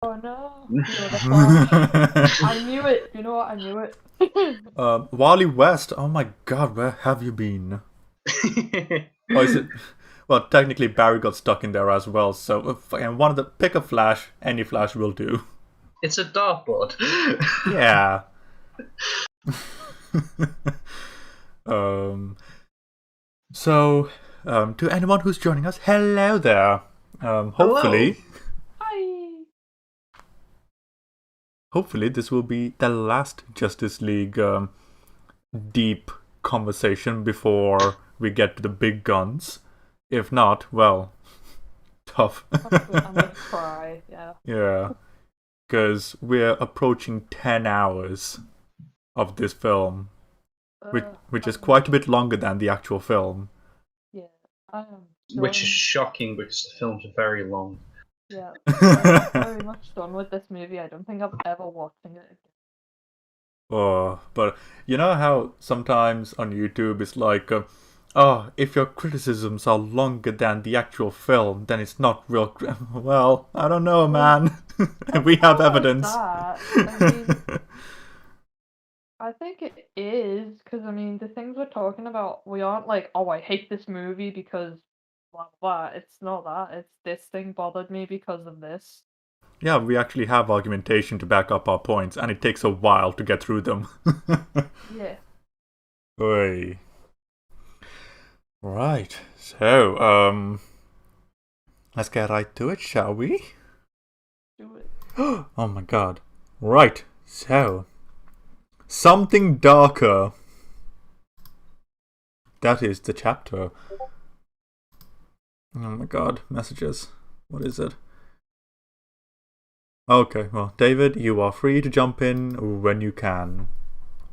Oh no, you're the Flash. I knew it. You know what? I knew it. Wally West. Oh my God, where have you been? Or is it? Well, technically Barry got stuck in there as well. So, and one of the pick a Flash. Any Flash will do. It's a dartboard. Yeah. um. So, to anyone who's joining us, hello there. Hello. Hi. Hopefully, this will be the last Justice League deep conversation before we get to the big guns. If not, well, tough. I'm gonna cry. Yeah. Yeah, because we're approaching 10 hours of this film, which is quite a bit longer than the actual film. Yeah. I am. Which is shocking because the film's very long. Yeah. I'm very much done with this movie. I don't think I'm ever watching it again. Oh, but you know how sometimes on YouTube it's like, oh, if your criticisms are longer than the actual film, then it's not real. Well, I don't know, man. We have evidence. I mean, I think it is because I mean the things we're talking about, we aren't like, oh, I hate this movie because blah blah. It's not that. It's this thing bothered me because of this. Yeah, we actually have argumentation to back up our points, and it takes a while to get through them. Yeah. Oi. Right. So, let's get right to it, shall we? Do it. Oh my god. Right. So, something darker. That is the chapter. Oh my god, messages. What is it? Okay, well, David, you are free to jump in when you can.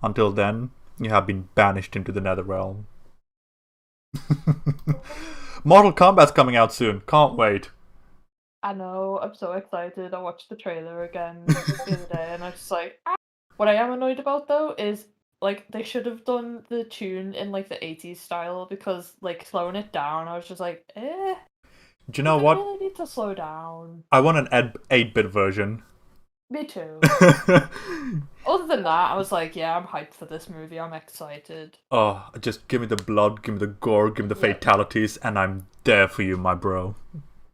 Until then, you have been banished into the Netherrealm. Mortal Kombat's coming out soon. Can't wait. I know. I'm so excited. I watched the trailer again the other day, and I was just like, ah. What I am annoyed about though is like they should have done the tune in like the 80s style because like slowing it down, I was just like, Do you know does it what? really need to slow down? I want an 8-bit version. Me too. Other than that, I was like, yeah, I'm hyped for this movie. I'm excited. Oh, just give me the blood, give me the gore, give me the Yep. fatalities, and I'm there for you, my bro.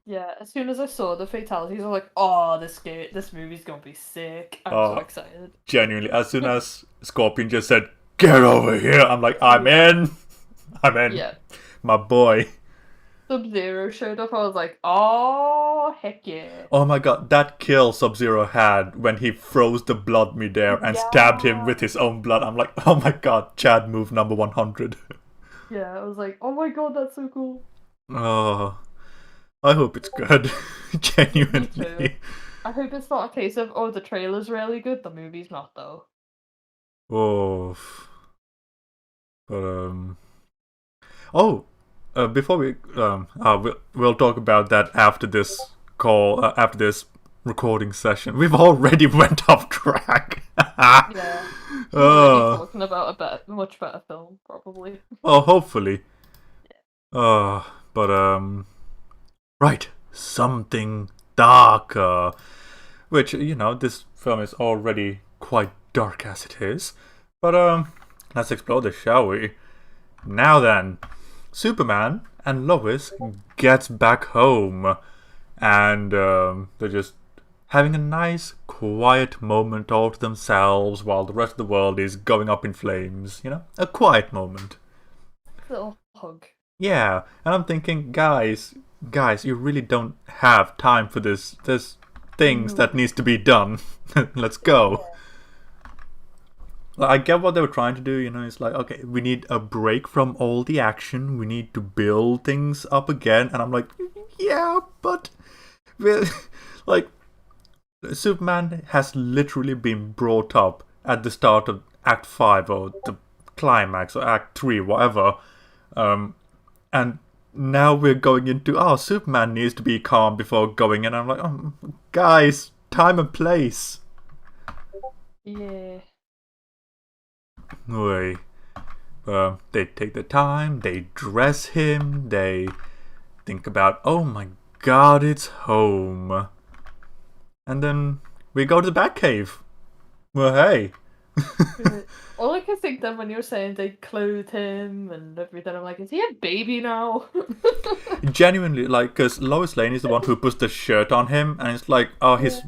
Yeah, as soon as I saw the fatalities, I was like, oh, this movie's gonna be sick. I'm so excited. Genuinely, as soon as Scorpion just said, "Get over here," I'm like, I'm in. I'm in. Yeah. My boy. Sub-Zero showed up, I was like, oh, heck yeah. Oh my god, that kill Sub-Zero had when he froze the blood midair and stabbed him with his own blood. I'm like, oh my god, Chad move number 100. Yeah, I was like, oh my god, that's so cool. Oh, I hope it's good. Me too. Genuinely. I hope it's not a case of, oh, the trailer's really good, the movie's not, though. Oh. But, oh, before we'll talk about that after this call, after this recording session. We've already went off track. Yeah. We're talking about much better film, probably. Oh, hopefully. But right, something darker. Which, you know, this film is already quite dark as it is. But let's explore this, shall we? Now then, Superman and Lois gets back home, and they're just having a nice, quiet moment all to themselves while the rest of the world is going up in flames. You know, a quiet moment. Little hug. Yeah, and I'm thinking, guys, you really don't have time for this. There's things that needs to be done. Let's go. I get what they were trying to do, you know, it's like, okay, we need a break from all the action, we need to build things up again, and I'm like, yeah, but, like, Superman has literally been brought up at the start of Act 5, or the climax, or Act 3, whatever, and now we're going into, oh, Superman needs to be calm before going in, I'm like, oh, guys, time and place. Yeah. Oi. They take the time, they dress him, they think about, oh my god, it's home. And then we go to the Batcave. Well, hey. All I can think then when you're saying they clothed him and everything, I'm like, is he a baby now? Genuinely, like, because Lois Lane is the one who puts the shirt on him, and it's like, oh, he's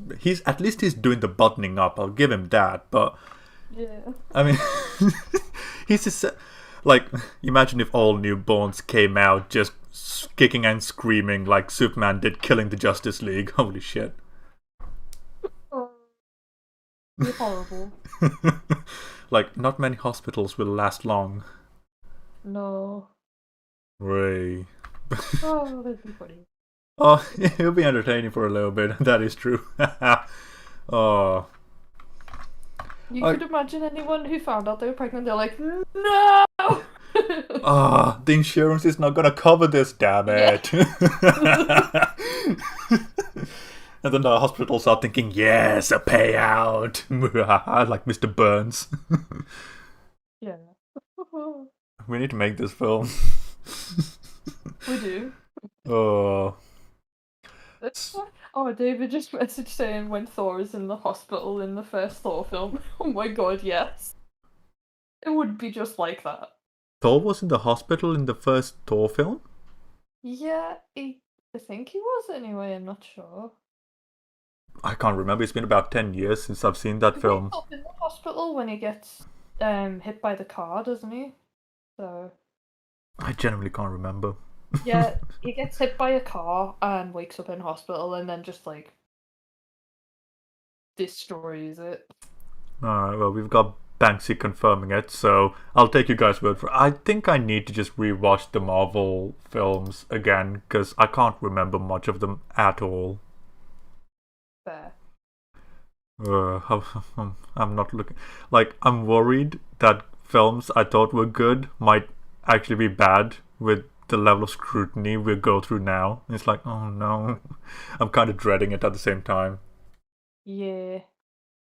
at least he's doing the buttoning up. I'll give him that, but Yeah. I mean, he's just like, imagine if all newborns came out just kicking and screaming like Superman did, killing the Justice League. Holy shit! Oh, you're horrible. Like, not many hospitals will last long. No. Ray. Oh, that'd be funny. Oh, it'll be entertaining for a little bit. That is true. Oh. You could imagine anyone who found out they were pregnant, they're like, no! Ah, the insurance is not gonna cover this, damn it. And then the hospitals are thinking, yes, a payout. Like Mr. Burns. Yeah. We need to make this film. We do. Oh. Oh, David just messaged saying when Thor is in the hospital in the first Thor film. Oh my god, yes. It would be just like that. Thor was in the hospital in the first Thor film? Yeah, I think he was anyway, I'm not sure. I can't remember. It's been about 10 years since I've seen that He film. wakes up in the hospital when he gets hit by the car, doesn't he? So I genuinely can't remember. yeah, he gets hit by a car and wakes up in hospital and then just like destroys it. Alright, well, we've got Banksy confirming it, so I'll take you guys' word for it. I think I need to just rewatch the Marvel films again, because I can't remember much of them at all. Fair. I'm not looking... Like, I'm worried that films I thought were good might actually be bad with the level of scrutiny we go through now. It's like, oh no. I'm kind of dreading it at the same time. Yeah.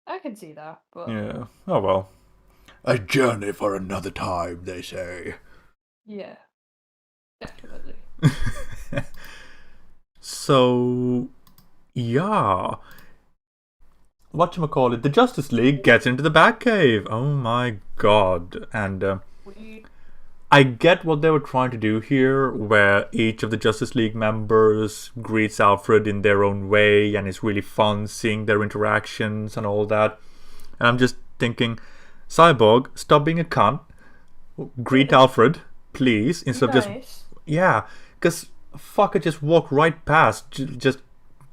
I can see that, but Yeah. Oh well. A journey for another time, they say. yeah. Definitely. So, yeah. Whatchamacallit, the Justice League gets into the Batcave. Oh my god. And I get what they were trying to do here, where each of the Justice League members greets Alfred in their own way, and it's really fun seeing their interactions and all that. And I'm just thinking, Cyborg, stop being a cunt. Greet Alfred, please, instead of just... Yeah, because fucker just walk right past, just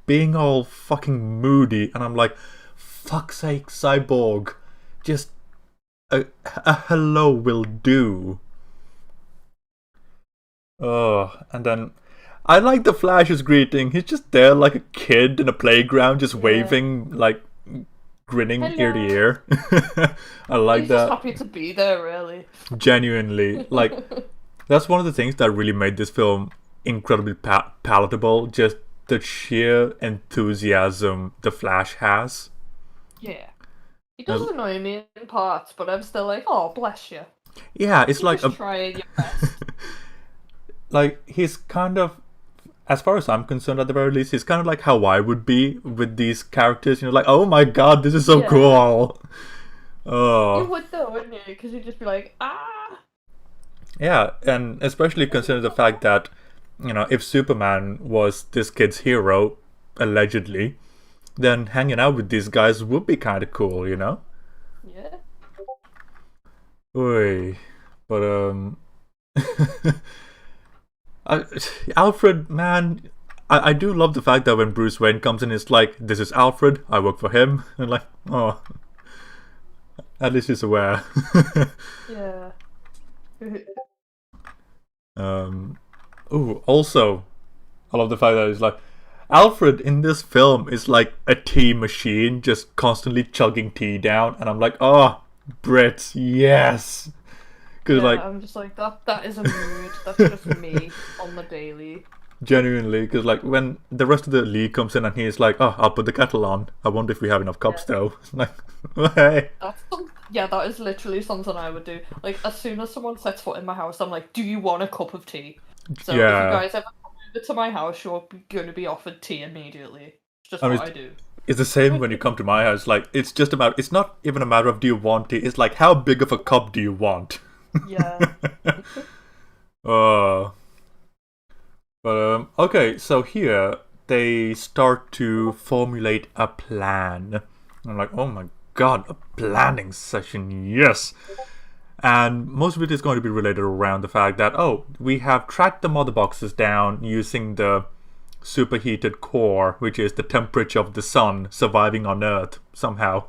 being all fucking moody, and I'm like, fuck's sake, Cyborg, just a hello will do. Oh, and then I like the Flash's greeting. He's just there like a kid in a playground, just waving, like grinning ear to ear. I like He's that. just happy to be there, really. Genuinely, like that's one of the things that really made this film incredibly palatable. Just the sheer enthusiasm the Flash has. Yeah. He does annoy me in parts, but I'm still like, oh, bless you. Yeah, it's You're like just trying your best. Like, he's kind of, as far as I'm concerned at the very least, he's kind of like how I would be with these characters. You know, like, oh my god, this is so cool. Oh. You would though, wouldn't you? Because you'd just be like, ah. Yeah, and especially considering the fact that, you know, if Superman was this kid's hero, allegedly, then hanging out with these guys would be kind of cool, you know? Yeah. Oy. But, Alfred, man, I do love the fact that when Bruce Wayne comes in, it's like, this is Alfred, I work for him. And like, oh, at least he's aware. Yeah. Also, I love the fact that it's like, Alfred in this film is like a tea machine, just constantly chugging tea down. And I'm like, oh, Brits, yes. Yeah, like, I'm just like, that is a mood. That's just me on the daily. Genuinely, because like when the rest of the league comes in and he's like, oh, I'll put the kettle on. I wonder if we have enough cups though. Like, hey. That is literally something I would do. Like, as soon as someone sets foot in my house, I'm like, do you want a cup of tea? So if you guys ever come over to my house, you're going to be offered tea immediately. It's just what I do. It's the same when you come to my house. Like, it's just about. It's not even a matter of do you want it. It's like how big of a cup do you want? Yeah. Okay. So here they start to formulate a plan. I'm like, oh my god, a planning session, yes. And most of it is going to be related around the fact that, oh, we have tracked the mother boxes down using the superheated core, which is the temperature of the sun surviving on Earth somehow.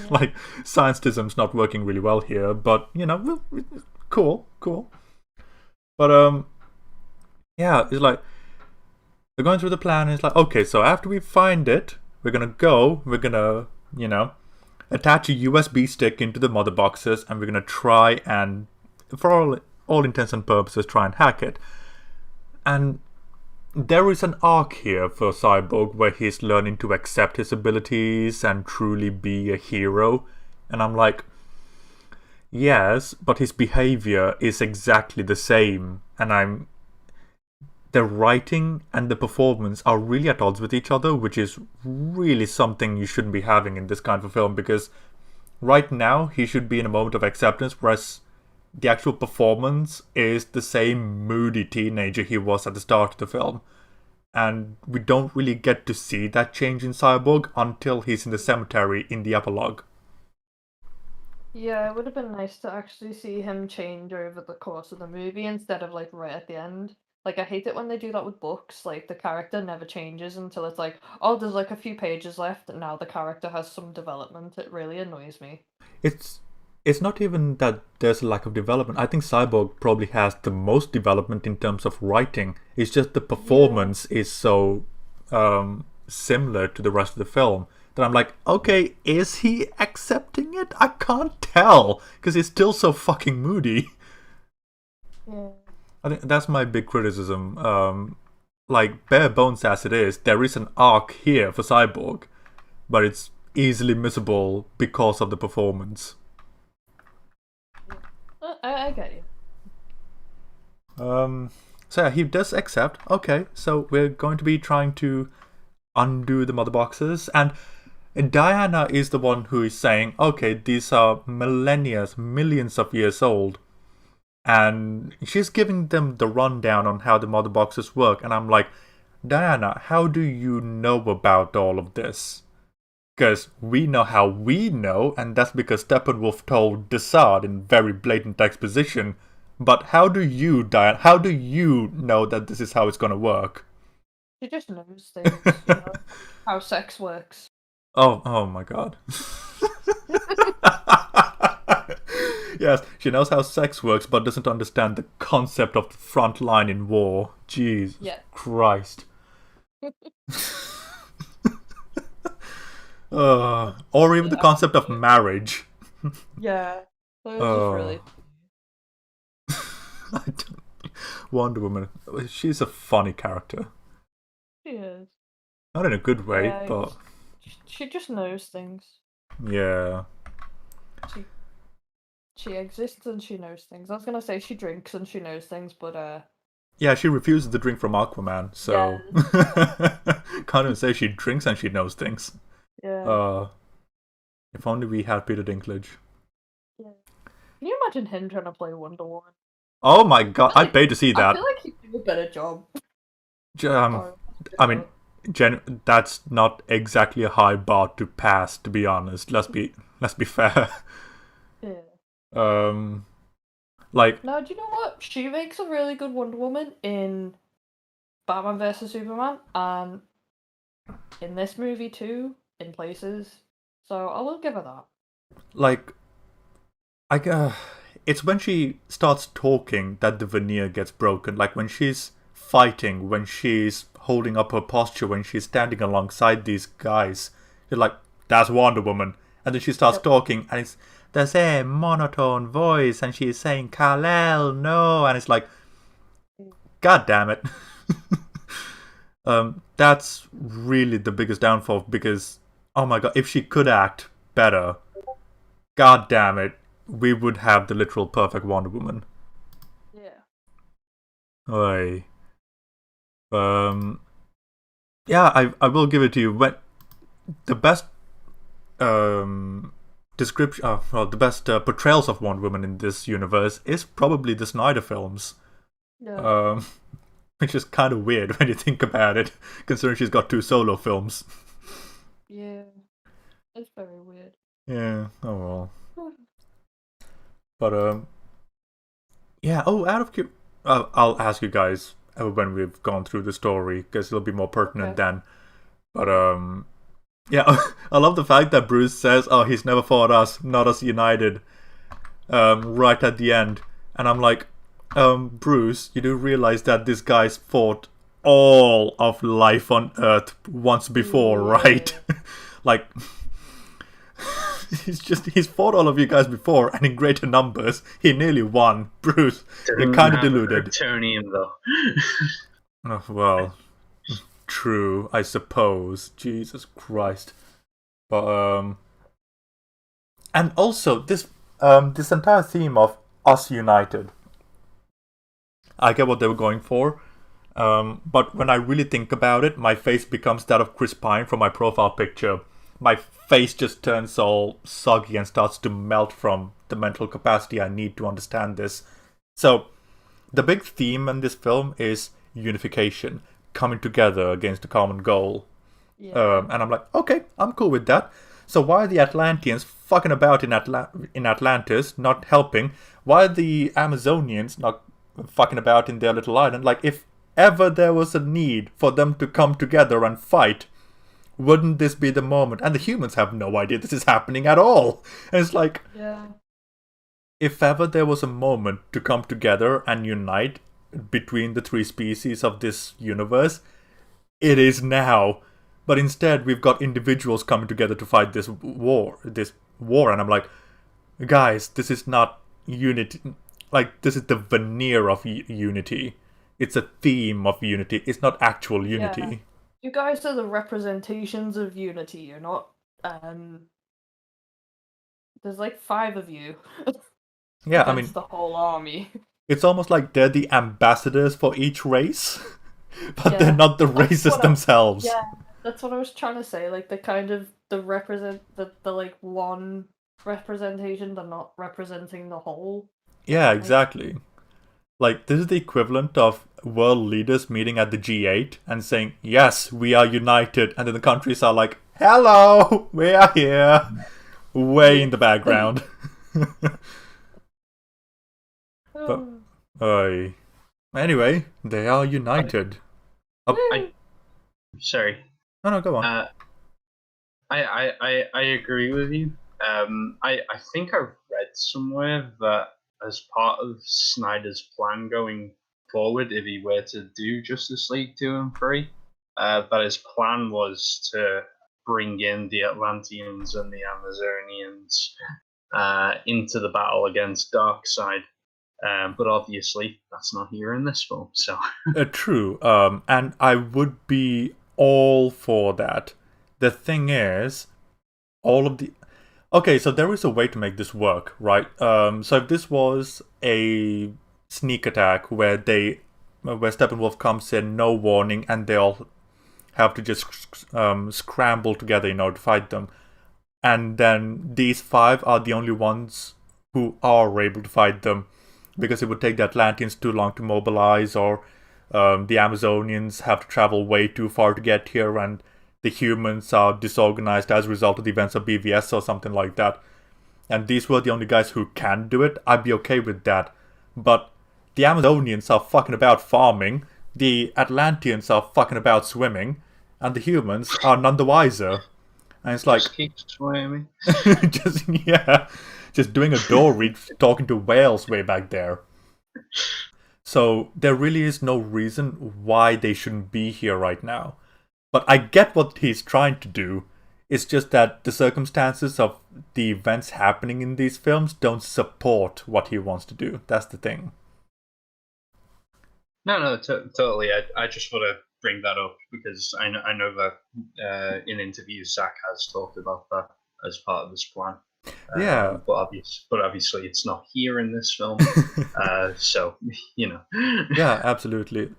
Like, scientism's not working really well here, but, cool. But, yeah, it's like, they're going through the plan, and it's like, okay, so after we find it, we're gonna, attach a USB stick into the mother boxes, and we're gonna try and, for all intents and purposes, try and hack it. And there is an arc here for Cyborg where he's learning to accept his abilities and truly be a hero. And I'm like, yes, but his behavior is exactly the same. And the writing and the performance are really at odds with each other, which is really something you shouldn't be having in this kind of a film, because right now he should be in a moment of acceptance, whereas the actual performance is the same moody teenager he was at the start of the film. And we don't really get to see that change in Cyborg until he's in the cemetery in the epilogue. Yeah, it would have been nice to actually see him change over the course of the movie instead of like right at the end. Like, I hate it when they do that with books. Like, the character never changes until it's like, oh, there's like a few pages left, and now the character has some development. It really annoys me. It's not even that there's a lack of development. I think Cyborg probably has the most development in terms of writing. It's just the performance is so similar to the rest of the film that I'm like, okay, is he accepting it? I can't tell because he's still so fucking moody. Yeah. I think that's my big criticism. Like, bare bones as it is, there is an arc here for Cyborg, but it's easily missable because of the performance. I get you. So yeah, he does accept. Okay, so we're going to be trying to undo the mother boxes, and Diana is the one who is saying, okay, these are millennia, millions of years old. And she's giving them the rundown on how the mother boxes work. And I'm like, Diana, how do you know about all of this? Because we know how we know, and that's because Steppenwolf told Desard in very blatant exposition. But how do you, Diana, how do you know that this is how it's going to work? She just knows things, how sex works. Oh my god. Yes, she knows how sex works, but doesn't understand the concept of the front line in war. Jeez. Yeah. Christ. Or even the concept of marriage. Yeah. So it's just really... Wonder Woman. She's a funny character. She is. Not in a good way, Yeah, but... She just knows things. Yeah. She exists and she knows things. I was gonna say she drinks and she knows things, but yeah, she refuses to drink from Aquaman, so... Yeah. Can't even say she drinks and she knows things. Yeah. If only we had Peter Dinklage. Yeah. Can you imagine him trying to play Wonder Woman? Oh my god, I'd pay to see that. I feel like he'd do a better job. I mean, that's not exactly a high bar to pass, to be honest. Let's be fair. Yeah. Like... Now, do you know what? She makes a really good Wonder Woman in Batman vs Superman, and in this movie too, in places. So I will give her that. Like, it's when she starts talking that the veneer gets broken. Like, when she's fighting, when she's holding up her posture, when she's standing alongside these guys, you're like, that's Wonder Woman. And then she starts talking, and it's the same monotone voice, and she's saying, Kal-El, no, and it's like, god damn it. That's really the biggest downfall, because, oh my god, if she could act better, god damn it, we would have the literal perfect Wonder Woman. Yeah. Yeah, I will give it to you. the best description, the best portrayals of Wonder Woman in this universe is probably the Snyder films. Yeah. Which is kind of weird when you think about it, considering she's got 2 solo films. Yeah. It's very weird. Yeah. Oh well. But yeah. Oh, I'll ask you guys when we've gone through the story, because it'll be more pertinent then. But yeah, I love the fact that Bruce says, "Oh, he's never fought us, not us united." Right at the end, and I'm like, Bruce, you do realize that this guy's fought all of life on Earth once before, right? Like, he's fought all of you guys before, and in greater numbers. He nearly won. Bruce, you're kind of deluded. Kryptonian, though. Oh, well, true, I suppose. Jesus Christ. But and also this entire theme of us united, I get what they were going for, but when I really think about it, my face becomes that of Chris Pine from my profile picture. My face just turns all soggy and starts to melt from the mental capacity I need to understand this. So, the big theme in this film is unification, coming together against a common goal. Yeah. And I'm like, okay, I'm cool with that. So why are the Atlanteans fucking about in Atlantis, not helping? Why are the Amazonians not fucking about in their little island? Like, if ever there was a need for them to come together and fight, wouldn't this be the moment? And the humans have no idea this is happening at all. And it's like, Yeah. if ever there was a moment to come together and unite between the 3 species of this universe, it is now. But instead, we've got individuals coming together to fight this war. And I'm like, guys, this is not unity. Like, this is the veneer of unity. It's a theme of unity. It's not actual unity. Yeah. You guys are the representations of unity. You're not. There's like 5 of you. Yeah, I mean, the whole army. It's almost like they're the ambassadors for each race, but Yeah. they're not the races themselves. Yeah, that's what I was trying to say. Like the kind of the like one representation, they're not representing the whole. Yeah, exactly. Like, this is the equivalent of world leaders meeting at the G8 and saying, yes, we are united. And then the countries are like, hello, we are here. Way in the background. But, anyway, they are united. Sorry. No, go on. I agree with you. I think I read somewhere that as part of Snyder's plan going forward, if he were to do Justice League 2 and 3, that his plan was to bring in the Atlanteans and the Amazonians into the battle against Darkseid. But obviously, that's not here in this film. So true. And I would be all for that. The thing is, okay, so there is a way to make this work, right? So if this was a sneak attack where Steppenwolf comes in, no warning, and they all have to just scramble together in order to fight them, and then these 5 are the only ones who are able to fight them, because it would take the Atlanteans too long to mobilize, or the Amazonians have to travel way too far to get here, and the humans are disorganized as a result of the events of BVS or something like that. And these were the only guys who can do it. I'd be okay with that. But the Amazonians are fucking about farming, the Atlanteans are fucking about swimming, and the humans are none the wiser. And it's like... Just keep swimming. Just doing a door read, talking to whales way back there. So there really is no reason why they shouldn't be here right now. But I get what he's trying to do. It's just that the circumstances of the events happening in these films don't support what he wants to do. That's the thing. No, totally. I just want to bring that up because I know that in interviews Zack has talked about that as part of his plan. Yeah, but obviously it's not here in this film. So Yeah, absolutely.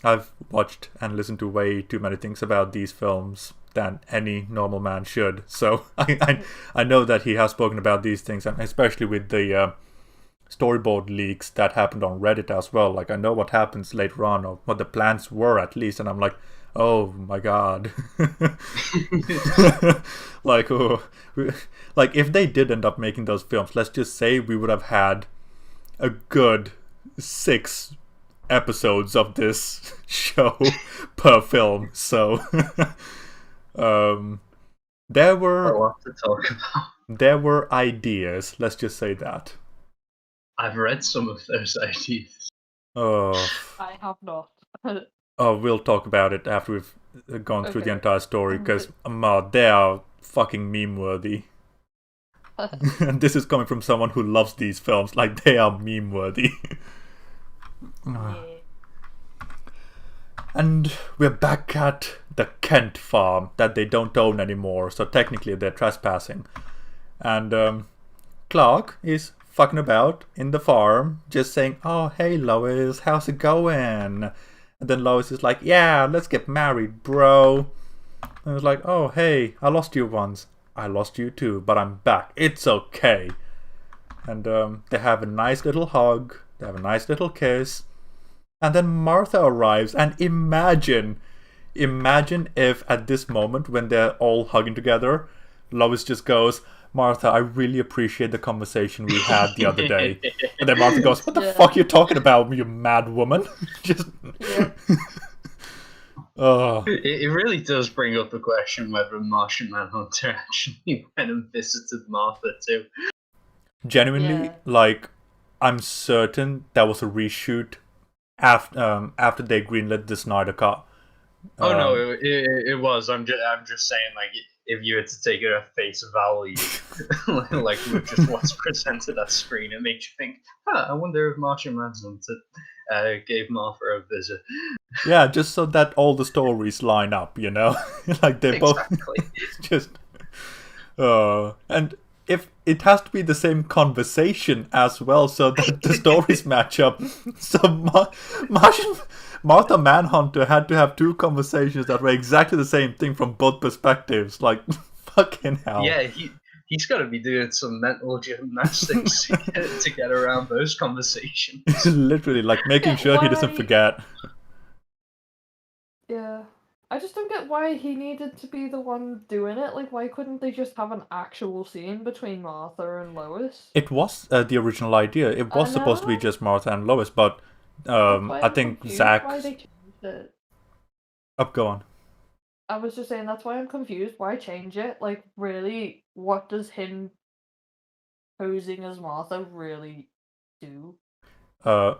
I've watched and listened to way too many things about these films than any normal man should. So I know that he has spoken about these things, and especially with the storyboard leaks that happened on Reddit as well. Like, I know what happens later on, or what the plans were at least, and I'm like, oh my god. Like, like if they did end up making those films, let's just say we would have had a good 6 episodes of this show per film. So there were a lot to talk about. There were ideas, let's just say that. I've read some of those ideas. Oh, I have not. oh, we'll talk about it after we've gone through the Okay. entire story, because they are fucking meme worthy. And this is coming from someone who loves these films. Like, they are meme worthy. Yeah. And we're back at the Kent farm that they don't own anymore, so technically they're trespassing. And Clark is fucking about in the farm, just saying, oh, hey Lois, how's it going? And then Lois is like, yeah, let's get married, bro. And I was like, oh, hey, I lost you once. I lost you too, but I'm back. It's okay. And they have a nice little hug. They have a nice little kiss. And then Martha arrives, and imagine if at this moment, when they're all hugging together, Lois just goes, Martha, I really appreciate the conversation we had the other day. And then Martha goes, what the fuck are you talking about, you mad woman? Just... It really does bring up the question whether Martian Manhunter actually went and visited Martha too. Genuinely, like, I'm certain that was a reshoot after they greenlit the Snyder Cut. Oh no, it was. I'm just saying, like, if you had to take it at face value, like with just what's presented at screen, it makes you think, I wonder if Martian Manhunter gave Martha a visit. Yeah, just so that all the stories line up, you know? Like, they both just... and if it has to be the same conversation as well, so that the stories match up. So Martha Manhunter had to have 2 conversations that were exactly the same thing from both perspectives. Like, fucking hell. Yeah, he's got to be doing some mental gymnastics to get around those conversations. Literally, like, making sure he doesn't forget. Yeah. I just don't get why he needed to be the one doing it. Like, why couldn't they just have an actual scene between Martha and Lois? It was the original idea. It was supposed to be just Martha and Lois, but I think Zack... Why they changed it. Oh, go on. I was just saying, that's why I'm confused. Why change it? Like, really, what does him posing as Martha really do?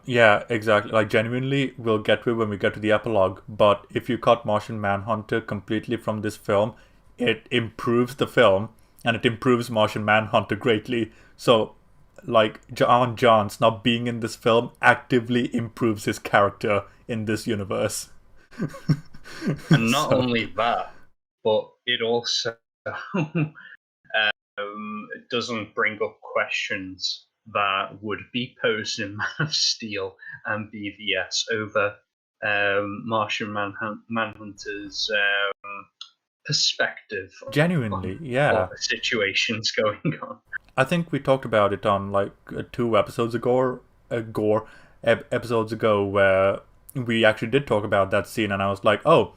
Yeah, exactly. Like, genuinely, we'll get to it when we get to the epilogue. But if you cut Martian Manhunter completely from this film, it improves the film, and it improves Martian Manhunter greatly. So, like, Johns not being in this film actively improves his character in this universe. And not only that, but it also doesn't bring up questions that would be posed in Man of Steel and BVS over Martian Manhunter's perspective. Genuinely, yeah. What the situation's going on. I think we talked about it on like 2 episodes ago, episodes ago, where we actually did talk about that scene, and I was like, oh,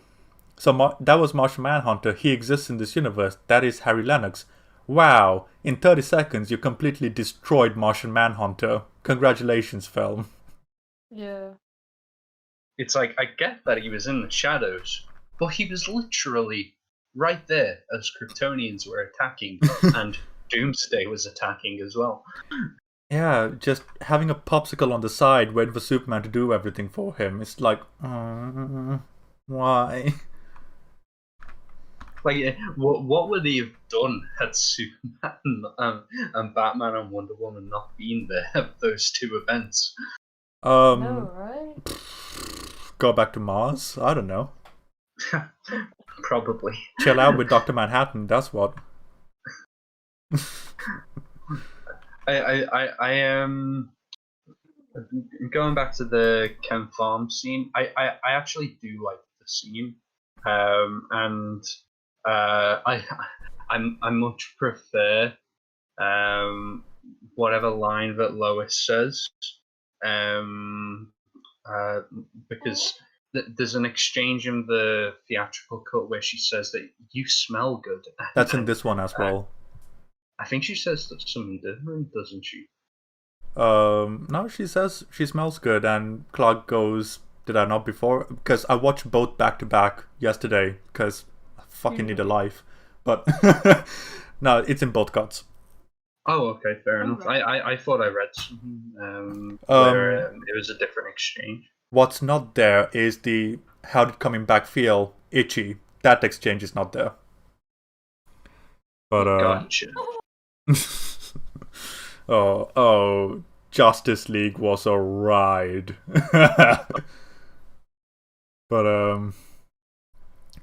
so that was Martian Manhunter. He exists in this universe. That is Harry Lennox. Wow, in 30 seconds you completely destroyed Martian Manhunter. Congratulations, film. Yeah. It's like, I get that he was in the shadows, but he was literally right there as Kryptonians were attacking, and Doomsday was attacking as well. Yeah, just having a popsicle on the side waiting for Superman to do everything for him. It's like, why? Like, what would they have done had Superman and Batman and Wonder Woman not been there at those 2 events? No, right? Go back to Mars? I don't know. Probably. Chill out with Dr. Manhattan, that's what. I am going back to the Ken Farm scene. I actually do like the scene, and I much prefer whatever line that Lois says, um, uh, because there's an exchange in the theatrical cut where she says that you smell good. That's in this one as well. I think she says something different, doesn't she? No, she says she smells good, and Clark goes, "Did I not before?" Because I watched both back to back yesterday, because I fucking need a life. But no, it's in both cuts. Oh, okay, fair enough. I thought I read something where it was a different exchange. What's not there is the "How did coming back feel?" Itchy. That exchange is not there. But Gotcha. oh, Justice League was a ride. But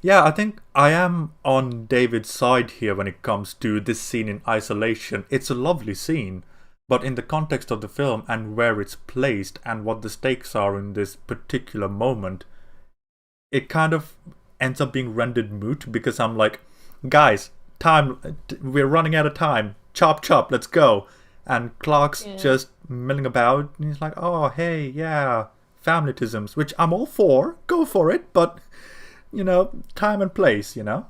yeah, I think I am on David's side here when it comes to this scene in isolation. It's a lovely scene, but in the context of the film and where it's placed and what the stakes are in this particular moment, it kind of ends up being rendered moot, because I'm like, guys, we're running out of time. Chop chop, let's go. And Clark's just milling about, and he's like, oh, hey, yeah, family-tisms, which I'm all for. Go for it, but, time and place, Yeah,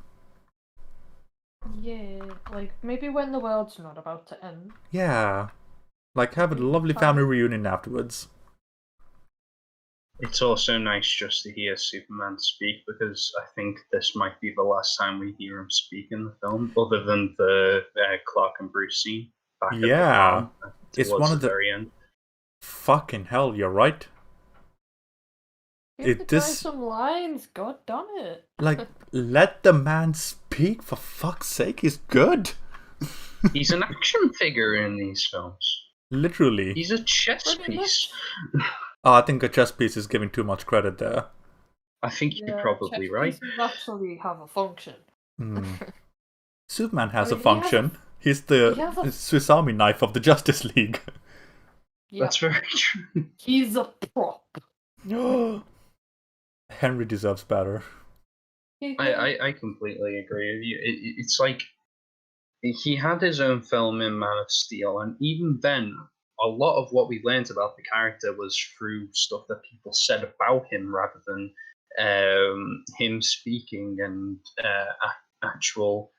like, maybe when the world's not about to end. Yeah. Like, have a lovely family reunion afterwards. It's also nice just to hear Superman speak, because I think this might be the last time we hear him speak in the film, other than the Clark and Bruce scene. Yeah, it's one of the very end. Fucking hell, you're right. Give the guy some lines, god damn it. Like, let the man speak, for fuck's sake, he's good. He's an action figure in these films. Literally. He's a chess piece. I think a chess piece is giving too much credit there. I think you're probably right. Chess pieces actually have a function. Superman has a function. He's the Swiss Army knife of the Justice League. Yeah. That's very true. He's a prop. Henry deserves better. I completely agree with you. It's like he had his own film in Man of Steel, and even then, a lot of what we learned about the character was through stuff that people said about him, rather than him speaking and actual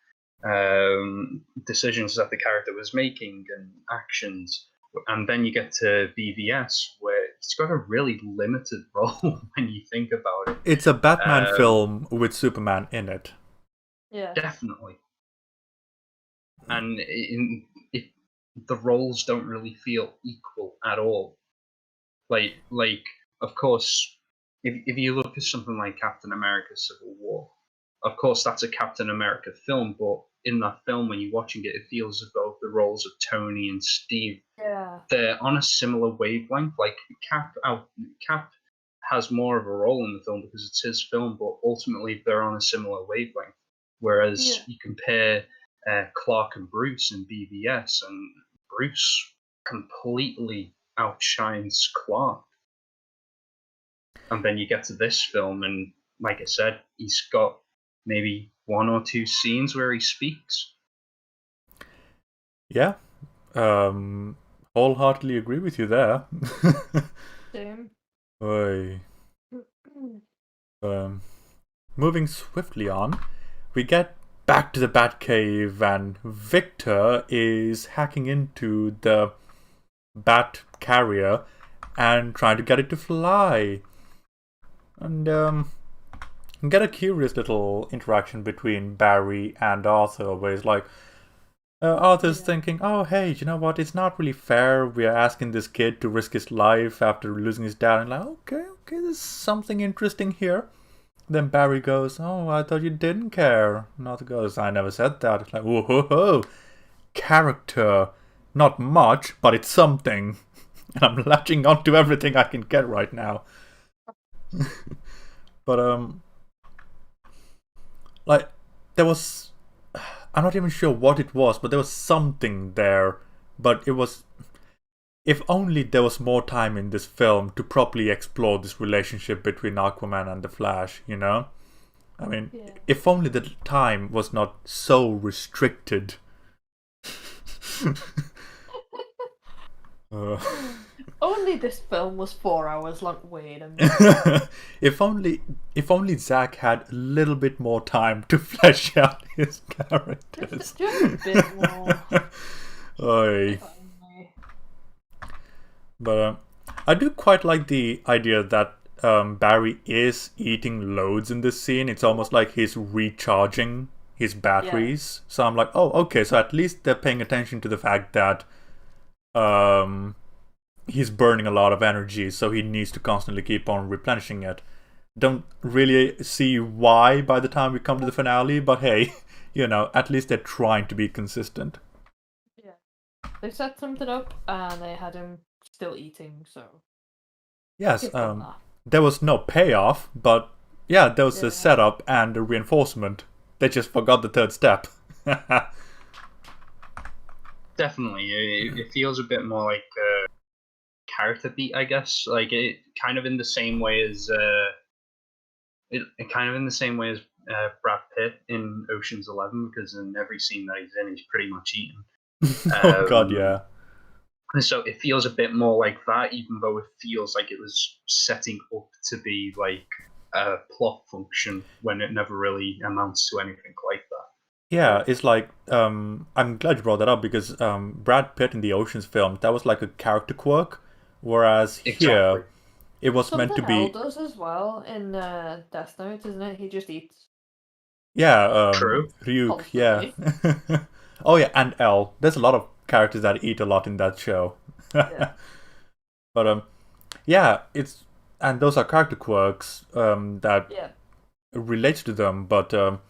decisions that the character was making and actions. And then you get to BVS, where it's got a really limited role when you think about it. It's a Batman film with Superman in it. Yeah, definitely. And the roles don't really feel equal at all. Like of course, if you look at something like Captain America: Civil War, of course that's a Captain America film, but in that film, when you're watching it, it feels as though the roles of Tony and Steve, they're on a similar wavelength. Like Cap has more of a role in the film because it's his film, but ultimately they're on a similar wavelength. Whereas you compare Clark and Bruce in BVS, and Bruce completely outshines Clark. And then you get to this film, and like I said, he's got maybe one or two scenes where he speaks. Yeah. Wholeheartedly agree with you there. Same. Oy. Moving swiftly on, we get back to the Batcave, and Victor is hacking into the Bat carrier and trying to get it to fly. And get a curious little interaction between Barry and Arthur, where it's like, Arthur's thinking, oh, hey, you know what? It's not really fair. We're asking this kid to risk his life after losing his dad. And like, okay, there's something interesting here. Then Barry goes, oh, I thought you didn't care. And Arthur goes, I never said that. It's like, whoa, ho, ho. Character. Not much, but it's something. And I'm latching onto everything I can get right now. But, like, there was... I'm not even sure what it was, but there was something there. But it was... If only there was more time in this film to properly explore this relationship between Aquaman and the Flash, you know? I mean, Yeah. if only the time was not so restricted. Only this film was 4 hours long. Wait a minute. if only Zack had a little bit more time to flesh out his characters. Just a bit more. Oy. If only. But I do quite like the idea that Barry is eating loads in this scene. It's almost like he's recharging his batteries. So I'm like, oh, okay, so at least they're paying attention to the fact that he's burning a lot of energy, so he needs to constantly keep on replenishing it. Don't really see why by the time we come to the finale, but hey, at least they're trying to be consistent. Yeah. They set something up and they had him still eating, so. Yes, there was no payoff, but yeah, there was a setup and a reinforcement. They just forgot the third step. Definitely, it feels a bit more like a character beat, I guess. Like it kind of in the same way as Brad Pitt in Ocean's 11, because in every scene that he's in, he's pretty much eating. Oh God, yeah. So it feels a bit more like that, even though it feels like it was setting up to be like a plot function when it never really amounts to anything like that. Yeah, it's like, I'm glad you brought that up, because Brad Pitt in the Ocean's film, that was like a character quirk, whereas here, it was meant to be... Something L does as well in Death Note, isn't it? He just eats. Yeah, True. Ryuk, yeah. Oh yeah, and L. There's a lot of characters that eat a lot in that show. Yeah. But, yeah, it's... And those are character quirks that relates to them, but...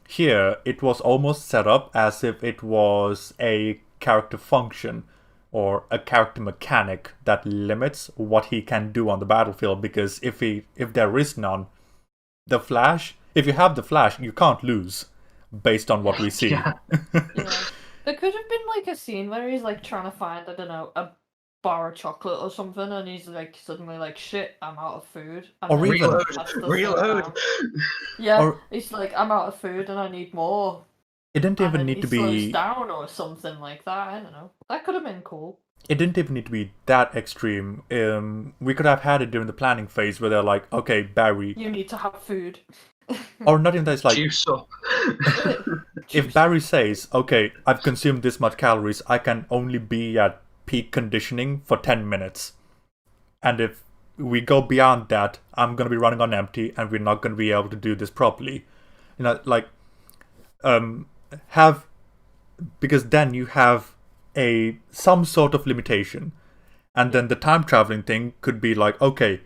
Here, it was almost set up as if it was a character function or a character mechanic that limits what he can do on the battlefield, because if there is none, the Flash, if you have the Flash, you can't lose based on what we see. Yeah. There could have been like a scene where he's like trying to find, I don't know, a bar of chocolate or something, and he's like suddenly like, shit, I'm out of food. And or even reload. Yeah, or, he's like, I'm out of food and I need more. It didn't and even then need he to slows be down or something like that. I don't know. That could have been cool. It didn't even need to be that extreme. We could have had it during the planning phase where they're like, okay, Barry, you need to have food. Or not even that, it's like, juice up. If Barry says, okay, I've consumed this much calories, I can only be at peak conditioning for 10 minutes. And if we go beyond that, I'm going to be running on empty and we're not going to be able to do this properly. Because then you have some sort of limitation. And then the time traveling thing could be like, okay,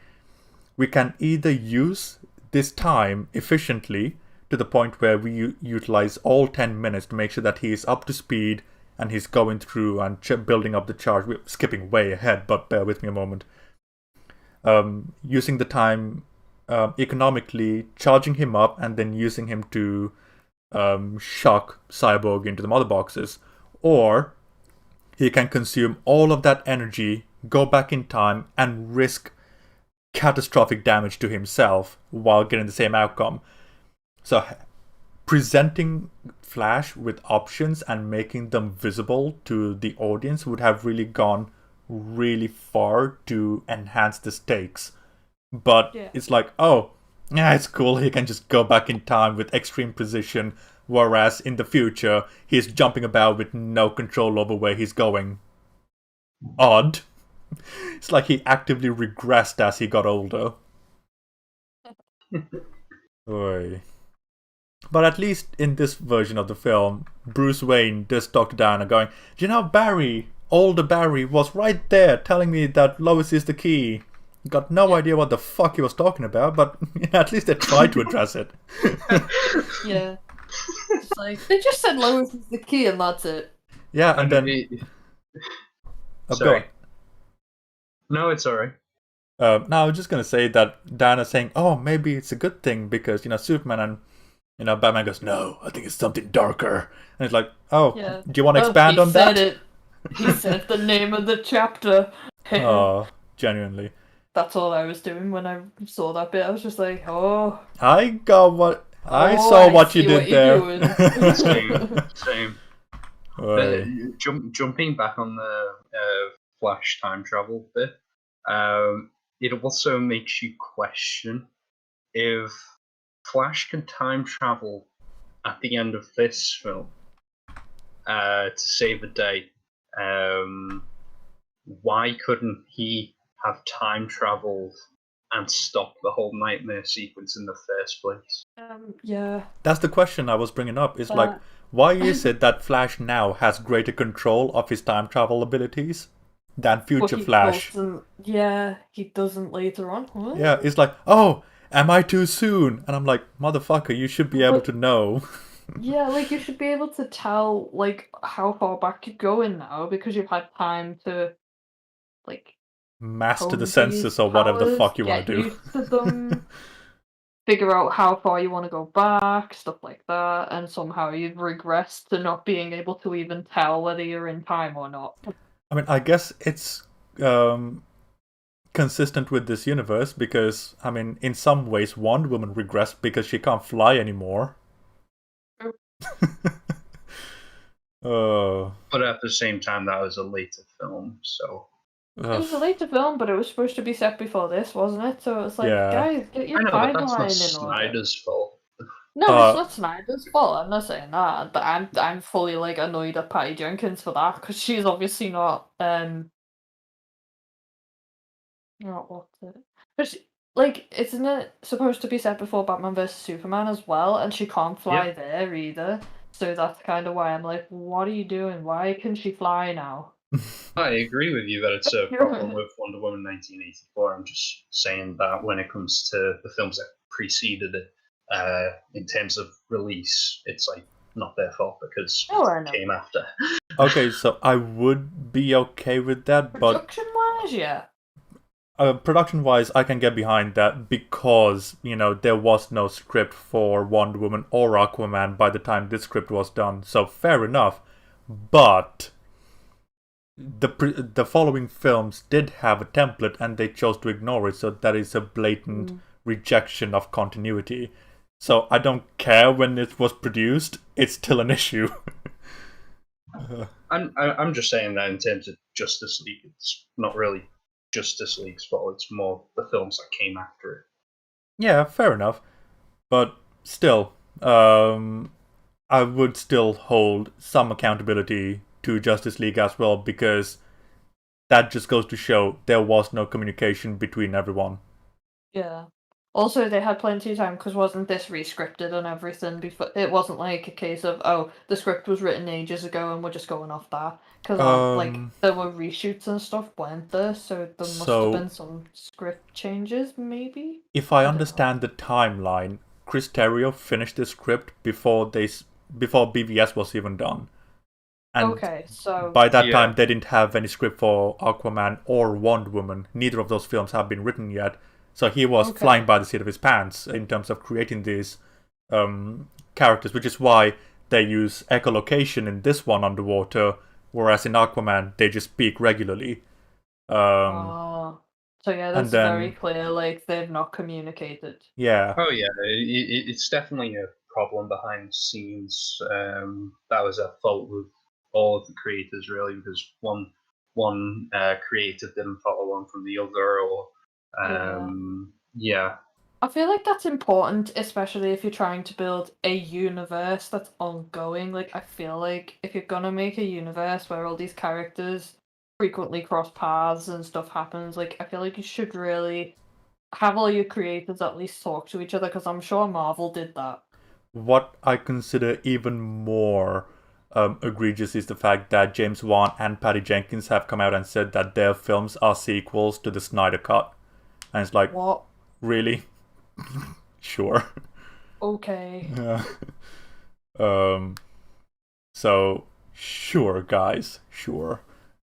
we can either use this time efficiently to the point where we utilize all 10 minutes to make sure that he is up to speed and he's going through and building up the charge. We're skipping way ahead, but bear with me a moment. Using the time economically, charging him up, and then using him to shock Cyborg into the mother boxes. Or he can consume all of that energy, go back in time, and risk catastrophic damage to himself while getting the same outcome. So presenting Flash with options and making them visible to the audience would have really gone really far to enhance the stakes. But it's like, oh, yeah, it's cool, he can just go back in time with extreme precision, whereas in the future he's jumping about with no control over where he's going. Odd. It's like he actively regressed as he got older. Oy. But at least in this version of the film, Bruce Wayne does talk to Diana going, you know, Barry, older Barry, was right there telling me that Lois is the key. Got no idea what the fuck he was talking about, but at least they tried to address it. Yeah. It's like, they just said Lois is the key and that's it. Yeah, and then... Sorry. No, it's alright. No, I was just going to say that Diana's saying, oh, maybe it's a good thing because, Superman and, Batman goes, no, I think it's something darker. And it's like, oh, do you want to expand on that? He said the name of the chapter. Oh, genuinely. That's all I was doing when I saw that bit. I was just like, oh. I got I Oh, saw I what you see did what you're there. doing. Same. Oi. Jumping back on the Flash time travel bit, it also makes you question if Flash can time travel at the end of this film to save the day. Why couldn't he have time traveled and stopped the whole nightmare sequence in the first place? Yeah. That's the question I was bringing up. Is like, why is it that Flash now has greater control of his time travel abilities than future Flash? He doesn't later on. What? Yeah, it's like, oh, am I too soon? And I'm like, motherfucker, you should be able to know. Yeah, like you should be able to tell like how far back you're going now because you've had time to like Master the hone these senses or whatever the powers, fuck you want get to do. used to them, figure out how far you want to go back, stuff like that, and somehow you've regressed to not being able to even tell whether you're in time or not. I mean, I guess it's consistent with this universe because, I mean, in some ways, Wonder Woman regressed because she can't fly anymore. But at the same time, that was a later film, so. It was a later film, but it was supposed to be set before this, wasn't it? So it's like, Yeah. guys, get your I know, but that's not timeline in order. Snyder's fault. No, it's not Snyder's fault. I'm not saying that, but I'm fully like annoyed at Patty Jenkins for that because she's obviously not what's it? Because like isn't it supposed to be set before Batman vs Superman as well, and she can't fly there either. So that's kind of why I'm like, what are you doing? Why can she fly now? I agree with you that it's a problem with Wonder Woman 1984. I'm just saying that when it comes to the films that preceded it, in terms of release, it's like not their fault because it came after. Okay, so I would be okay with that, but production-wise, yeah. Production-wise, I can get behind that because, you know, there was no script for Wonder Woman or Aquaman by the time this script was done, so fair enough. But the following films did have a template and they chose to ignore it, so that is a blatant rejection of continuity. So I don't care when it was produced, it's still an issue. I'm just saying that in terms of Justice League, it's not really Justice League's fault, it's more the films that came after it. Yeah, fair enough. But still, I would still hold some accountability to Justice League as well, because that just goes to show there was no communication between everyone. Yeah. Also, they had plenty of time because wasn't this re-scripted and everything before? It wasn't like a case of, oh, the script was written ages ago and we're just going off that. Because like there were reshoots and stuff, weren't there? So there must have been some script changes, maybe. If I understand the timeline, Chris Terrio finished the script before BVS was even done. And okay, so by that time they didn't have any script for Aquaman or Wonder Woman. Neither of those films have been written yet. So he was flying by the seat of his pants in terms of creating these characters, which is why they use echolocation in this one underwater, whereas in Aquaman they just speak regularly. So yeah, that's very clear. Like they've not communicated. Yeah. Oh yeah, it's definitely a problem behind the scenes. That was a fault with all of the creators, really, because one creator didn't follow on from the other, or yeah. I feel like that's important, especially if you're trying to build a universe that's ongoing. Like, I feel like if you're gonna make a universe where all these characters frequently cross paths and stuff happens, like, I feel like you should really have all your creators at least talk to each other, because I'm sure Marvel did that. What I consider even more egregious is the fact that James Wan and Patty Jenkins have come out and said that their films are sequels to the Snyder Cut. And it's like, what? Really? Sure. Okay. So, sure, guys. Sure.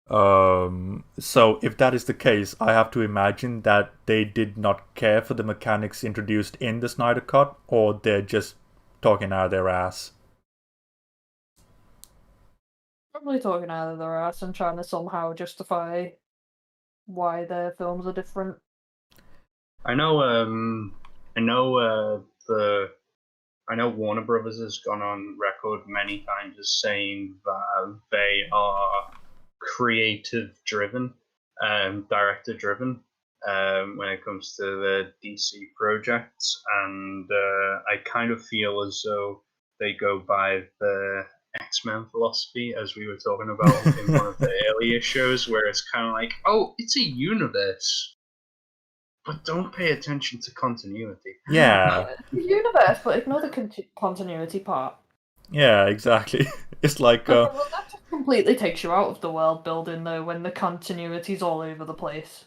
So if that is the case, I have to imagine that they did not care for the mechanics introduced in the Snyder Cut, or they're just talking out of their ass. Probably talking out of their ass and trying to somehow justify why their films are different. I know the I know Warner Brothers has gone on record many times as saying that they are creative-driven, director-driven when it comes to the DC projects, and I kind of feel as though they go by the X-Men philosophy, as we were talking about in one of the earlier shows, where it's kind of like, oh, it's a universe, but don't pay attention to continuity. Yeah. The universe, but ignore the continuity part. Yeah, exactly. It's like Well, that just completely takes you out of the world building, though, when the continuity's all over the place.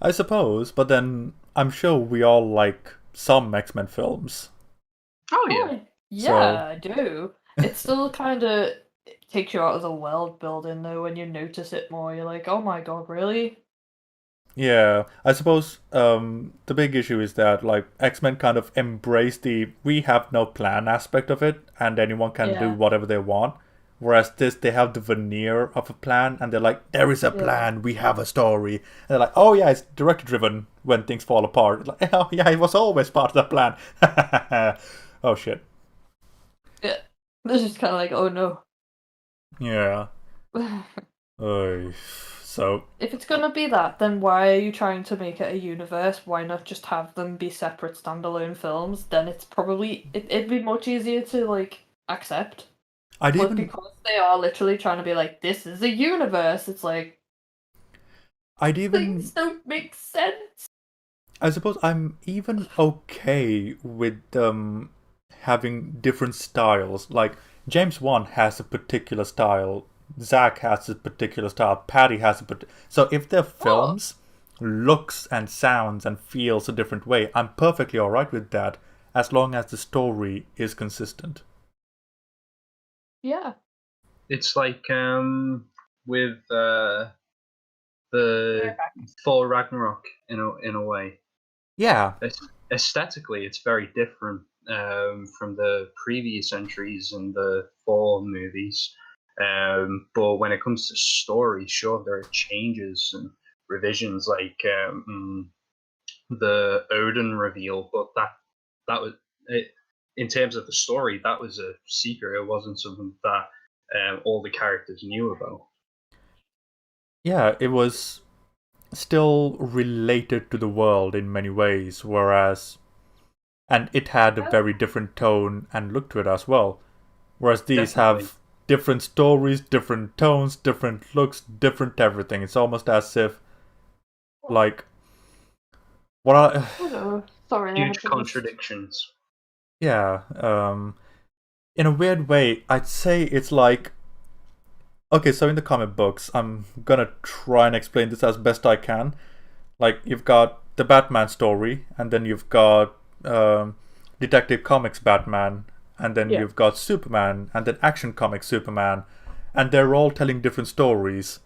I suppose, but then I'm sure we all like some X-Men films. Oh yeah. Yeah, I do. It still kind of takes you out of the world building, though, when you notice it more. You're like, oh my god, really? Yeah, I suppose the big issue is that like X-Men kind of embrace the we have no plan aspect of it, and anyone can do Yeah. whatever they want. Whereas this, they have the veneer of a plan, and they're like, there is a Yeah. plan, we have a story. And they're like, oh yeah, it's director-driven when things fall apart. It's like, oh yeah, it was always part of the plan. Oh shit. Yeah. This is kind of like, oh no. Yeah. Oy. So, If it's gonna be that, then why are you trying to make it a universe? Why not just have them be separate standalone films? Then it's probably it'd be much easier to like accept. I'd But even because they are literally trying to be like, this is a universe, it's like things don't make sense. I suppose I'm even okay with having different styles. Like James Wan has a particular style, Zack has a particular style, Patty has a so if their films looks and sounds and feels a different way, I'm perfectly alright with that as long as the story is consistent. Yeah. It's like with the Thor Ragnarok in a way. Yeah. Aesthetically, it's very different from the previous entries in the Thor movies. But when it comes to story, sure, there are changes and revisions, like the Odin reveal. But that was it. In terms of the story, that was a secret. It wasn't something that all the characters knew about. Yeah, it was still related to the world in many ways, whereas and it had a very different tone and look to it as well. Whereas these Definitely. have different stories, different tones, different looks, different everything. It's almost as if like what are Oh no. Sorry, I had Huge to just- contradictions. yeah, in a weird way, I'd say it's like okay, so in the comic books, I'm gonna try and explain this as best I can. Like you've got the Batman story, and then you've got Detective Comics Batman, and then Yeah. you've got Superman, and then Action Comics Superman, and they're all telling different stories.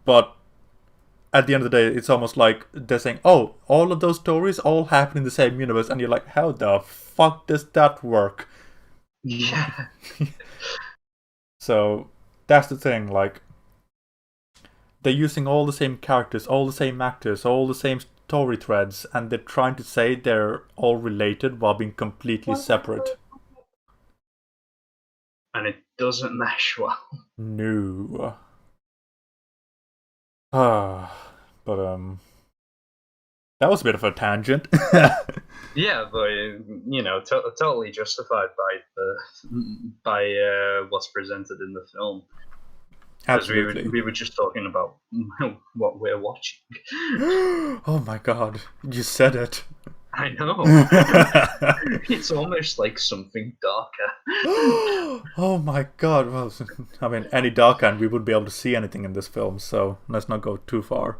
But at the end of the day, it's almost like they're saying, "Oh, all of those stories all happen in the same universe," and you're like, "How the fuck does that work?" Yeah. So that's the thing, like they're using all the same characters, all the same actors, all the same story threads, and they're trying to say they're all related while being completely separate. And it doesn't mesh well. No. But that was a bit of a tangent. Yeah, but totally justified by what's presented in the film. Because Absolutely. we were just talking about what we're watching. Oh my god, you said it. I know. It's almost like something darker. Oh my god. Well, I mean, any darker and we would be able to see anything in this film, so let's not go too far.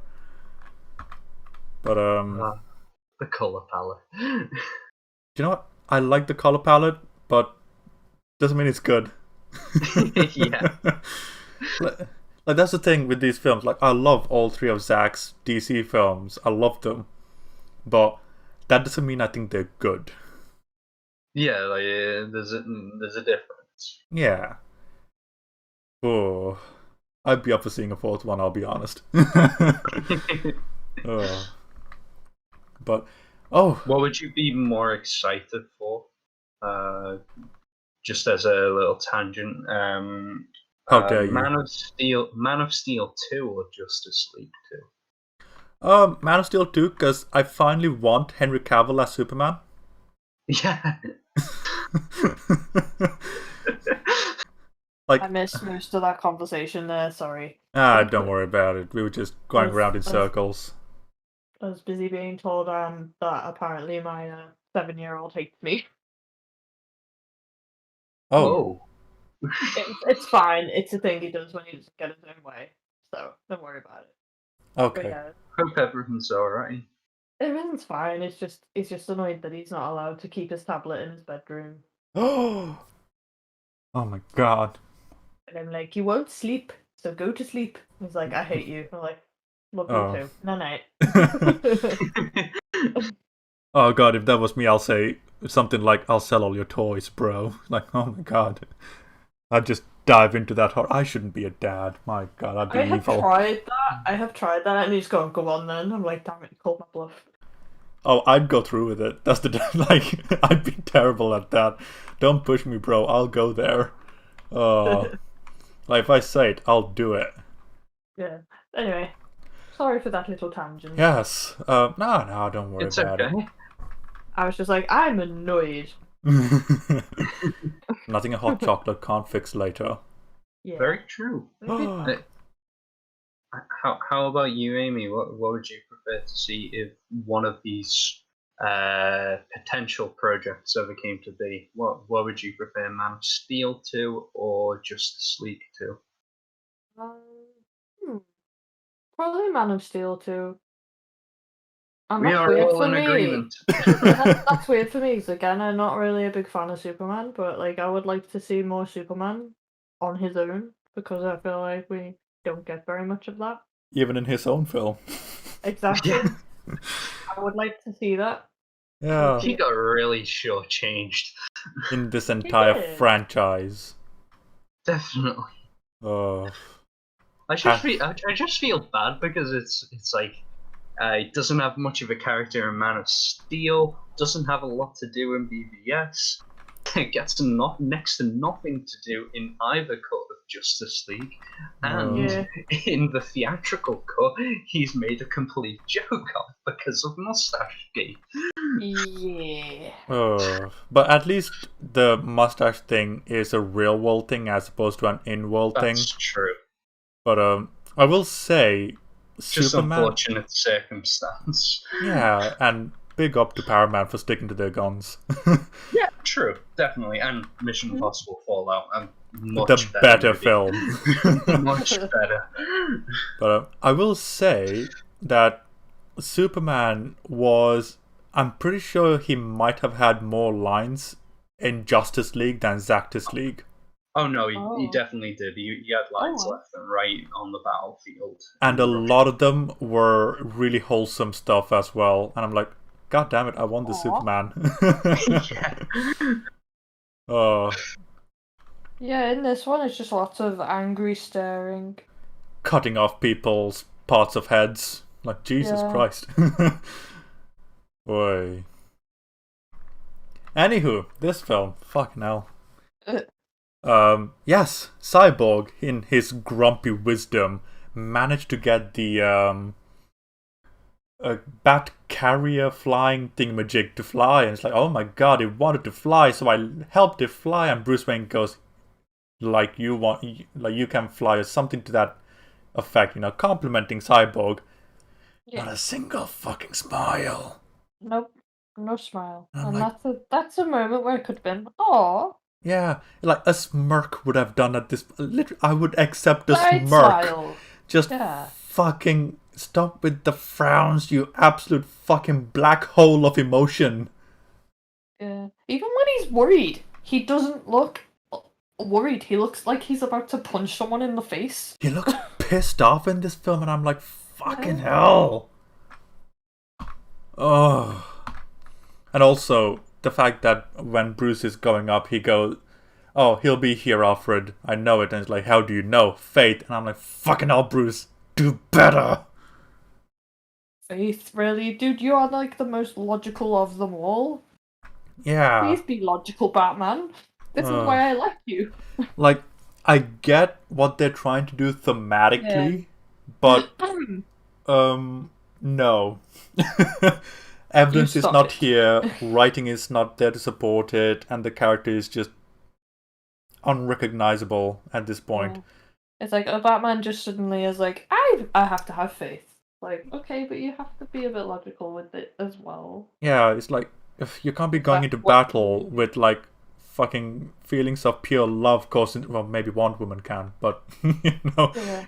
But The color palette. you know what? I like the color palette, but doesn't mean it's good. Yeah. Like that's the thing with these films. Like I love all three of Zack's DC films. I love them, but that doesn't mean I think they're good. Yeah, like there's a difference. Yeah. Oh, I'd be up for seeing a fourth one. I'll be honest. But what would you be more excited for? just as a little tangent, How dare you? Man of Steel 2 or Justice League 2? Man of Steel 2, because I finally want Henry Cavill as Superman. 2? Yeah. I missed most of that conversation there, sorry. Don't worry about it. We were just going around in circles. I was busy being told that apparently my 7-year-old hates me. Oh. It's fine. It's a thing he does when he doesn't get his own way. So don't worry about it. Okay. Yeah, Hope everything's alright. everything's fine. It's just annoyed that he's not allowed to keep his tablet in his bedroom. Oh my god. And I'm like, you won't sleep, so go to sleep. He's like, I hate you. I'm like, love you too. No night. Oh god, if that was me, I'll say something like, I'll sell all your toys, bro. Like, oh my god. I'd just dive into that horror. I shouldn't be a dad. My god, I'd be evil. I have tried that, and he's going, go on then. I'm like, damn it, you called my bluff. Oh, I'd go through with it. That's the like, I'd be terrible at that. Don't push me, bro. I'll go there. Like, if I say it, I'll do it. Yeah. Anyway, sorry for that little tangent. Yes. No, don't worry about it. I was just like, I'm annoyed. Nothing a hot chocolate can't fix later. Yeah. Very true. How about you, Amy? What would you prefer to see if one of these potential projects ever came to be? What would you prefer, Man of Steel 2 or Justice League 2? Probably Man of Steel 2. And we are all in agreement. That's weird for me, because again, I'm not really a big fan of Superman, but like I would like to see more Superman on his own, because I feel like we don't get very much of that. Even in his own film. Exactly. Yeah. I would like to see that. Yeah. He got really shortchanged. In this entire franchise. Definitely. I just feel bad because it's like it doesn't have much of a character in Man of Steel, doesn't have a lot to do in BVS, it gets next to nothing to do in either cut of Justice League, and in the theatrical cut, he's made a complete joke of because of Mustache Gate. Yeah. But at least the mustache thing is a real world thing as opposed to an in-world thing. That's true. But I will say, just Superman, unfortunate circumstance. Yeah, and big up to Powerman for sticking to their guns. Yeah, true, definitely, and Mission Impossible Fallout, and the better film. Much better. But I will say that Superman was, I'm pretty sure he might have had more lines in Justice League than Zactus League. Oh no, he definitely did. He had lines left and right on the battlefield. And a lot of them were really wholesome stuff as well. And I'm like, God damn it, I want the Superman. Yeah, in this one it's just lots of angry staring. Cutting off people's parts of heads. Like, Jesus Christ. Boy. Anywho, this film, fucking hell. Yes, Cyborg, in his grumpy wisdom, managed to get the bat carrier flying thingamajig to fly, and it's like, oh my god, it wanted to fly, so I helped it fly. And Bruce Wayne goes, like you can fly, or something to that effect, complimenting Cyborg. Not a single fucking smile. Nope, no smile. And like, that's a moment where it could have been, aww. Yeah, like a smirk would have done at this. Literally, I would accept a smirk. Smile. Just fucking stop with the frowns, you absolute fucking black hole of emotion. Yeah, even when he's worried, he doesn't look worried. He looks like he's about to punch someone in the face. He looks pissed off in this film, and I'm like, fucking hell. Oh. And also, the fact that when Bruce is going up, he goes, oh, he'll be here, Alfred. I know it. And it's like, how do you know? Fate. And I'm like, fucking hell, Bruce. Do better. Faith, really? Dude, you are like the most logical of them all. Yeah. Please be logical, Batman. This is why I like you. Like, I get what they're trying to do thematically, but no. Evidence is suck not it. here, writing is not there to support it, and the character is just unrecognizable at this point. Yeah. It's like a Batman just suddenly is like, I have to have faith. Like, okay, but you have to be a bit logical with it as well. Yeah, it's like, if you can't be going into battle with, like, fucking feelings of pure love causing, well, maybe Wonder Woman can, but,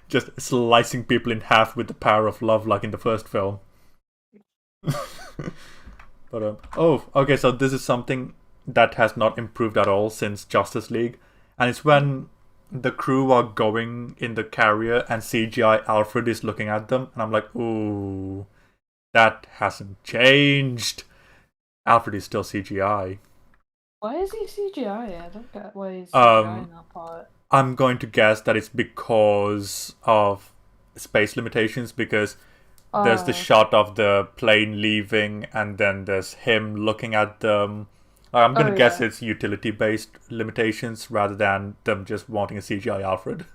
just slicing people in half with the power of love like in the first film. But, okay, so this is something that has not improved at all since Justice League, and it's when the crew are going in the carrier and CGI Alfred is looking at them, and I'm like, ooh, that hasn't changed. Alfred is still CGI. Why is he CGI? I don't get why he's CGI in that part. I'm going to guess that it's because of space limitations, because there's the shot of the plane leaving, and then there's him looking at them. I'm going to guess it's utility-based limitations rather than them just wanting a CGI Alfred.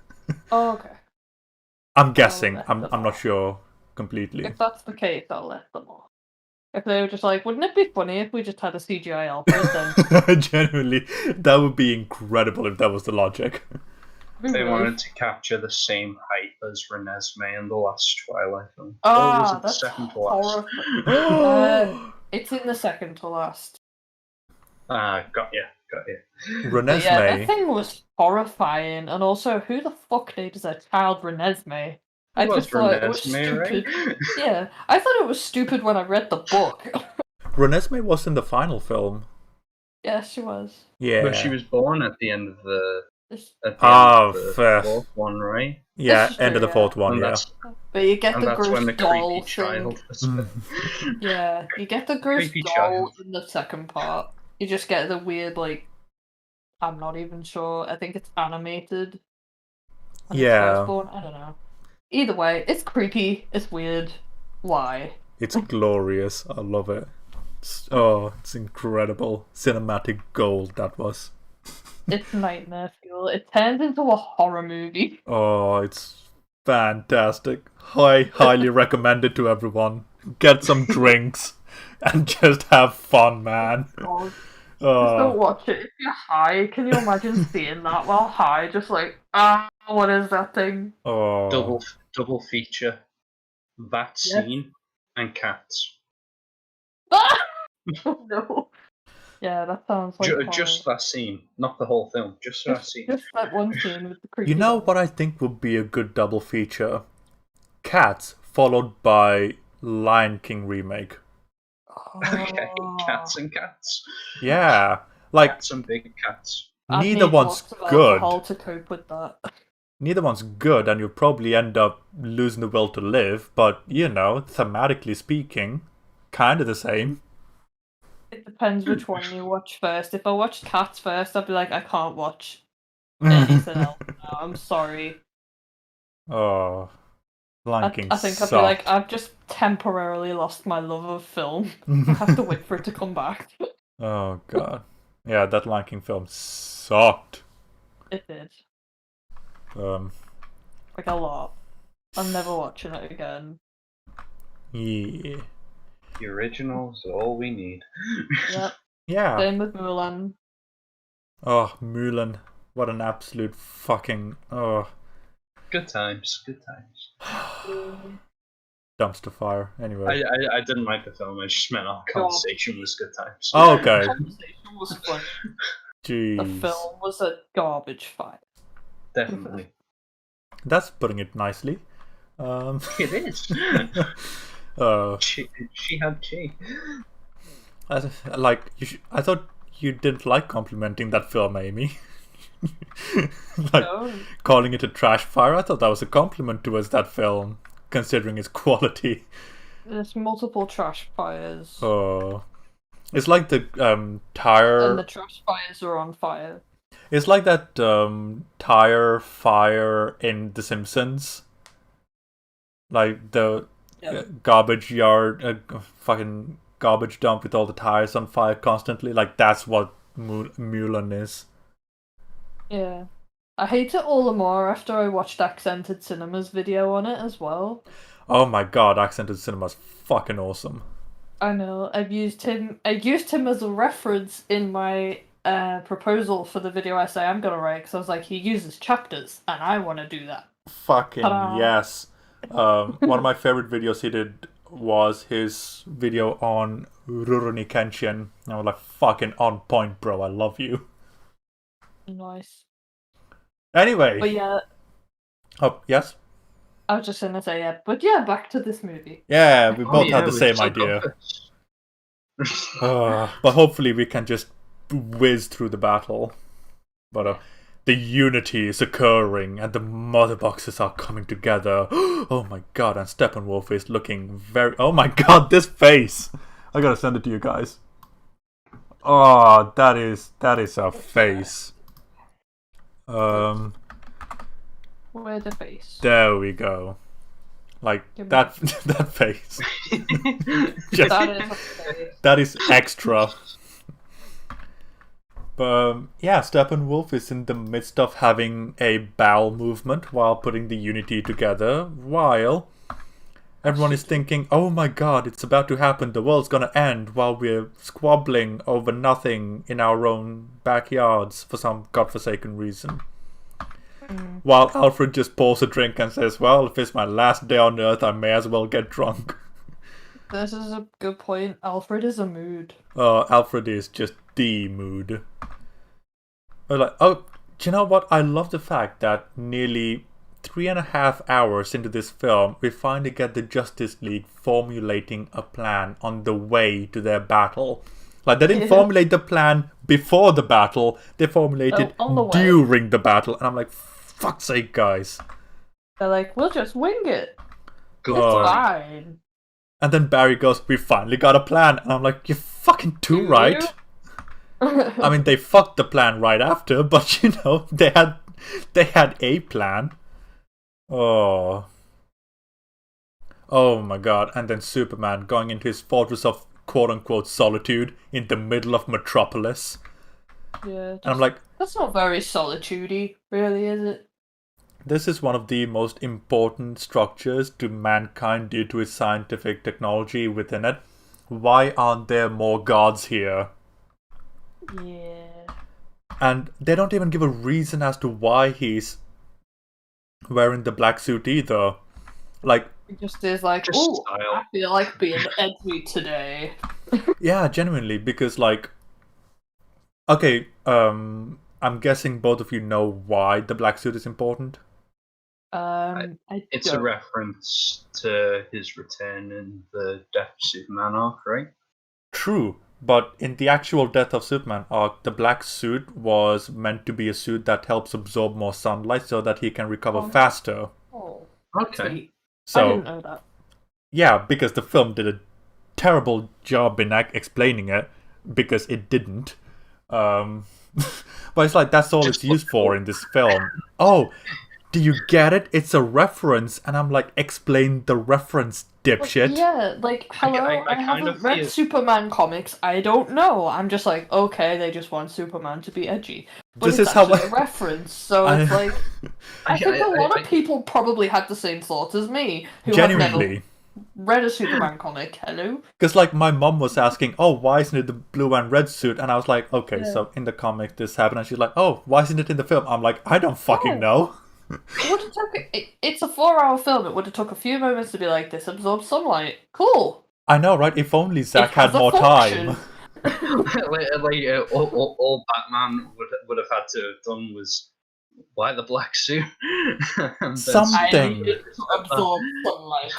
Oh, okay. I'm guessing. I'm not sure completely. If that's the case, I'll let them off. If they were just like, wouldn't it be funny if we just had a CGI Alfred then? Genuinely, that would be incredible if that was the logic. They wanted to capture the same height as Renesmee in the last Twilight film. That's the second to last? It's in the second to last. Got you. Renesmee. Yeah, that thing was horrifying, and also, who the fuck names a child Renesmee? I just thought it was stupid. Right? Yeah, I thought it was stupid when I read the book. Renesmee was in the final film. Yes, she was. Yeah, but she was born at the end of the. Fair. Fourth one, right? Yeah, end of the fourth one. Yeah. But you get the gross the doll child. Yeah, you get the gross doll in the second part. You just get the weird, like, I'm not even sure. I think it's animated. Yeah. I don't know. Either way, it's creepy. It's weird. Why? It's glorious. I love it. It's incredible. Cinematic gold, that was. It's nightmare fuel. It turns into a horror movie. Oh, it's fantastic. Highly recommend it to everyone. Get some drinks and just have fun, man. Just don't watch it. If you're high, can you imagine seeing that while high? Just like, what is that thing? Oh. Double feature. That scene and Cats. Oh, no. Yeah, that sounds like just that scene, not the whole film. Just that scene. Just that one scene with the creepy. You know what I think would be a good double feature? Cats followed by Lion King remake. Okay, Cats and Cats. Yeah, like Cats and big cats. Neither one's good. To cope with that. Neither one's good, and you'll probably end up losing the will to live. But thematically speaking, kind of the same. It depends which one you watch first. If I watched Cats first, I'd be like, I can't watch anything else. No, I'm sorry. Oh, Lion King I think I'd be like, I've just temporarily lost my love of film. I have to wait for it to come back. Oh god, yeah, that Lion King film sucked. It did. Like a lot. I'm never watching it again. Yeah. The original's all we need. Yep. Yeah. Same with Mulan. Oh, Mulan. What an absolute fucking... Good times. Dumpster fire. Anyway. I didn't like the film. I just meant our conversation was good times. Oh, okay. The conversation was fun. Jeez. The film was a garbage fire. Definitely. That's putting it nicely. It is. She had chi. I thought you didn't like complimenting that film, Amy. No. Calling it a trash fire. I thought that was a compliment towards that film, considering its quality. There's multiple trash fires. Oh, it's like the tire. And the trash fires are on fire. It's like that tire fire in The Simpsons. Like the garbage yard, fucking garbage dump with all the tires on fire constantly. Like, that's what Mulan is. Yeah. I hate it all the more after I watched Accented Cinema's video on it as well. Oh my god, Accented Cinema's fucking awesome. I know. I used him as a reference in my proposal for the video essay I'm gonna write, because I was like, he uses chapters, and I want to do that. Fucking Ta-da. yes. One of my favorite videos he did was his video on Rurouni Kenshin. I was like, fucking on point, bro. I love you. Nice. Anyway. But yeah. Oh, yes? I was just gonna say, yeah. But yeah, back to this movie. Yeah, we both had the we same took idea. off. But hopefully we can just whiz through the battle. But the unity is occurring and the mother boxes are coming together. Oh my god, and Steppenwolf is looking very... Oh my god, this face! I gotta send it to you guys. Oh, that is a face. Where the face? There we go. Like, that face. Just, That is a face. that is extra. But yeah, Steppenwolf is in the midst of having a bowel movement while putting the unity together, while everyone is thinking, oh my god, it's about to happen, the world's gonna end, while we're squabbling over nothing in our own backyards for some godforsaken reason. While Alfred just pours a drink and says, well, if it's my last day on Earth, I may as well get drunk. This is a good point. Alfred is a mood. Alfred is just the mood. Like, oh, do you know what? I love the fact that nearly 3.5 hours into this film, we finally get the Justice League formulating a plan on the way to their battle. Like, they didn't formulate the plan before the battle, they formulated on the way. during the battle. And I'm like, fuck's sake, guys. They're like, we'll just wing it. Good It's lord. fine. And then Barry goes, we finally got a plan. And I'm like, you're fucking too right. I mean, they fucked the plan right after, but you know, they had a plan. Oh my god. And then Superman going into his fortress of quote-unquote solitude in the middle of Metropolis. Yeah. And I'm like, That's not very solitudey, really, is it? this is one of the most important structures to mankind due to its scientific technology within it. Why aren't there more gods here? Yeah. And they don't even give a reason as to why he's wearing the black suit either. Like, It just is like, Just oh, style. I feel like being edgy today. yeah, genuinely, because like, okay, I'm guessing both of you know why the black suit is important. It's a reference to his return in the Death of Superman arc, right? True, but in the actual Death of Superman arc, the black suit was meant to be a suit that helps absorb more sunlight so that he can recover faster. Oh, Okay. sweet. I So, didn't know that. yeah, because the film did a terrible job in explaining it, because it didn't. But it's like, that's all it's used for in this film. Oh, do you get it? It's a reference. And I'm like, explain the reference, dipshit. Yeah, like, hello, I I kind haven't of read feel- Superman comics. I don't know. I'm just like, okay, they just want Superman to be edgy. But This it's is how actually a reference, so it's like... I think a lot I- of people probably had the same thoughts as me, who have Genuinely. never read a Superman comic. Hello? Because, like, my mom was asking, oh, why isn't it the blue and red suit? And I was like, okay, Yeah. so in the comic this happened. And she's like, oh, why isn't it in the film? I'm like, I don't fucking know. It would have took... It's a 4-hour film. It would have took a few moments to be like, this absorbs sunlight. Cool. I know, right? If only Zack It had has a more function. time. All Batman would have had to have done was buy the black suit. And then Something. I needed to absorb sunlight.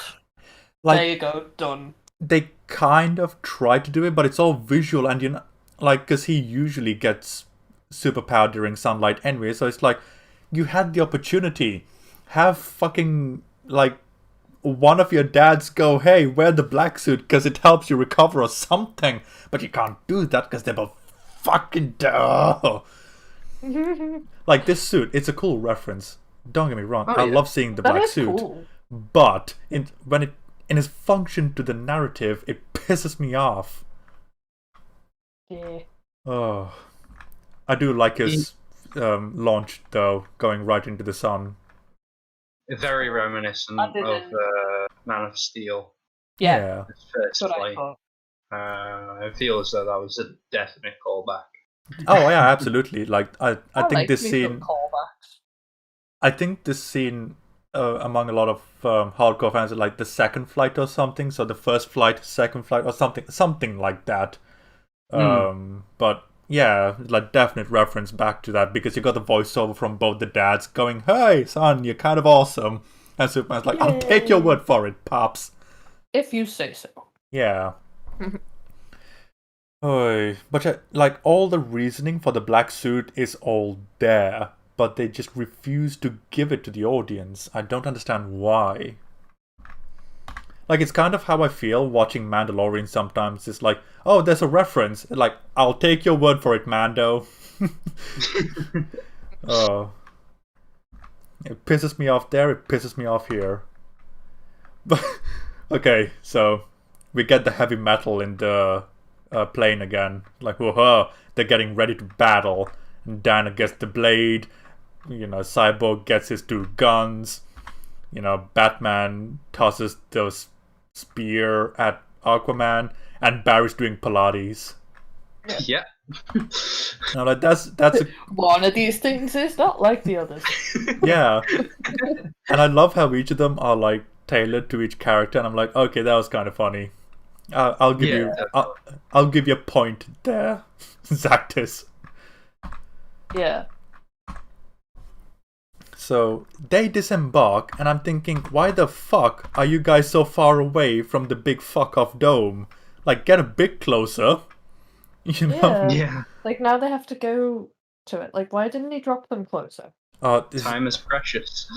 Like, There you go. Done. they kind of try to do it, but it's all visual, and you know, like, because he usually gets superpower during sunlight anyway, so it's like, you had the opportunity. Have fucking, like, one of your dads go, hey, wear the black suit because it helps you recover or something, but you can't do that because they're both fucking dumb. Like, this suit, it's a cool reference. Don't get me wrong, Oh, I yeah. love seeing the That black is suit. cool. But when it in its function to the narrative, it pisses me off. Yeah. Oh, I do like his launch though, going right into the sun. Very reminiscent I of didn't- Man of Steel. Yeah. His first That's what I flight. thought. I feel as though that was a definite callback. Oh yeah, absolutely. Like I think like this me scene. some callbacks. I think this scene among a lot of hardcore fans is like the second flight or something. So the first flight, second flight, or something like that. But yeah, like definite reference back to that because you got the voiceover from both the dads going, "Hey son, you're kind of awesome," and Superman's like, "I'll take your word for it, pops." If you say so. Yeah. Oy. But like all the reasoning for the black suit is all there, but they just refuse to give it to the audience. I don't understand why. Like it's kind of how I feel watching Mandalorian sometimes. It's like, oh, there's a reference. Like, I'll take your word for it, Mando. Oh. It pisses me off there, it pisses me off here. But okay, so we get the heavy metal in the plane again. Like, whoa, they're getting ready to battle. And Diana gets the blade. You know, Cyborg gets his 2 guns. You know, Batman tosses the spear at Aquaman. And Barry's doing Pilates. Yeah. Now, like, that's a, One of these things is not like the others. yeah. And I love how each of them are like tailored to each character. And I'm like, okay, that was kind of funny. I'll give you I'll give you a point there, Zactus. Yeah. So they disembark, and I'm thinking, why the fuck are you guys so far away from the big fuck off dome? Like, get a bit closer. You know? Yeah. Like now they have to go to it. Like why didn't he drop them closer? Time is precious.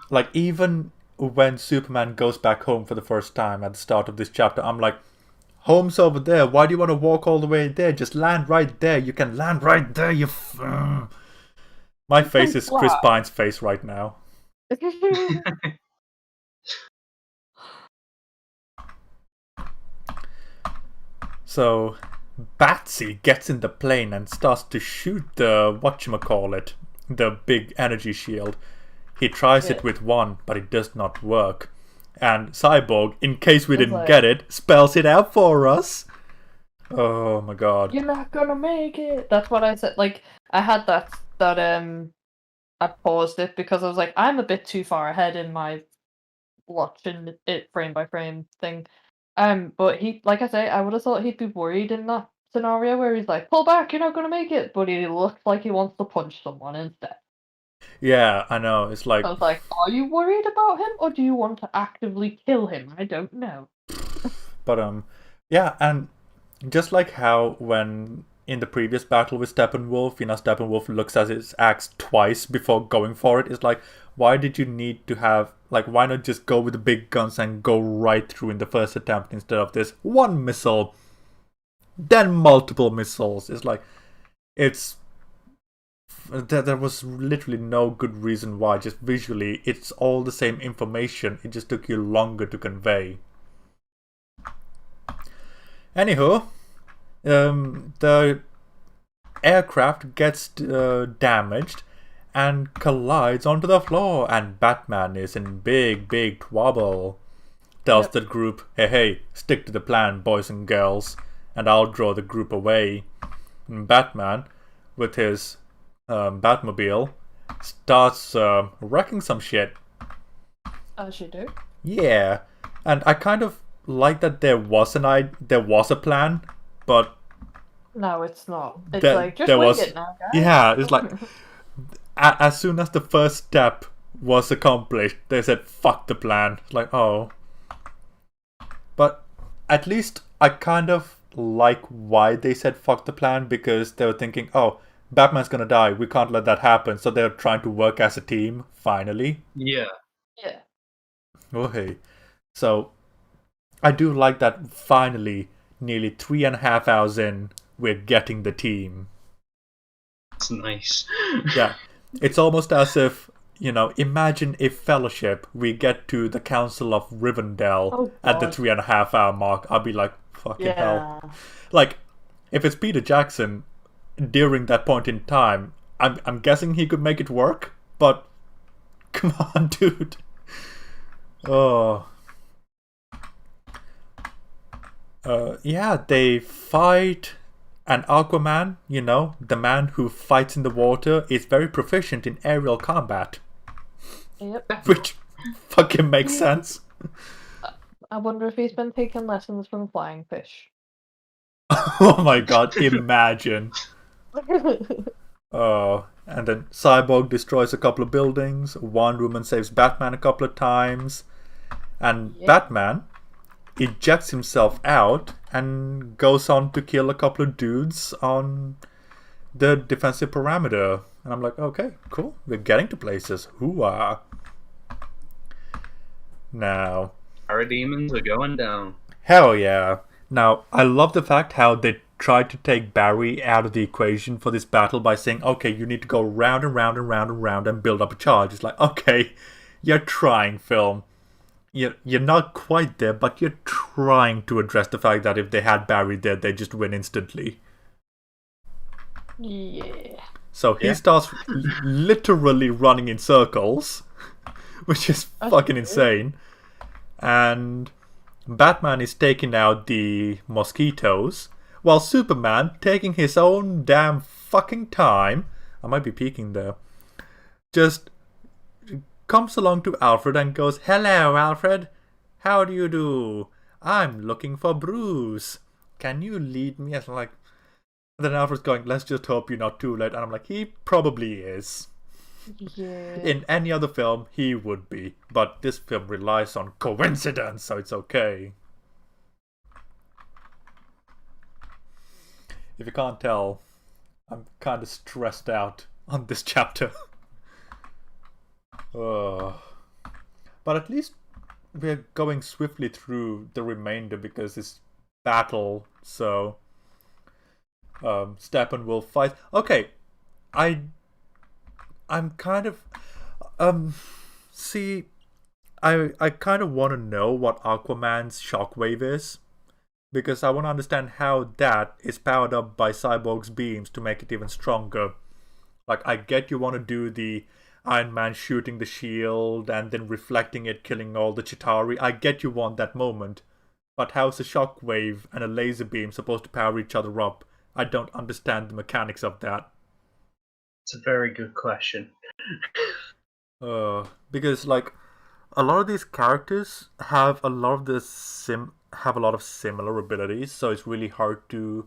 Like even when Superman goes back home for the first time at the start of this chapter, I'm like, home's over there. Why do you want to walk all the way there? Just land right there. You can land right there. My face is Chris Pine's face right now. So Batsy gets in the plane and starts to shoot the whatchamacallit, the big energy shield. He tries it with one, but it does not work. And Cyborg, in case we didn't get it, spells it out for us. Oh my god. You're not gonna make it. That's what I said. Like I had that I paused it because I was like, I'm a bit too far ahead in my watching it frame by frame thing. But he, like I say, I would have thought he'd be worried in that scenario where he's like, pull back, you're not gonna make it. But he looks like he wants to punch someone instead. Yeah, I know. It's like, I was like, are you worried about him or do you want to actively kill him? I don't know. But yeah, and just like how when in the previous battle with Steppenwolf, you know, Steppenwolf looks at his axe twice before going for it. It's like, why did you need to have, like, why not just go with the big guns and go right through in the first attempt instead of this one missile, then multiple missiles? It's like, there was literally no good reason why. Just visually, it's all the same information. It just took you longer to convey. Anywho, the aircraft gets damaged and collides onto the floor, and Batman is in big trouble. Tells the group, hey, stick to the plan, boys and girls, and I'll draw the group away. And Batman, with his Batmobile, starts wrecking some shit. As you do. Yeah, and I kind of like that there was a plan, but no, it's not. It's like just wing it now, guys. Yeah, it's like as soon as the first step was accomplished, they said fuck the plan. It's like, oh, but at least I kind of like why they said fuck the plan, because they were thinking, oh, Batman's gonna die, we can't let that happen, so they're trying to work as a team finally. Yeah. Oh hey, so I do like that finally, nearly 3.5 hours in, we're getting the team. It's nice. Yeah, it's almost as if, imagine if Fellowship, we get to the Council of Rivendell Oh, at the God. 3.5 hour mark, I'll be like, fucking hell. Yeah. Like, if it's Peter Jackson during that point in time, I'm guessing he could make it work, but come on, dude. Oh. Yeah, they fight, and Aquaman, the man who fights in the water, is very proficient in aerial combat, Yep. which fucking makes sense. I wonder if he's been taking lessons from flying fish. Oh my god, imagine. Oh, and then Cyborg destroys a couple of buildings, Wonder Woman saves Batman a couple of times, and Yep. Batman ejects himself out and goes on to kill a couple of dudes on the defensive parameter. And I'm like, okay, cool, we're getting to places. Hoo-ah. Now, Parademons are going down. hell yeah. Now, I love the fact how they tried to take Barry out of the equation for this battle by saying, okay, you need to go round and round and round and round and build up a charge. It's like, okay, you're trying, film. You're not quite there, but you're trying to address the fact that if they had Barry there, they'd just win instantly. Yeah. So he starts literally running in circles, which is fucking insane. And Batman is taking out the mosquitoes, while Superman, taking his own damn fucking time, I might be peeking there, just comes along to Alfred and goes, "Hello, Alfred. How do you do? I'm looking for Bruce. Can you lead me?" And I'm like, and then Alfred's going, "Let's just hope you're not too late." And I'm like, he probably is. Yeah. In any other film, he would be. But this film relies on coincidence, so it's okay. If you can't tell, I'm kind of stressed out on this chapter. But at least we're going swiftly through the remainder because it's battle, so Steppenwolf fights. Okay, I'm kind of see, I kind of want to know what Aquaman's shockwave is, because I want to understand how that is powered up by Cyborg's beams to make it even stronger. Like, I get you want to do the Iron Man shooting the shield and then reflecting it, killing all the Chitauri. I get you want that moment. But how's a shockwave and a laser beam supposed to power each other up? I don't understand the mechanics of that. It's a very good question. Because like a lot of these characters have a lot of similar abilities, so it's really hard to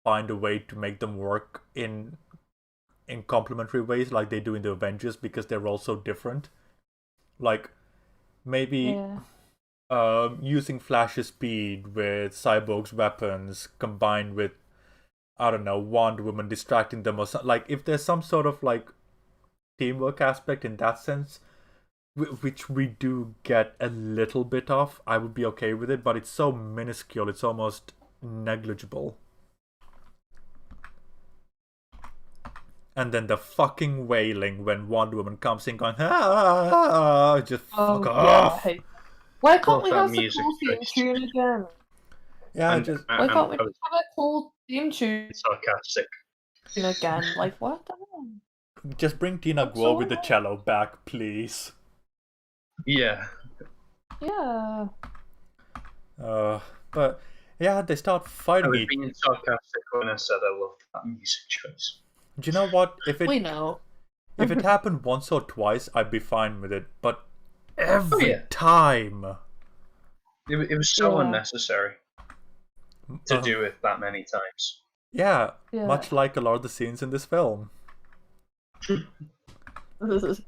find a way to make them work in complementary ways like they do in the Avengers, because they're all so different. Like maybe using Flash's speed with Cyborg's weapons combined with, I don't know, Wonder Woman distracting them, or like if there's some sort of like teamwork aspect in that sense, which we do get a little bit of, I would be okay with it, but it's so minuscule, it's almost negligible. And then the fucking wailing when Wonder Woman comes in going, just fuck off. Yeah, why can't Love we that have the music cool theme choice. tune again? Yeah, Why can't we have a cool theme tune sarcastic. again? Like, what the hell? just bring Tina Guo with the cello back, please. Yeah. Yeah. But yeah, they start fighting. I was being sarcastic when I said I loved that music choice. Do you know what? We know. If it happened once or twice, I'd be fine with it. But every time, it was so unnecessary to do it that many times. Yeah, much like a lot of the scenes in this film. Well,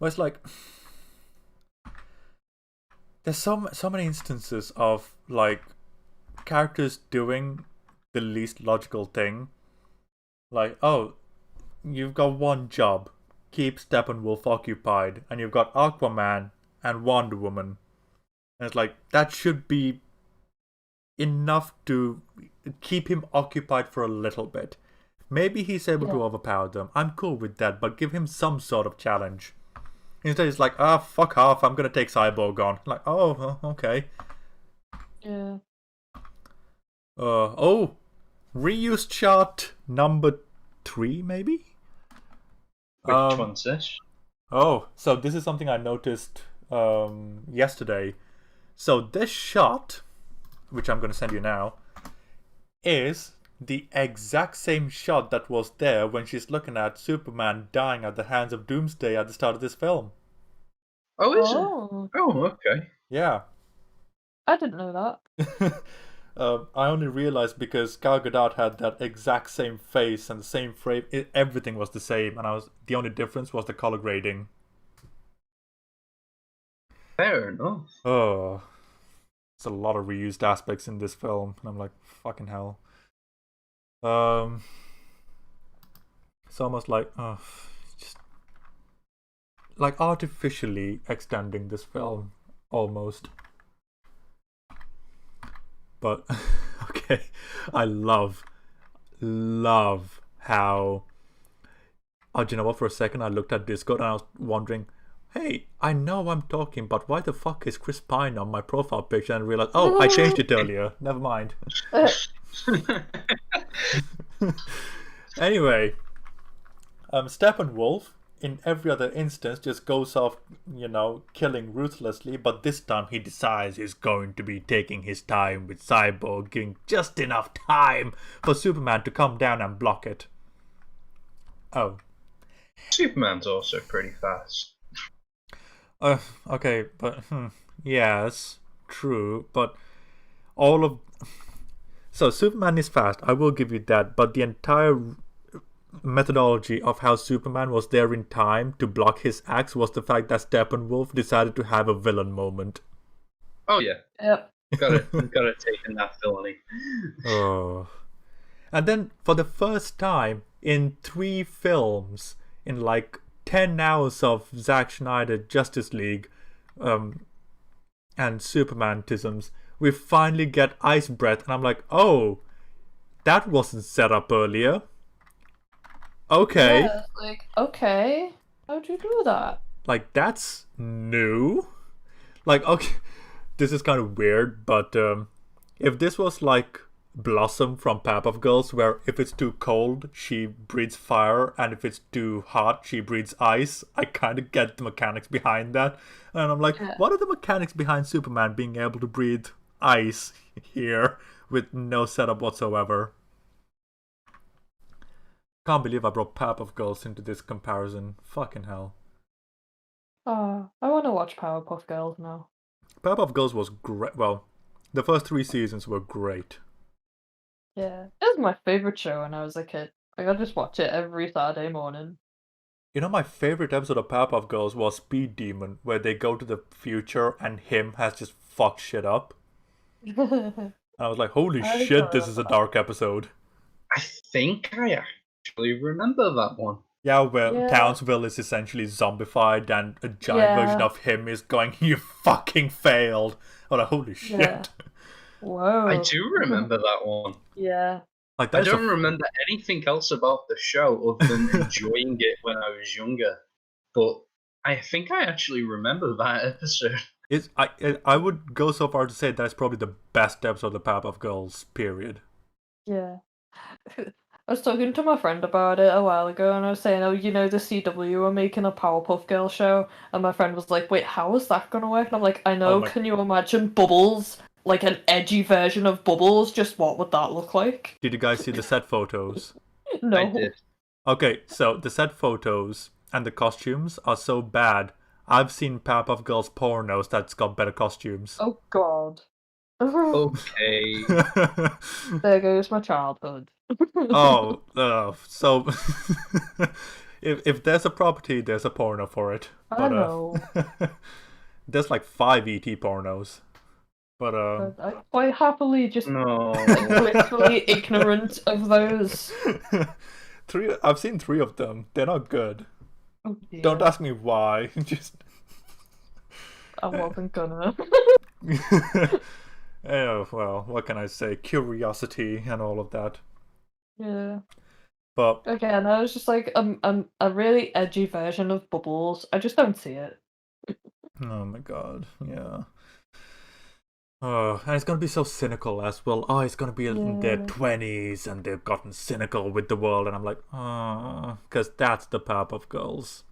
it's like there's so many instances of like characters doing the least logical thing. Like, oh, you've got one job, keep Steppenwolf occupied, and you've got Aquaman and Wonder Woman. And it's like, that should be enough to keep him occupied for a little bit. Maybe he's able to overpower them. I'm cool with that, but give him some sort of challenge. Instead, he's like, fuck off, I'm gonna take Cyborg on. Like, oh, okay. Yeah. Reused shot number 3, maybe? Which one's this? Oh, so this is something I noticed yesterday. So this shot, which I'm gonna send you now, is the exact same shot that was there when she's looking at Superman dying at the hands of Doomsday at the start of this film. Oh, is it? Oh, okay. Yeah. I didn't know that. I only realized because Gal Gadot had that exact same face and the same frame. Everything was the same, and the only difference was the color grading. Fair enough. Oh, there's a lot of reused aspects in this film, and I'm like, fucking hell. It's almost like, just like artificially extending this film, almost. But okay, I love how. Oh, do you know what? For a second, I looked at Discord and I was wondering, hey, I know I'm talking, but why the fuck is Chris Pine on my profile picture? And I realized, I changed it earlier. Never mind. Anyway, Steppenwolf in every other instance just goes off, killing ruthlessly, but this time he decides he's going to be taking his time with Cyborg, giving just enough time for Superman to come down and block it. Oh. Superman's also pretty fast. Okay, but yes, true, but so Superman is fast, I will give you that, but the entire methodology of how Superman was there in time to block his axe was the fact that Steppenwolf decided to have a villain moment. Oh yeah. Yep. Gotta take in that villainy. Oh. And then for the first time in 3 films, in like 10 hours of Zack Snyder Justice League and Superman-tisms, we finally get Ice Breath, and I'm like, oh, that wasn't set up earlier. Okay. Yeah, like, okay, how'd you do that? Like, that's new. Like, okay, this is kind of weird, but if this was like Blossom from Powerpuff Girls, where if it's too cold, she breathes fire, and if it's too hot, she breathes ice, I kind of get the mechanics behind that. And I'm like, what are the mechanics behind Superman being able to breathe ice here with no setup whatsoever? Can't believe I brought Powerpuff Girls into this comparison. Fucking hell. I want to watch Powerpuff Girls now. Powerpuff Girls was great. Well, the first 3 seasons were great. Yeah, it was my favorite show when I was a kid. Like, I just watch it every Saturday morning. You know, my favorite episode of Powerpuff Girls was Speed Demon, where they go to the future and him has just fucked shit up. And I was like, holy shit, this is a dark episode. I think I actually remember that one. Yeah, where Townsville is essentially zombified and a giant version of him is going, you fucking failed. I was like, holy shit. Yeah. Whoa. I do remember that one. Yeah. Like, I don't remember anything else about the show other than enjoying it when I was younger. But I think I actually remember that episode. I would go so far to say that's probably the best episode of the Powerpuff Girls, period. Yeah. I was talking to my friend about it a while ago, and I was saying, the CW are making a Powerpuff Girl show, and my friend was like, wait, how is that gonna work? And I'm like, I know, can you imagine Bubbles? Like an edgy version of Bubbles, just what would that look like? Did you guys see the set photos? No. I did. Okay, so the set photos and the costumes are so bad. I've seen Powerpuff Girls pornos that's got better costumes. Oh god. Okay. There goes my childhood. So if there's a property, there's a porno for it. I know. There's like 5 ET pornos. But I quite happily just No. literally ignorant of those. I've seen 3 of them. They're not good. Oh, dear. Don't ask me why. Just I wasn't gonna. Oh, well, what can I say? Curiosity and all of that. Yeah. But Again, I was just like a really edgy version of Bubbles. I just don't see it. oh my god, yeah. And it's gonna be so cynical as well. Oh, it's gonna be in their Yeah. 20s and they've gotten cynical with the world, and I'm like, oh, because that's the Powerpuff Girls.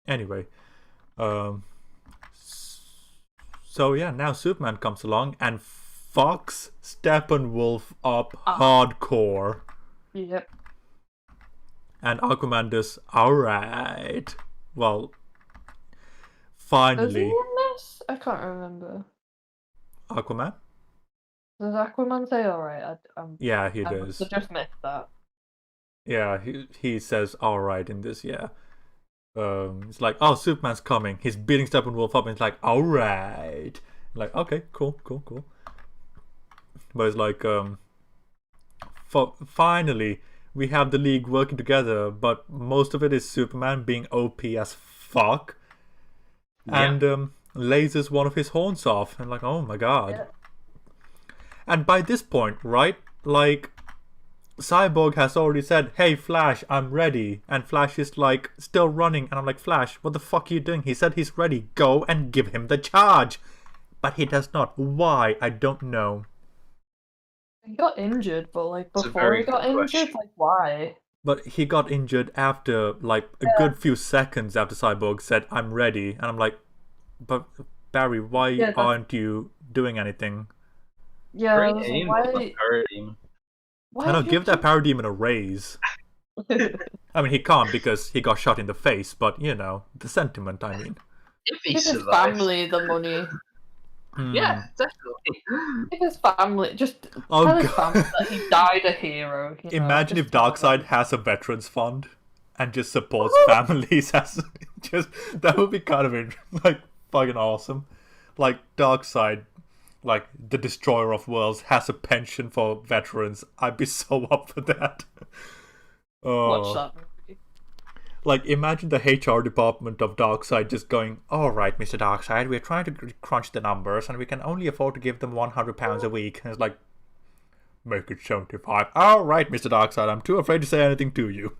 Anyway, so yeah, now Superman comes along and fucks Steppenwolf up hardcore. Yep. And Aquaman does alright. Well, Was he finally. in this? I can't remember. Aquaman? Does Aquaman say alright? Yeah, he I does. must have just missed that. Yeah, he says alright in this, yeah. It's like, oh, Superman's coming. He's beating Steppenwolf up, and it's like, alright. Like, okay, cool. But it's like, finally, we have the League working together, but most of it is Superman being OP as fuck. Yeah. And lasers one of his horns off, and like, oh my god. Yeah. And by this point, right, like, Cyborg has already said, hey Flash, I'm ready, and Flash is like still running, and I'm like, Flash, what the fuck are you doing? He said he's ready, go and give him the charge. But he does not. Why? I don't know. He got injured, but like before he got injured, like why? But he got injured after like a good few seconds after Cyborg said, I'm ready, and I'm like, but Barry, why aren't you doing anything? Yeah, I was like, why I don't give that Parademon a raise. I mean, he can't because he got shot in the face, but you know, the sentiment, I mean. Give his family the money. Yeah, definitely. Give his family, just tell his family that he died a hero. You know, imagine if Darkseid has a veterans fund and just supports families as just that would be kind of like fucking awesome. Like Darkseid, like the destroyer of worlds, has a pension for veterans. I'd be so up for that. Watch that movie. Like, imagine the HR department of Darkseid just going, alright, Mr. Darkseid, we're trying to crunch the numbers and we can only afford to give them £100 a week. And it's like, make it 75. Alright, Mr. Darkseid, I'm too afraid to say anything to you.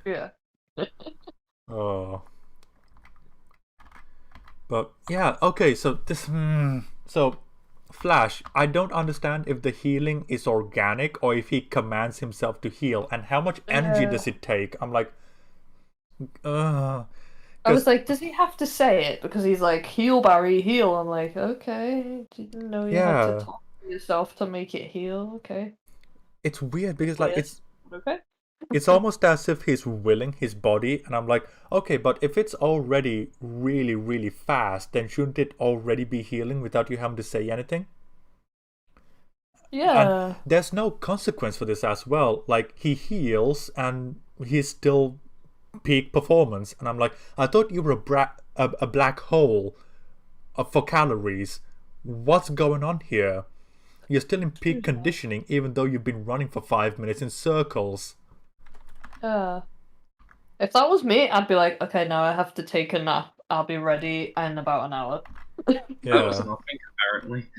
Yeah. But, yeah, okay, so this... So, Flash, I don't understand if the healing is organic or if he commands himself to heal. And how much energy does it take? I'm like... I was like, does he have to say it? Because he's like, heal, Barry, heal. I'm like, okay, didn't know you had to talk to yourself to make it heal. Okay. It's weird because like it's almost as if he's willing his body, and I'm like, okay, but if it's already really, really fast, then shouldn't it already be healing without you having to say anything? Yeah. And there's no consequence for this as well. Like, he heals and he's still peak performance, and I'm like, I thought you were a black hole for calories. What's going on here? You're still in peak conditioning even though you've been running for 5 minutes in circles. If that was me, I'd be like, okay, now I have to take a nap. I'll be ready in about an hour. Yeah. That was nothing, apparently.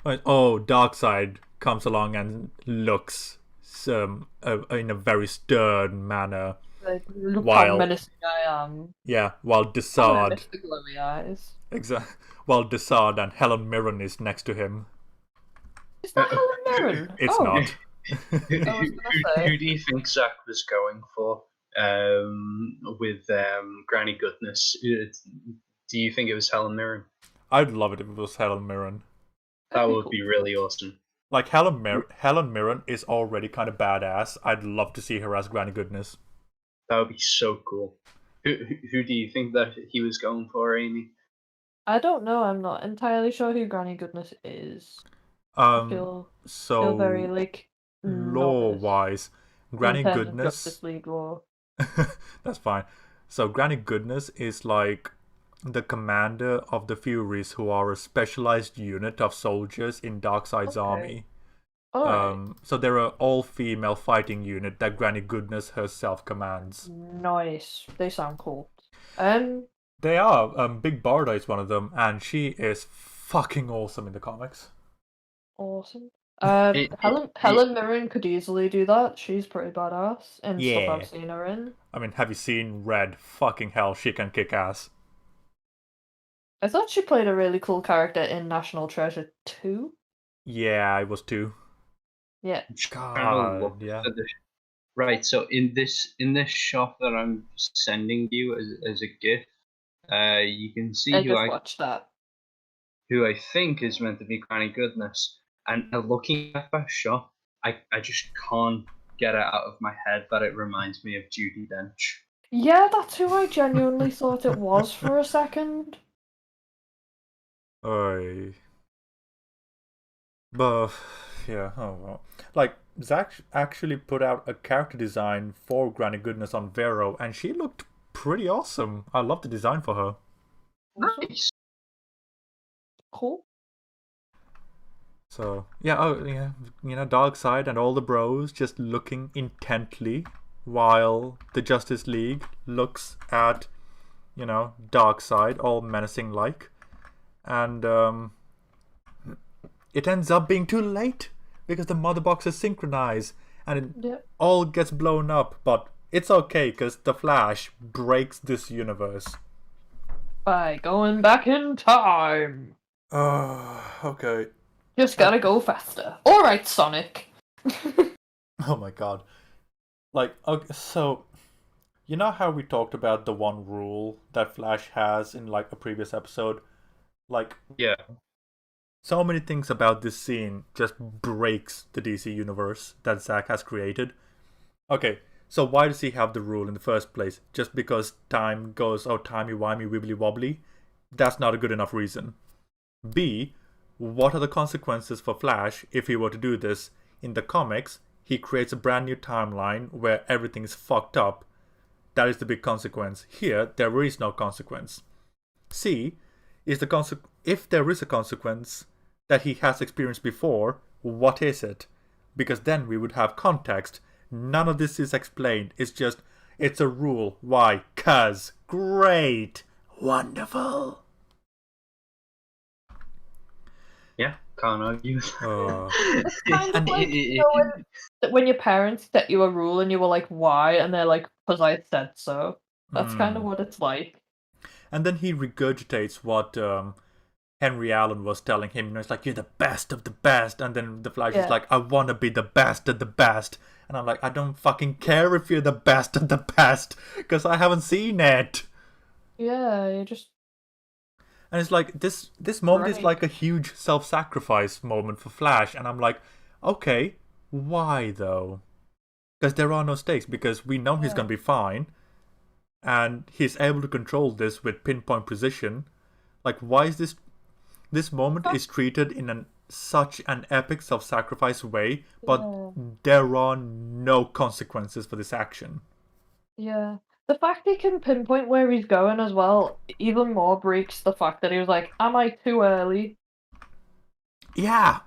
Darkseid comes along and looks in a very stern manner. Like, look how menacing I am. Yeah, while Desard... I miss the glowy eyes. Exactly. While Desard and Helen Mirren is next to him. Is that Helen Mirren? It's not. Who do you think Zack was going for with Granny Goodness? Do you think it was Helen Mirren? I'd love it if it was Helen Mirren. That would be really awesome. Like, Helen Mirren is already kind of badass. I'd love to see her as Granny Goodness. That would be so cool. Who do you think that he was going for, Amy? I don't know. I'm not entirely sure who Granny Goodness is. I feel very like lore-wise, Granny Goodness. Justice League lore. That's fine. So Granny Goodness is like the commander of the Furies, who are a specialized unit of soldiers in Darkseid's army. So they're an all-female fighting unit that Granny Goodness herself commands. Nice. They sound cool. They are. Big Barda is one of them, and she is fucking awesome in the comics. Awesome. It, Helen Mirren could easily do that. She's pretty badass in stuff Yeah. I've seen her in. I mean, have you seen Red? Fucking hell, she can kick ass. I thought she played a really cool character in National Treasure 2. Yeah, I was too. Yeah. God, yeah. Right, so in this shot that I'm sending you as a GIF, you can see I just watched that. who I think is meant to be Granny Goodness. And looking at that shot, I just can't get it out of my head that it reminds me of Judi Dench. Yeah, that's who I genuinely thought it was for a second. Oy. But yeah, oh well. Like, Zack actually put out a character design for Granny Goodness on Vero, and she looked pretty awesome. I love the design for her. Nice. Cool. So yeah, oh yeah, Darkseid and all the bros just looking intently while the Justice League looks at, Darkseid, all menacing like, and it ends up being too late because the mother boxes synchronize and it all gets blown up. But it's okay because the Flash breaks this universe by going back in time. Okay. Just gotta go faster. Alright, Sonic. Oh my god. Like, okay, so, you know how we talked about the one rule that Flash has in, like, a previous episode? Like, yeah. So many things about this scene just breaks the DC universe that Zack has created. Okay, so why does he have the rule in the first place? Just because time goes, oh, timey-wimey, wibbly-wobbly? That's not a good enough reason. B, what are the consequences for Flash if he were to do this? In the comics, he creates a brand new timeline where everything is fucked up. That is the big consequence. Here, there is no consequence. C, is the if there is a consequence that he has experienced before, what is it? Because then we would have context. None of this is explained. It's a rule. Why? 'Cause. Great. Wonderful. Yeah, can't argue. It's kind of like, when your parents set you a rule and you were like, why? And they're like, because I said so. That's kind of what it's like. And then he regurgitates what Henry Allen was telling him. It's like, you're the best of the best. And then the Flash is like, I want to be the best of the best. And I'm like, I don't fucking care if you're the best of the best, because I haven't seen it. Yeah, you just... And it's like, this moment is like a huge self-sacrifice moment for Flash. And I'm like, okay, why though? Because there are no stakes, because we know he's going to be fine. And he's able to control this with pinpoint precision. Like, why is this moment is treated in such an epic self-sacrifice way, but there are no consequences for this action. Yeah. The fact he can pinpoint where he's going as well even more breaks the fact that he was like, am I too early? Yeah.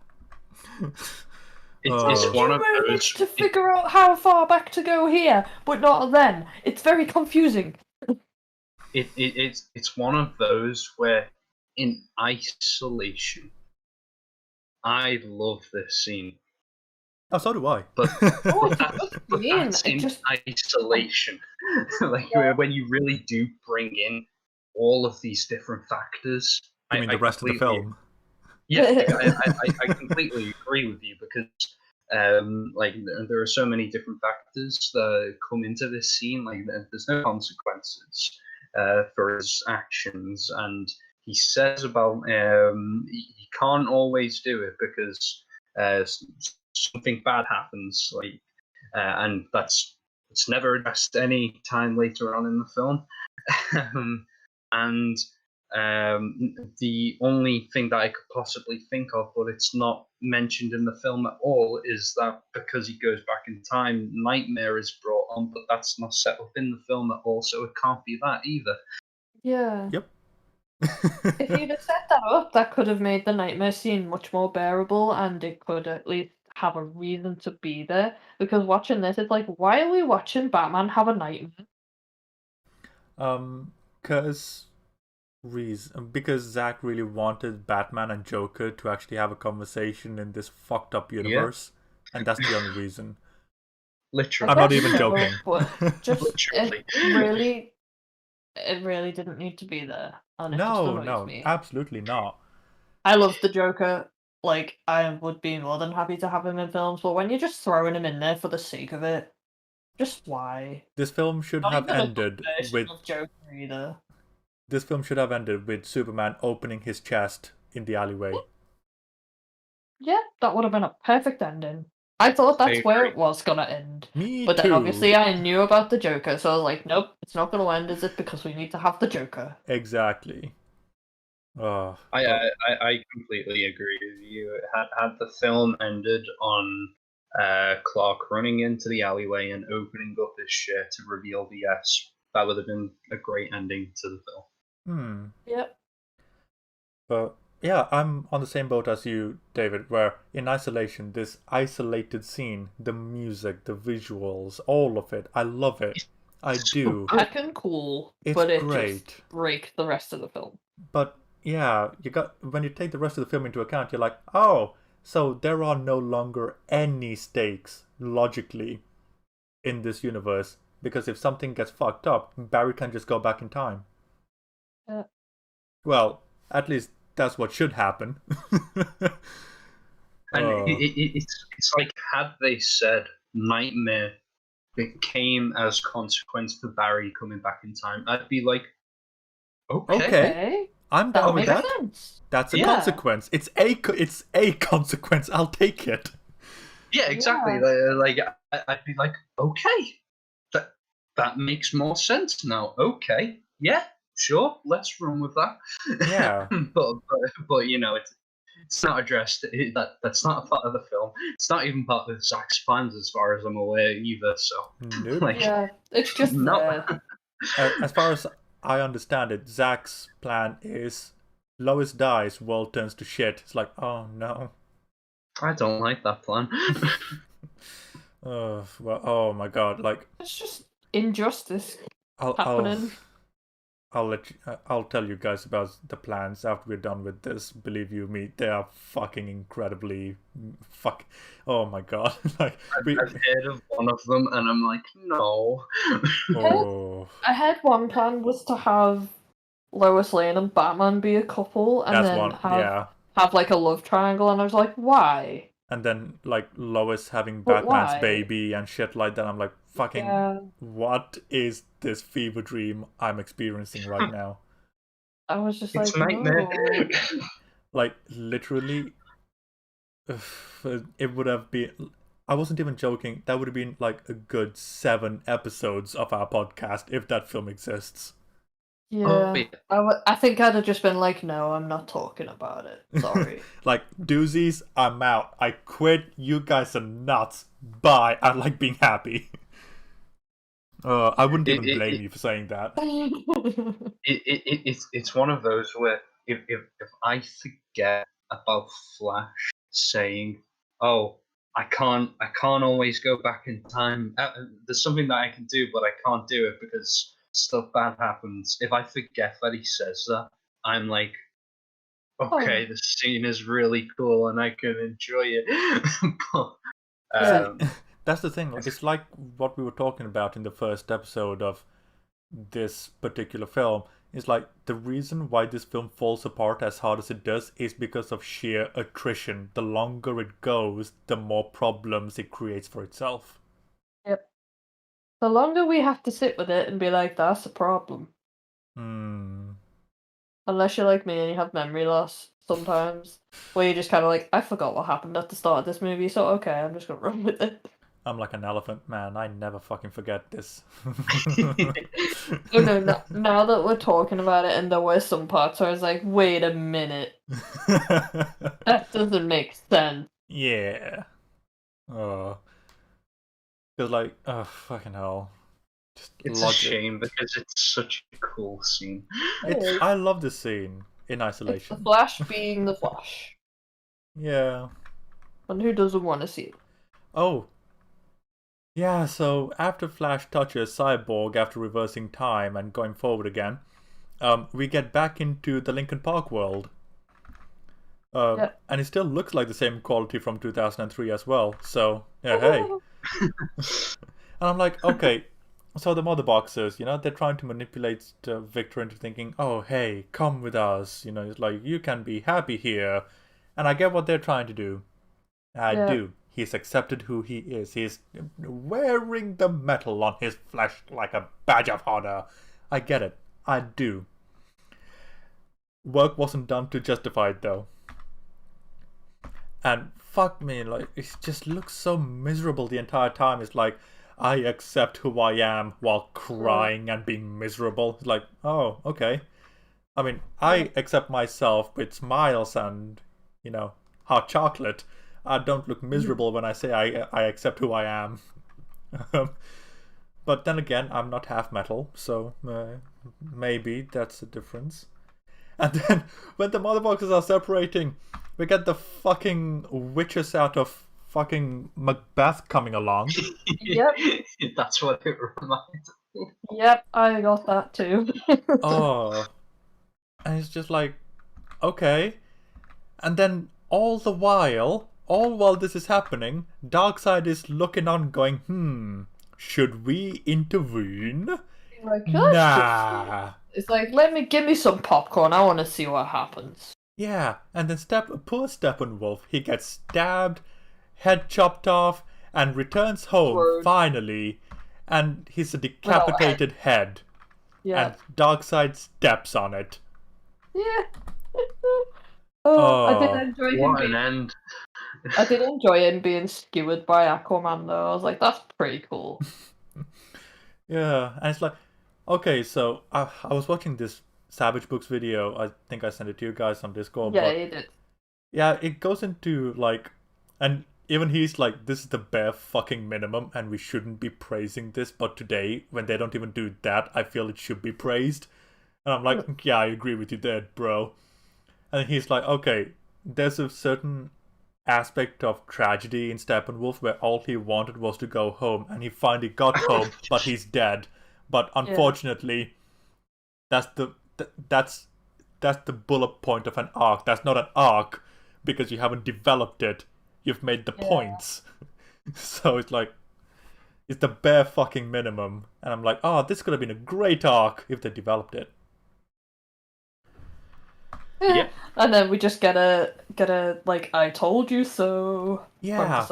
It's one of those to figure out how far back to go here, but not then. It's very confusing. It's one of those where, in isolation, I love this scene. Oh, so do I. But that's in isolation. Like, when you really do bring in all of these different factors. You mean the rest of the film? Yeah, I completely agree with you, because like, there are so many different factors that come into this scene. Like, there's no consequences for his actions, and he says about he can't always do it because something bad happens, like, and it's never addressed any time later on in the film. And the only thing that I could possibly think of, but it's not mentioned in the film at all, is that because he goes back in time, Nightmare is brought on, but that's not set up in the film at all, so it can't be that either. Yeah. Yep. If you'd have set that up, that could have made the Nightmare scene much more bearable, and it could at least have a reason to be there. Because watching this, it's like, why are we watching Batman have a nightmare? Because reason. Because Zack really wanted Batman and Joker to actually have a conversation in this fucked up universe. And that's the only reason. Literally. I'm not guess even so, joking. But just Literally. it really didn't need to be there, and it just No, annoys no, me. absolutely not. I love the Joker. Like, I would be more than happy to have him in films, but when you're just throwing him in there for the sake of it, just why? This film should Not have even a good ended version with of Joker either. this film should have ended with Superman opening his chest in the alleyway. Yeah, that would have been a perfect ending. I thought I that's where agree. it was gonna end. Me But then too. obviously I knew about the Joker, so I was like, nope, it's not gonna end, is it? Because we need to have the Joker. Exactly. Oh, I completely agree with you. Had the film ended on Clark running into the alleyway and opening up his shirt to reveal the S, that would have been a great ending to the film. Yep. But yeah, I'm on the same boat as you, David, where in isolation, this isolated scene, the music, the visuals, all of it, I love it. I do. Back and cool, It's but it great. just breaks the rest of the film. But yeah, when you take the rest of the film into account, you're like, oh, so there are no longer any stakes logically in this universe, because if something gets fucked up, Barry can just go back in time. Yeah. Well, at least that's what should happen. And it's like, had they said Nightmare came as consequence for Barry coming back in time, I'd be like, okay. I'm That down with makes that. sense. That's a Yeah. consequence. It's a consequence. I'll take it. Yeah, exactly. Yeah. Like I'd be like, okay, that makes more sense now. Okay, yeah, sure, let's run with that. Yeah. but you know, it's not addressed. That's not a part of the film. It's not even part of Zack's plans, as far as I'm aware, either. So, Nope. like, Yeah, it's just no. there. As far as I understand it, Zack's plan is Lois dies, world turns to shit. It's like, oh no. I don't like that plan. Well, oh my god! Like, It's just injustice I'll happening. I'll tell you guys about the plans after we're done with this. Believe you me, they are fucking incredibly Oh my god! Like, I've heard of one of them, and I'm like, no. Oh, I had one plan was to have Lois Lane and Batman be a couple, and that's then one. Yeah, have like a love triangle, and I was like, why? and then like Lois having But Batman's why? baby and shit like that. I'm like, fucking, Yeah. what is this fever dream I'm experiencing right now? I was just It's like, Nightmare. no. Like, literally, it would have been. I wasn't even joking. That would have been like a good 7 episodes of our podcast if that film exists. Yeah. yeah. I think I'd have just been like, no, I'm not talking about it. Sorry. Like, doozies, I'm out. I quit. You guys are nuts. Bye. I like being happy. I wouldn't even blame you for saying that. It's one of those where if I forget about Flash saying, "Oh, I can't always go back in time. There's something that I can do, but I can't do it because stuff bad happens." If I forget that he says that, I'm like, okay, the scene is really cool and I can enjoy it. But, that's the thing. It's like what we were talking about in the first episode of this particular film. Is like the reason why this film falls apart as hard as it does is because of sheer attrition. The longer it goes, the more problems it creates for itself. Yep. The longer we have to sit with it and be like, that's a problem. Unless you're like me and you have memory loss sometimes, where you're just kind of like, I forgot what happened at the start of this movie, so okay, I'm just gonna run with it. I'm like an elephant, man. I never fucking forget this. Oh no, now that we're talking about it, and there were some parts where I was like, wait a minute, that doesn't make sense. Yeah. Oh. Because, like, oh, fucking hell. It's a shame because it's such a cool scene. I love this scene in It's isolation. the Flash being the Flash. Yeah. And who doesn't want to see it? Oh. Yeah, so after Flash touches Cyborg after reversing time and going forward again, we get back into the Linkin Park world. Yeah. And it still looks like the same quality from 2003 as well. So, yeah, hey. And I'm like, okay, so the mother boxers, they're trying to manipulate Victor into thinking, oh, hey, come with us. It's like, you can be happy here. And I get what they're trying to do. I do. He's accepted who he is. He's wearing the metal on his flesh like a badge of honor. I get it. I do. Work wasn't done to justify it, though. And fuck me, like, it just looks so miserable the entire time. It's like, I accept who I am while crying and being miserable. It's like, oh, okay. I mean, I accept myself with smiles and, hot chocolate. I don't look miserable when I say I accept who I am. But then again, I'm not half metal, so maybe that's the difference. And then when the mother boxes are separating, we get the fucking witches out of fucking Macbeth coming along. Yep. That's what it reminds me. Yep, I got that too. Oh. And it's just like, okay. And then all while this is happening, Darkseid is looking on going, should we intervene? Like, nah. It's like, give me some popcorn. I want to see what happens. Yeah, and then poor Steppenwolf, he gets stabbed, head chopped off, and returns home finally, and he's a decapitated head. Yeah. And Darkseid steps on it. Yeah. I did enjoy him. What an end. I did enjoy him being skewered by Aquaman, though. I was like, that's pretty cool. Yeah, and it's like, okay, so I was watching this Savage Books video. I think I sent it to you guys on Discord. Yeah, he did. Yeah, it goes into like, and even he's like, this is the bare fucking minimum, and we shouldn't be praising this. But today, when they don't even do that, I feel it should be praised. And I'm like, yeah, I agree with you there, bro. And he's like, okay, there's a certain aspect of tragedy in Steppenwolf where all he wanted was to go home, and he finally got home, but he's dead. But unfortunately, that's the bullet point of an arc. That's not an arc because you haven't developed it. You've made the points. So it's like, it's the bare fucking minimum. And I'm like, oh, this could have been a great arc if they developed it. Yeah. And then we just get a like, I told you so. Yeah.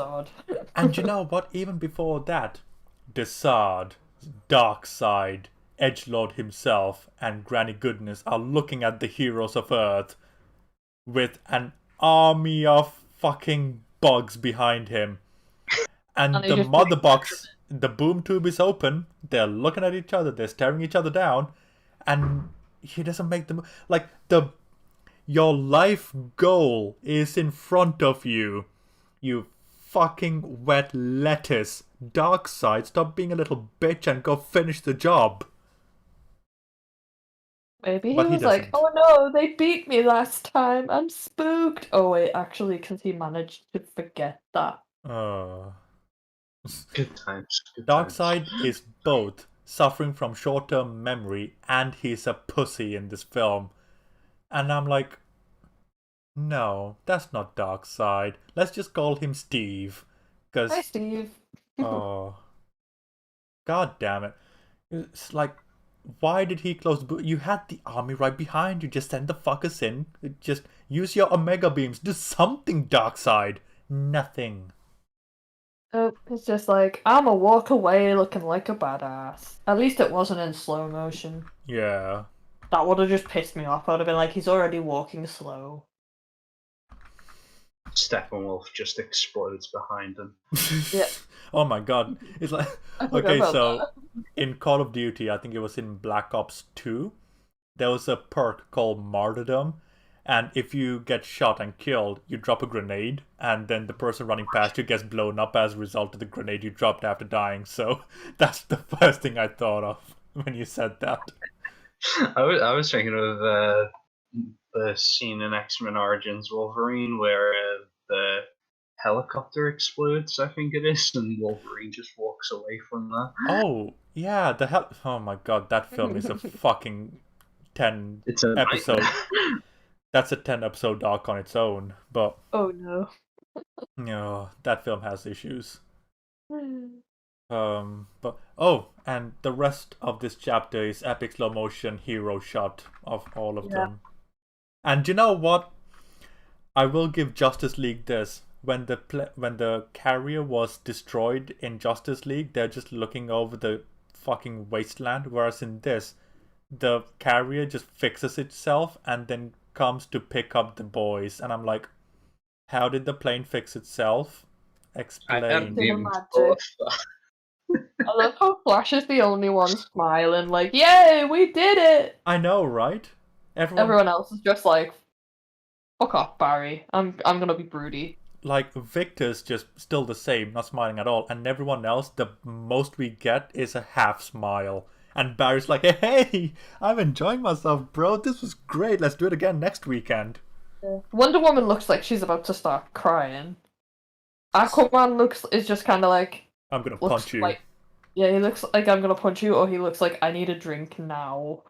And you know what? Even before that, Desard, Darkseid, Edgelord himself, and Granny Goodness are looking at the heroes of Earth with an army of fucking bugs behind him. And the mother box, the boom tube is open. They're looking at each other. They're staring each other down. And he doesn't make them... Like, your life goal is in front of you. You fucking wet lettuce. Darkseid, stop being a little bitch and go finish the job. Maybe he was like, oh no, they beat me last time. I'm spooked. Oh wait, actually, because he managed to forget that. Good times. Darkseid is both suffering from short-term memory and he's a pussy in this film. And I'm like, no, that's not Darkseid. Let's just call him Steve. Hi, Steve. Oh. God damn it. It's like, why did he close the You had the army right behind you. Just send the fuckers in. Just use your Omega beams. Do something, Darkseid. Nothing. It's just like, I'ma walk away looking like a badass. At least it wasn't in slow motion. Yeah. That would have just pissed me off. I would have been like, he's already walking slow. Steppenwolf just explodes behind him. Yeah. Oh my god. It's like, okay, so in Call of Duty, I think it was in Black Ops 2, there was a perk called Martyrdom, and if you get shot and killed, you drop a grenade, and then the person running past you gets blown up as a result of the grenade you dropped after dying. So that's the first thing I thought of when you said that. I was thinking of the scene in X-Men Origins Wolverine where the helicopter explodes, I think it is, and Wolverine just walks away from that. Oh, yeah, oh my god, that film is a fucking 10 It's a episode. nightmare. That's a 10-episode arc on its own. But Oh no. that film has issues. Hmm. But and the rest of this chapter is epic slow motion hero shot of all of them. And you know what? I will give Justice League this. When the carrier was destroyed in Justice League, they're just looking over the fucking wasteland. Whereas in this, the carrier just fixes itself and then comes to pick up the boys. And I'm like, how did the plane fix itself? Explain. I hadn't even Magic. thought of that. I love how Flash is the only one smiling, like, yay, we did it! I know, right? Everyone else is just like, fuck off, Barry. I'm gonna be broody. Like, Victor's just still the same, not smiling at all, and everyone else, the most we get is a half smile. And Barry's like, hey, I'm enjoying myself, bro. This was great. Let's do it again next weekend. Wonder Woman looks like she's about to start crying. Aquaman is just kind of like, I'm gonna punch you. Yeah, he looks like I'm gonna punch you, or he looks like I need a drink now.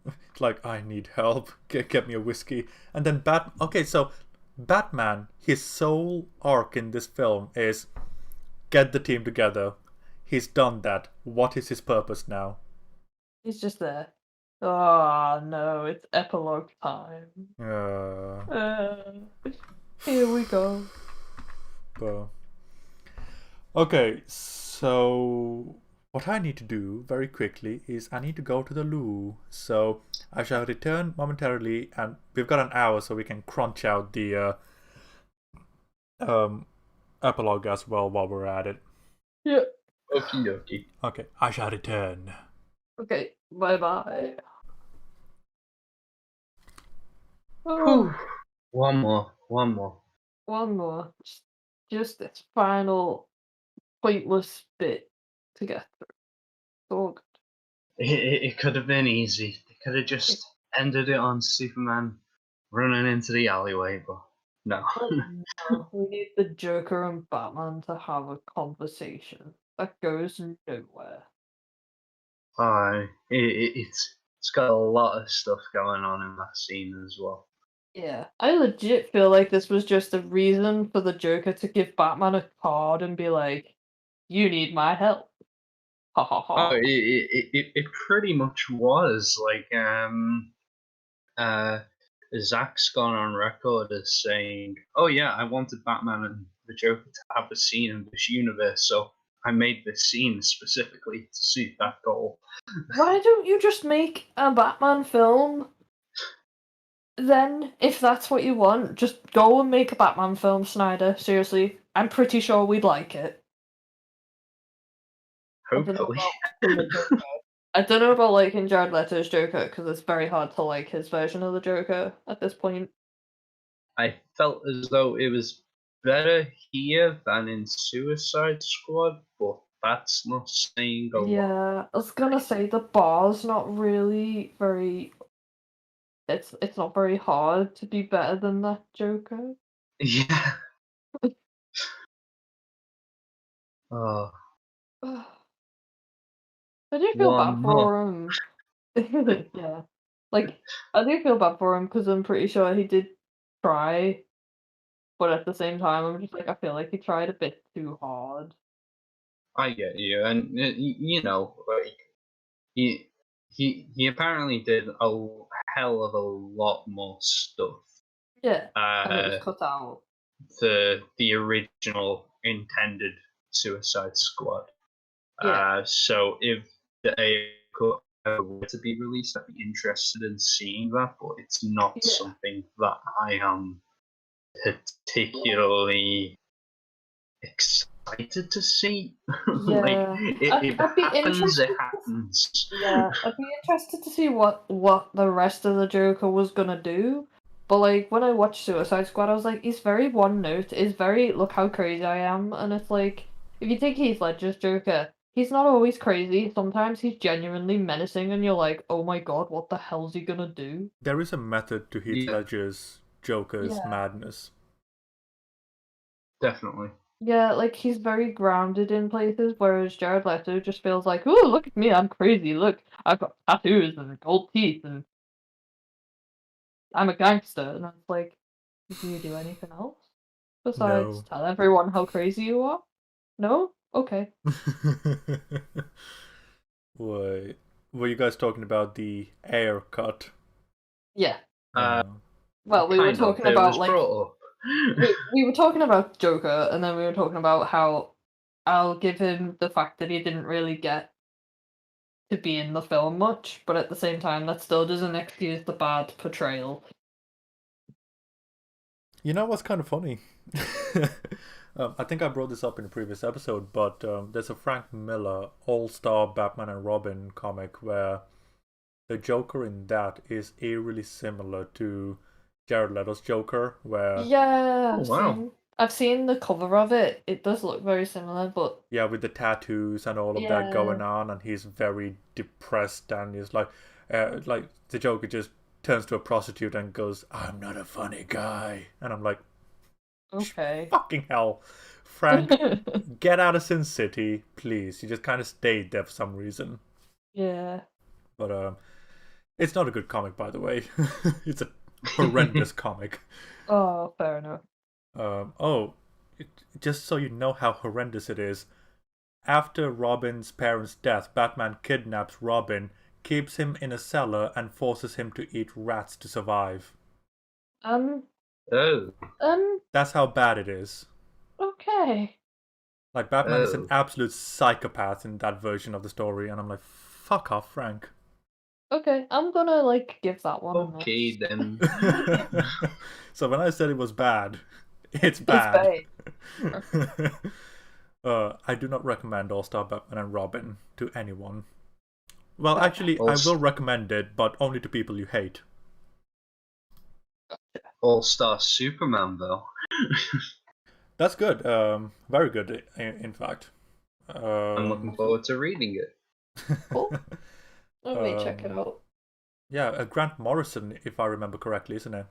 It's like, I need help. Get me a whiskey. And then so Batman, his sole arc in this film is get the team together. He's done that. What is his purpose now? He's just there. Oh no, it's epilogue time. Here we go. Okay, so what I need to do very quickly is I need to go to the loo. So I shall return momentarily, and we've got an hour so we can crunch out the epilogue as well while we're at it. Yeah. Okie dokie. Okay, I shall return. Okay, bye-bye. Whew. One more. One more. Just this final pointless bit to get through. It's all good. It could have been easy. They could have just ended it on Superman running into the alleyway, but no. No, we need the Joker and Batman to have a conversation. That goes nowhere. It's got a lot of stuff going on in that scene as well. Yeah, I legit feel like this was just a reason for the Joker to give Batman a card and be like, "You need my help." Ha ha ha. Oh, it pretty much was like Zack's gone on record as saying, "Oh yeah, I wanted Batman and the Joker to have a scene in this universe, so I made this scene specifically to suit that goal." Why don't you just make a Batman film? Then, if that's what you want, just go and make a Batman film, Snyder. Seriously, I'm pretty sure we'd like it. Hopefully. I don't know about liking Jared Leto's Joker, because it's very hard to like his version of the Joker at this point. I felt as though it was better here than in Suicide Squad, but that's not saying a lot. Yeah, I was gonna say the bar's not really very. It's not very hard to be better than that Joker. Yeah. Oh. I do feel One bad more. for him. Yeah, like I do feel bad for him because I'm pretty sure he did try, but at the same time, I'm just like I feel like he tried a bit too hard. I get you, and you know, like he apparently did a hell of a lot more stuff. Yeah, and it was cut out. The original intended Suicide Squad. Yeah. So if they were to be released, I'd be interested in seeing that, but it's not something that I am particularly excited to see. Yeah. It happens. Yeah, I'd be interested to see what the rest of the Joker was gonna do. But like when I watched Suicide Squad, I was like, he's very one note. He's very look how crazy I am, and it's like if you take Heath Ledger's Joker, he's not always crazy. Sometimes he's genuinely menacing, and you're like, oh my god, what the hell's he gonna do? There is a method to Heath Ledger's Joker's madness. Definitely. Yeah, like he's very grounded in places, whereas Jared Leto just feels like, oh, look at me, I'm crazy. Look, I've got tattoos and gold teeth, and I'm a gangster, and I was like, do you do anything else besides No. tell everyone how crazy you are? No? Okay. Wait, were you guys talking about the air cut? Yeah. Uh, Well, we were kind of. talking It about was like brought up. we were talking about Joker, and then we were talking about how I'll give him the fact that he didn't really get to be in the film much, but at the same time, that still doesn't excuse the bad portrayal. You know what's kind of funny? I think I brought this up in a previous episode, but there's a Frank Miller All-Star Batman and Robin comic where the Joker in that is eerily similar to Jared Leto's Joker, where Yeah, Oh, wow. I've seen the cover of it. It does look very similar, but yeah, with the tattoos and all of that going on, and he's very depressed, and he's like the Joker just turns to a prostitute and goes, "I'm not a funny guy," and I'm like, okay. fucking hell, Frank, get out of Sin City, please. You just kind of stayed there for some reason. Yeah. But it's not a good comic, by the way. It's a horrendous comic. Oh, fair enough. Just so you know how horrendous it is, after Robin's parents' death, Batman kidnaps Robin, keeps him in a cellar, and forces him to eat rats to survive. Oh. That's how bad it is. Okay. Like, Batman is an Oh. absolute psychopath in that version of the story, and I'm like, fuck off, Frank. Okay, I'm gonna like give that one a miss. Okay then. So when I said it was bad, it's bad. I do not recommend All-Star Batman and Robin to anyone. Well, actually, I will recommend it, but only to people you hate. All-Star Superman, though. That's good. Very good, in fact. I'm looking forward to reading it. Cool. Let me check it out. Yeah, Grant Morrison, if I remember correctly, isn't it?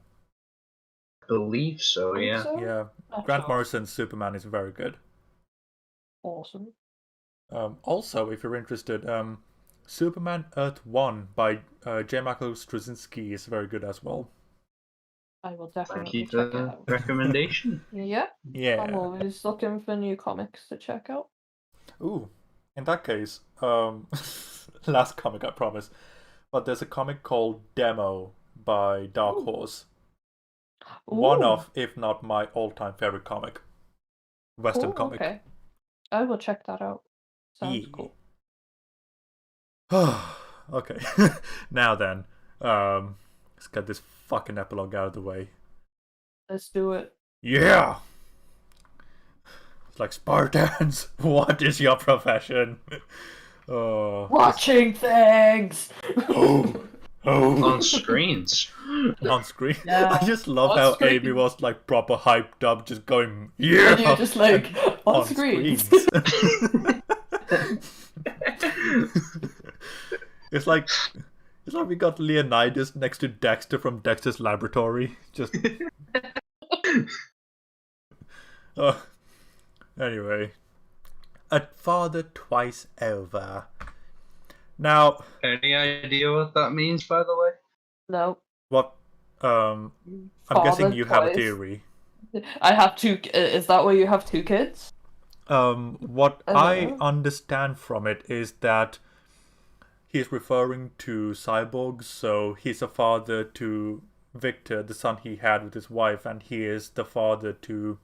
I believe so, Think yeah. so? Yeah, Not Grant sure. Morrison's Superman is very good. Awesome. Also, if you're interested, Superman Earth 1 by J. Michael Straczynski is very good as well. I will Thank definitely you check for it the out. recommendation. Yeah, I'm Yeah. always looking for new comics to check out. Ooh, in that case, last comic, I promise. But there's a comic called Demo by Dark Ooh. Horse. One Ooh, of, if not my all-time favorite comic. Western cool, comic. okay. I will check that out. Sounds Yeah. cool. Okay. Now then, let's get this fucking epilogue out of the way. Let's do it. Yeah! It's like, Spartans, what is your profession? Oh, Watching things! Oh, On screens. on screen. Yeah, I just love on how screen. Amy was like proper hyped up, just going, yeah! And you're just like, on on screens. It's like we got Leonidas next to Dexter from Dexter's Laboratory. Just anyway, a father twice over. Now, Any idea what that means, by the way? No. what? I'm Father guessing you have a twice. theory. I have two. Is that why you have two kids? What I I don't know. understand from it is that he's referring to cyborgs, so he's a father to Victor, the son he had with his wife, and he is the father to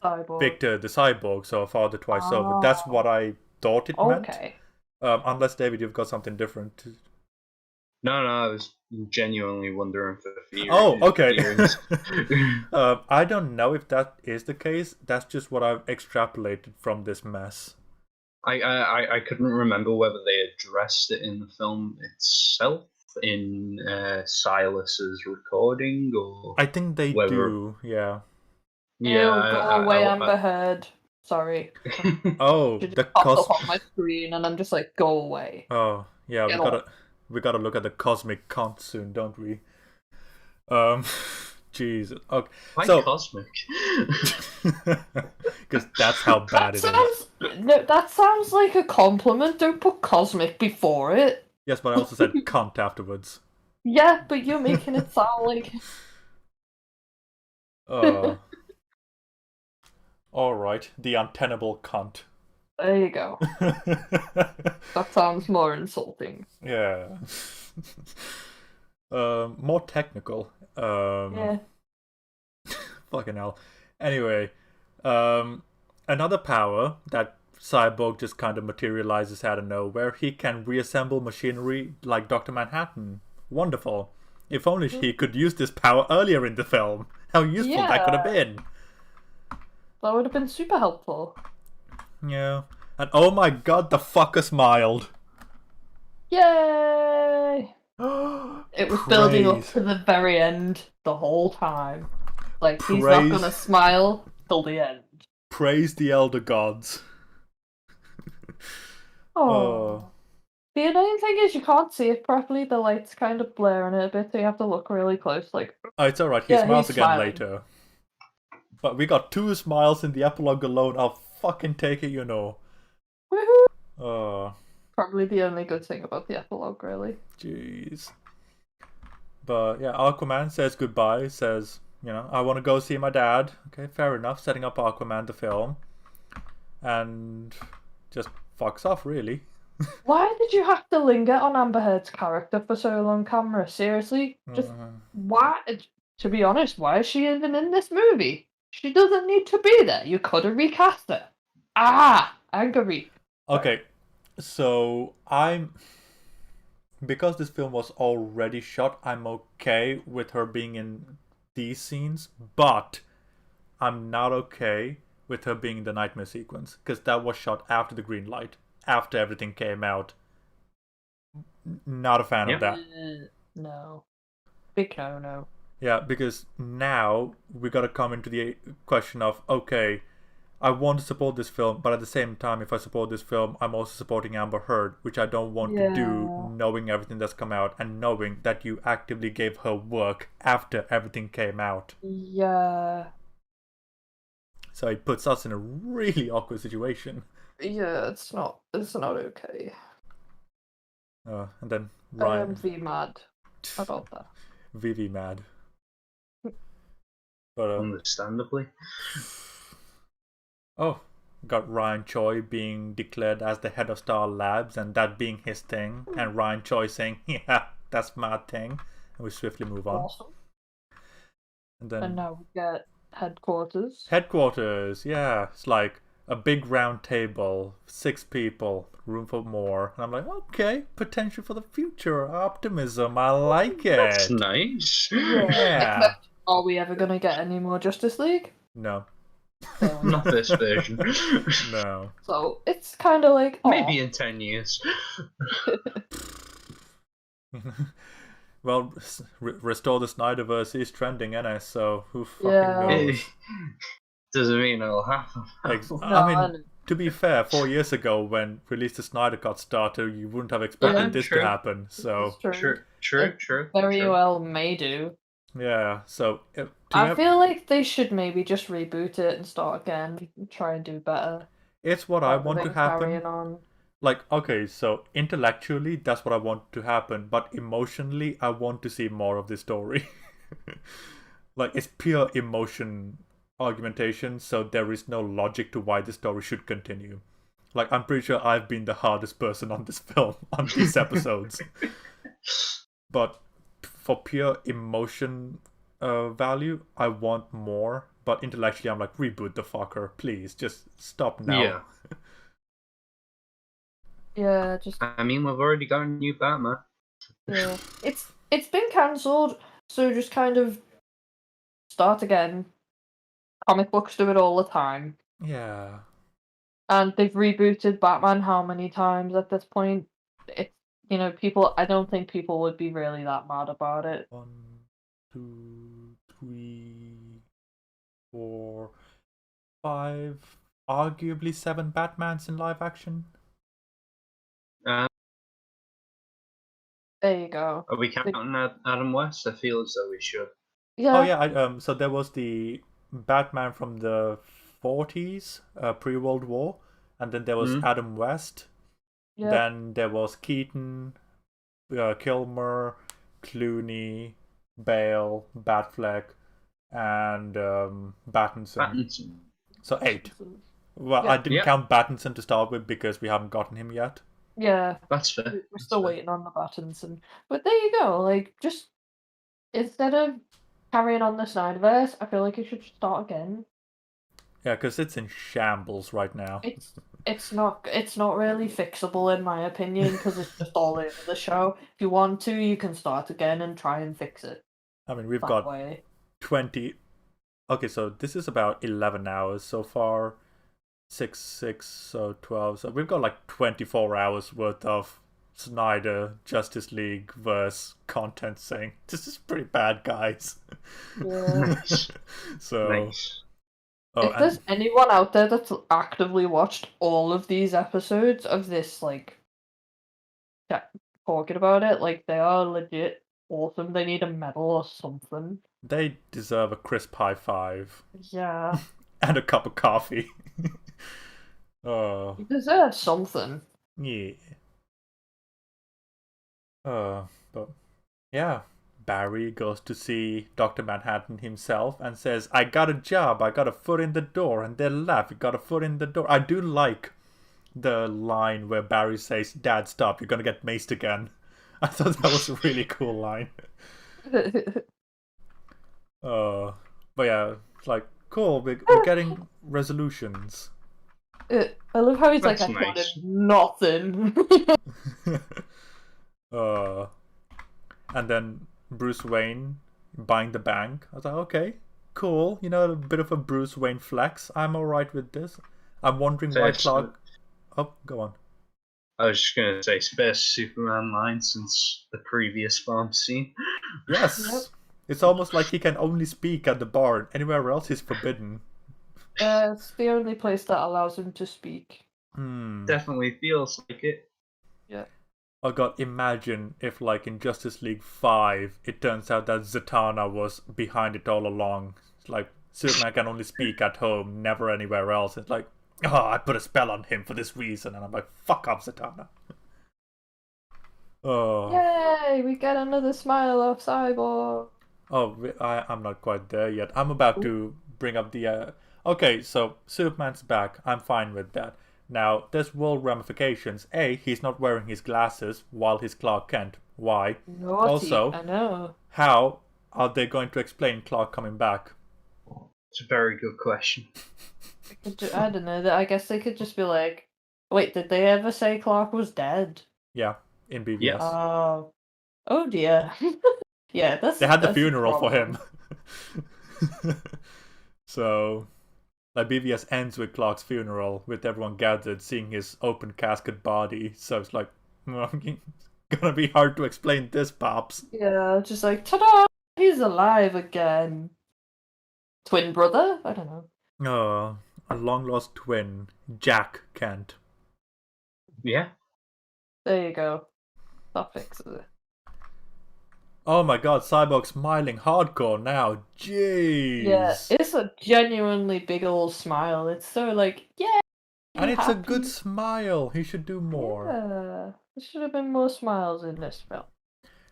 Cyborg. Victor, the cyborg, so a father twice over. That's what I thought it meant. Okay. Unless, David, you've got something different. No, I was genuinely wondering for theories. Oh, okay. theories. I don't know if that is the case. That's just what I've extrapolated from this mess. I couldn't remember whether they addressed it in the film itself, in Silas's recording, or I think they whether... do, yeah. Yeah, Ew, go away, Amber Heard. Sorry. Oh, It the just popped up on my screen, and I'm just like, go away. Oh, yeah, Get we gotta look at the cosmic count soon, don't we? Jesus. Okay. Why So, cosmic? because that's how bad it is. No, that sounds like a compliment. Don't put cosmic before it. Yes, but I also said cunt afterwards. Yeah, but you're making it sound like. Uh, alright, the untenable cunt. There you go. That sounds more insulting. Yeah. More technical. Yeah. Fucking hell. Anyway, another power that Cyborg just kind of materializes out of nowhere. He can reassemble machinery like Dr. Manhattan. Wonderful. If only he could use this power earlier in the film. How useful that could have been. That would have been super helpful. Yeah. And oh my god, the fucker smiled. Yay! It was building up Praise. to the very end the whole time. Like, he's not Praise. gonna smile till the end. Praise the elder gods. Oh. The annoying thing is you can't see it properly. The light's kind of blaring it a bit, so you have to look really close. Like, Oh, it's alright, he Yeah, smiles he's again smiling. later. But we got 2 smiles in the epilogue alone. I'll fucking take it, you know. woohoo! Oh, Probably the only good thing about the epilogue, really. jeez. But yeah, Aquaman says goodbye, says, you know, I want to go see my dad. Okay, fair enough, setting up Aquaman the film. And just fucks off, really. Why did you have to linger on Amber Heard's character for so long, camera? Seriously? Just why? To be honest, why is she even in this movie? She doesn't need to be there. You could have recast her. Angry. Okay, so because this film was already shot, I'm okay with her being in these scenes, but I'm not okay with her being in the nightmare sequence, because that was shot after the green light, after everything came out. Not a fan of that. No. Big no. Yeah, because now we gotta come into the question of, okay, I want to support this film, but at the same time, if I support this film, I'm also supporting Amber Heard, which I don't want to do, knowing everything that's come out and knowing that you actively gave her work after everything came out. Yeah. So it puts us in a really awkward situation. Yeah, it's not okay. And then I Ryan, am V mad about that. Vivi mad. But Understandably. oh, got Ryan Choi being declared as the head of Star Labs, and that being his thing, and Ryan Choi saying, "Yeah, that's my thing," and we swiftly move on. Awesome. And then And now we get headquarters. Headquarters, yeah, it's like a big round table, 6 people, room for more. And I'm like, okay, potential for the future, optimism, I like it. That's nice. Yeah. Except, are we ever gonna get any more Justice League? No. Not this version. No. So it's kind of like Maybe in 10 years. Well, Restore the Snyderverse is trending, innit? So who fucking Yeah. knows? Doesn't mean it'll happen. I mean, to be fair, 4 years ago when Release the Snyder Cut started, you wouldn't have expected this true. to happen. So True. Very well may do. yeah. So I feel like they should maybe just reboot it and start again, try and do better. It's what I want to happen. Carrying on. Like, okay, so intellectually, that's what I want to happen, but emotionally, I want to see more of this story. Like, it's pure emotion argumentation, so there is no logic to why the story should continue. Like, I'm pretty sure I've been the hardest person on this film, on these episodes. But for pure emotion value, I want more, but intellectually, I'm like, reboot the fucker, please, just stop now. Yeah. Yeah, just. I mean, we've already got a new Batman. Yeah, it's been cancelled, so just kind of start again. Comic books do it all the time. Yeah. And they've rebooted Batman how many times at this point? It's people. I don't think people would be really that mad about it. 1, 2, 3, 4, 5, arguably 7 Batmans in live action. There you go. Are we counting Adam West? I feel as though we should. Yeah. Oh yeah, so there was the Batman from the 40s, pre-World War, and then there was Adam West. Yeah. Then there was Keaton, Kilmer, Clooney, Bale, Batfleck, and Pattinson. So 8. Well, Yeah. I didn't count Pattinson to start with because we haven't gotten him yet. Yeah, That's fair. we're still waiting on the Pattinson. But there you go. Like, just instead of carrying on the Snyderverse, I feel like it should start again. Yeah, because it's in shambles right now. It's not really fixable in my opinion because it's just all over the show. If you want to, you can start again and try and fix it. I mean, we've that got way. 20. Okay, so this is about 11 hours so far. 6, so 12. So we've got like 24 hours worth of Snyder Justice League verse content saying this is pretty bad, guys. Yeah. So Nice. If there's anyone out there that's actively watched all of these episodes of this, like, talking about it, like, they are legit awesome. They need a medal or something. They deserve a crisp high five. Yeah. And a cup of coffee. Oh. You deserve something. Yeah. But yeah. Barry goes to see Dr. Manhattan himself and says, I got a job, I got a foot in the door, and they laugh, you got a foot in the door. I do like the line where Barry says, Dad, stop, you're gonna get maced again. I thought that was a really cool line. But yeah, it's like, cool, we're getting resolutions. I love how he's That's like, I nice. wanted nothing. And then Bruce Wayne buying the bank. I was like, okay, cool. You know, a bit of a Bruce Wayne flex. I'm alright with this. I'm wondering why Clark... Oh, go on. I was just going to say, best Superman line since the previous farm scene. Yes! Yep. It's almost like he can only speak at the bar. Anywhere else he's forbidden. It's the only place that allows him to speak. Definitely feels like it. Yeah. Oh god, imagine if, like, in Justice League 5, it turns out that Zatanna was behind it all along. It's like, Superman can only speak at home, never anywhere else. It's like, oh, I put a spell on him for this reason, and I'm like, fuck off, Zatanna. Oh. Yay! We get another smile off Cyborg. Oh, I'm not quite there yet. I'm about to bring up the... Okay, so Superman's back. I'm fine with that. Now, there's world ramifications. A, he's not wearing his glasses while he's Clark Kent. Why? Naughty. Also, I know. How are they going to explain Clark coming back? It's a very good question. I don't know. I guess they could just be like, wait, did they ever say Clark was dead? Yeah, in BVS. Yes. Oh dear. Yeah, they had the funeral for him. So, like, BVS ends with Clark's funeral, with everyone gathered, seeing his open casket body. So it's like, well, it's gonna be hard to explain this, Pops. Yeah, just like, ta-da! He's alive again. Twin brother? I don't know. Oh, a long-lost twin, Jack Kent. Yeah. There you go. That fixes it. Oh my god, Cyborg's smiling hardcore now. Jeez. Yeah, it's a genuinely big old smile. It's so like, yeah. And it's happy. a good smile. He should do more. Yeah. There should have been more smiles in this film.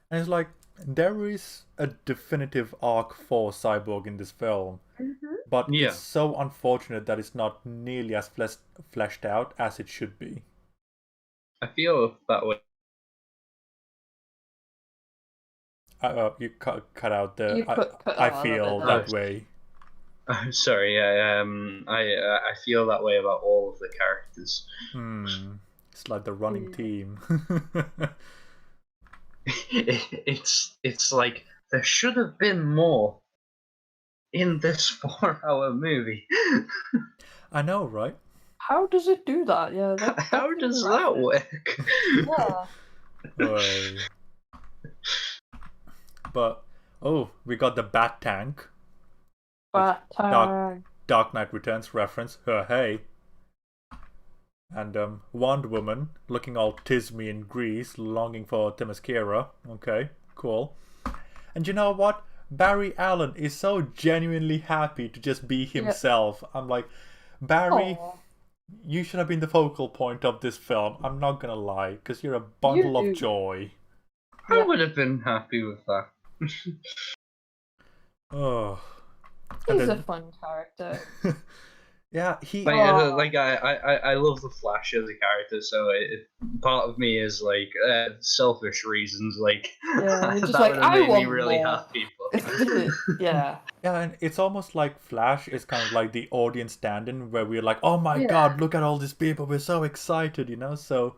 And it's like, there is a definitive arc for Cyborg in this film. Mm-hmm. But it's so unfortunate that it's not nearly as fleshed out as it should be. I feel that way. You cut out the... I feel that way. Sorry, I feel that way about all of the characters. It's like the running team. It's like there should have been more in this 4-hour movie. I know, right? How does it do that? Yeah. How does that work? Yeah. But we got the Bat Tank. Bat Tank. Dark Knight Returns reference. Hey. And Wonder Woman looking all Tismy in Greece, longing for Themyscira. Okay, cool. And you know what? Barry Allen is so genuinely happy to just be himself. Yeah. I'm like, Barry, you should have been the focal point of this film. I'm not gonna lie, because you're a bundle of joy. I would have been happy with that. Oh. And He's a then, fun character. yeah, he. Like, Oh. I love the Flash as a character, so part of me is like selfish reasons. Like Yeah, just that like, would have I made me want really more. happy. But Yeah. Yeah, and it's almost like Flash is kind of like the audience stand-in where we're like, oh my Yeah. god, look at all these people, we're so excited, you know? So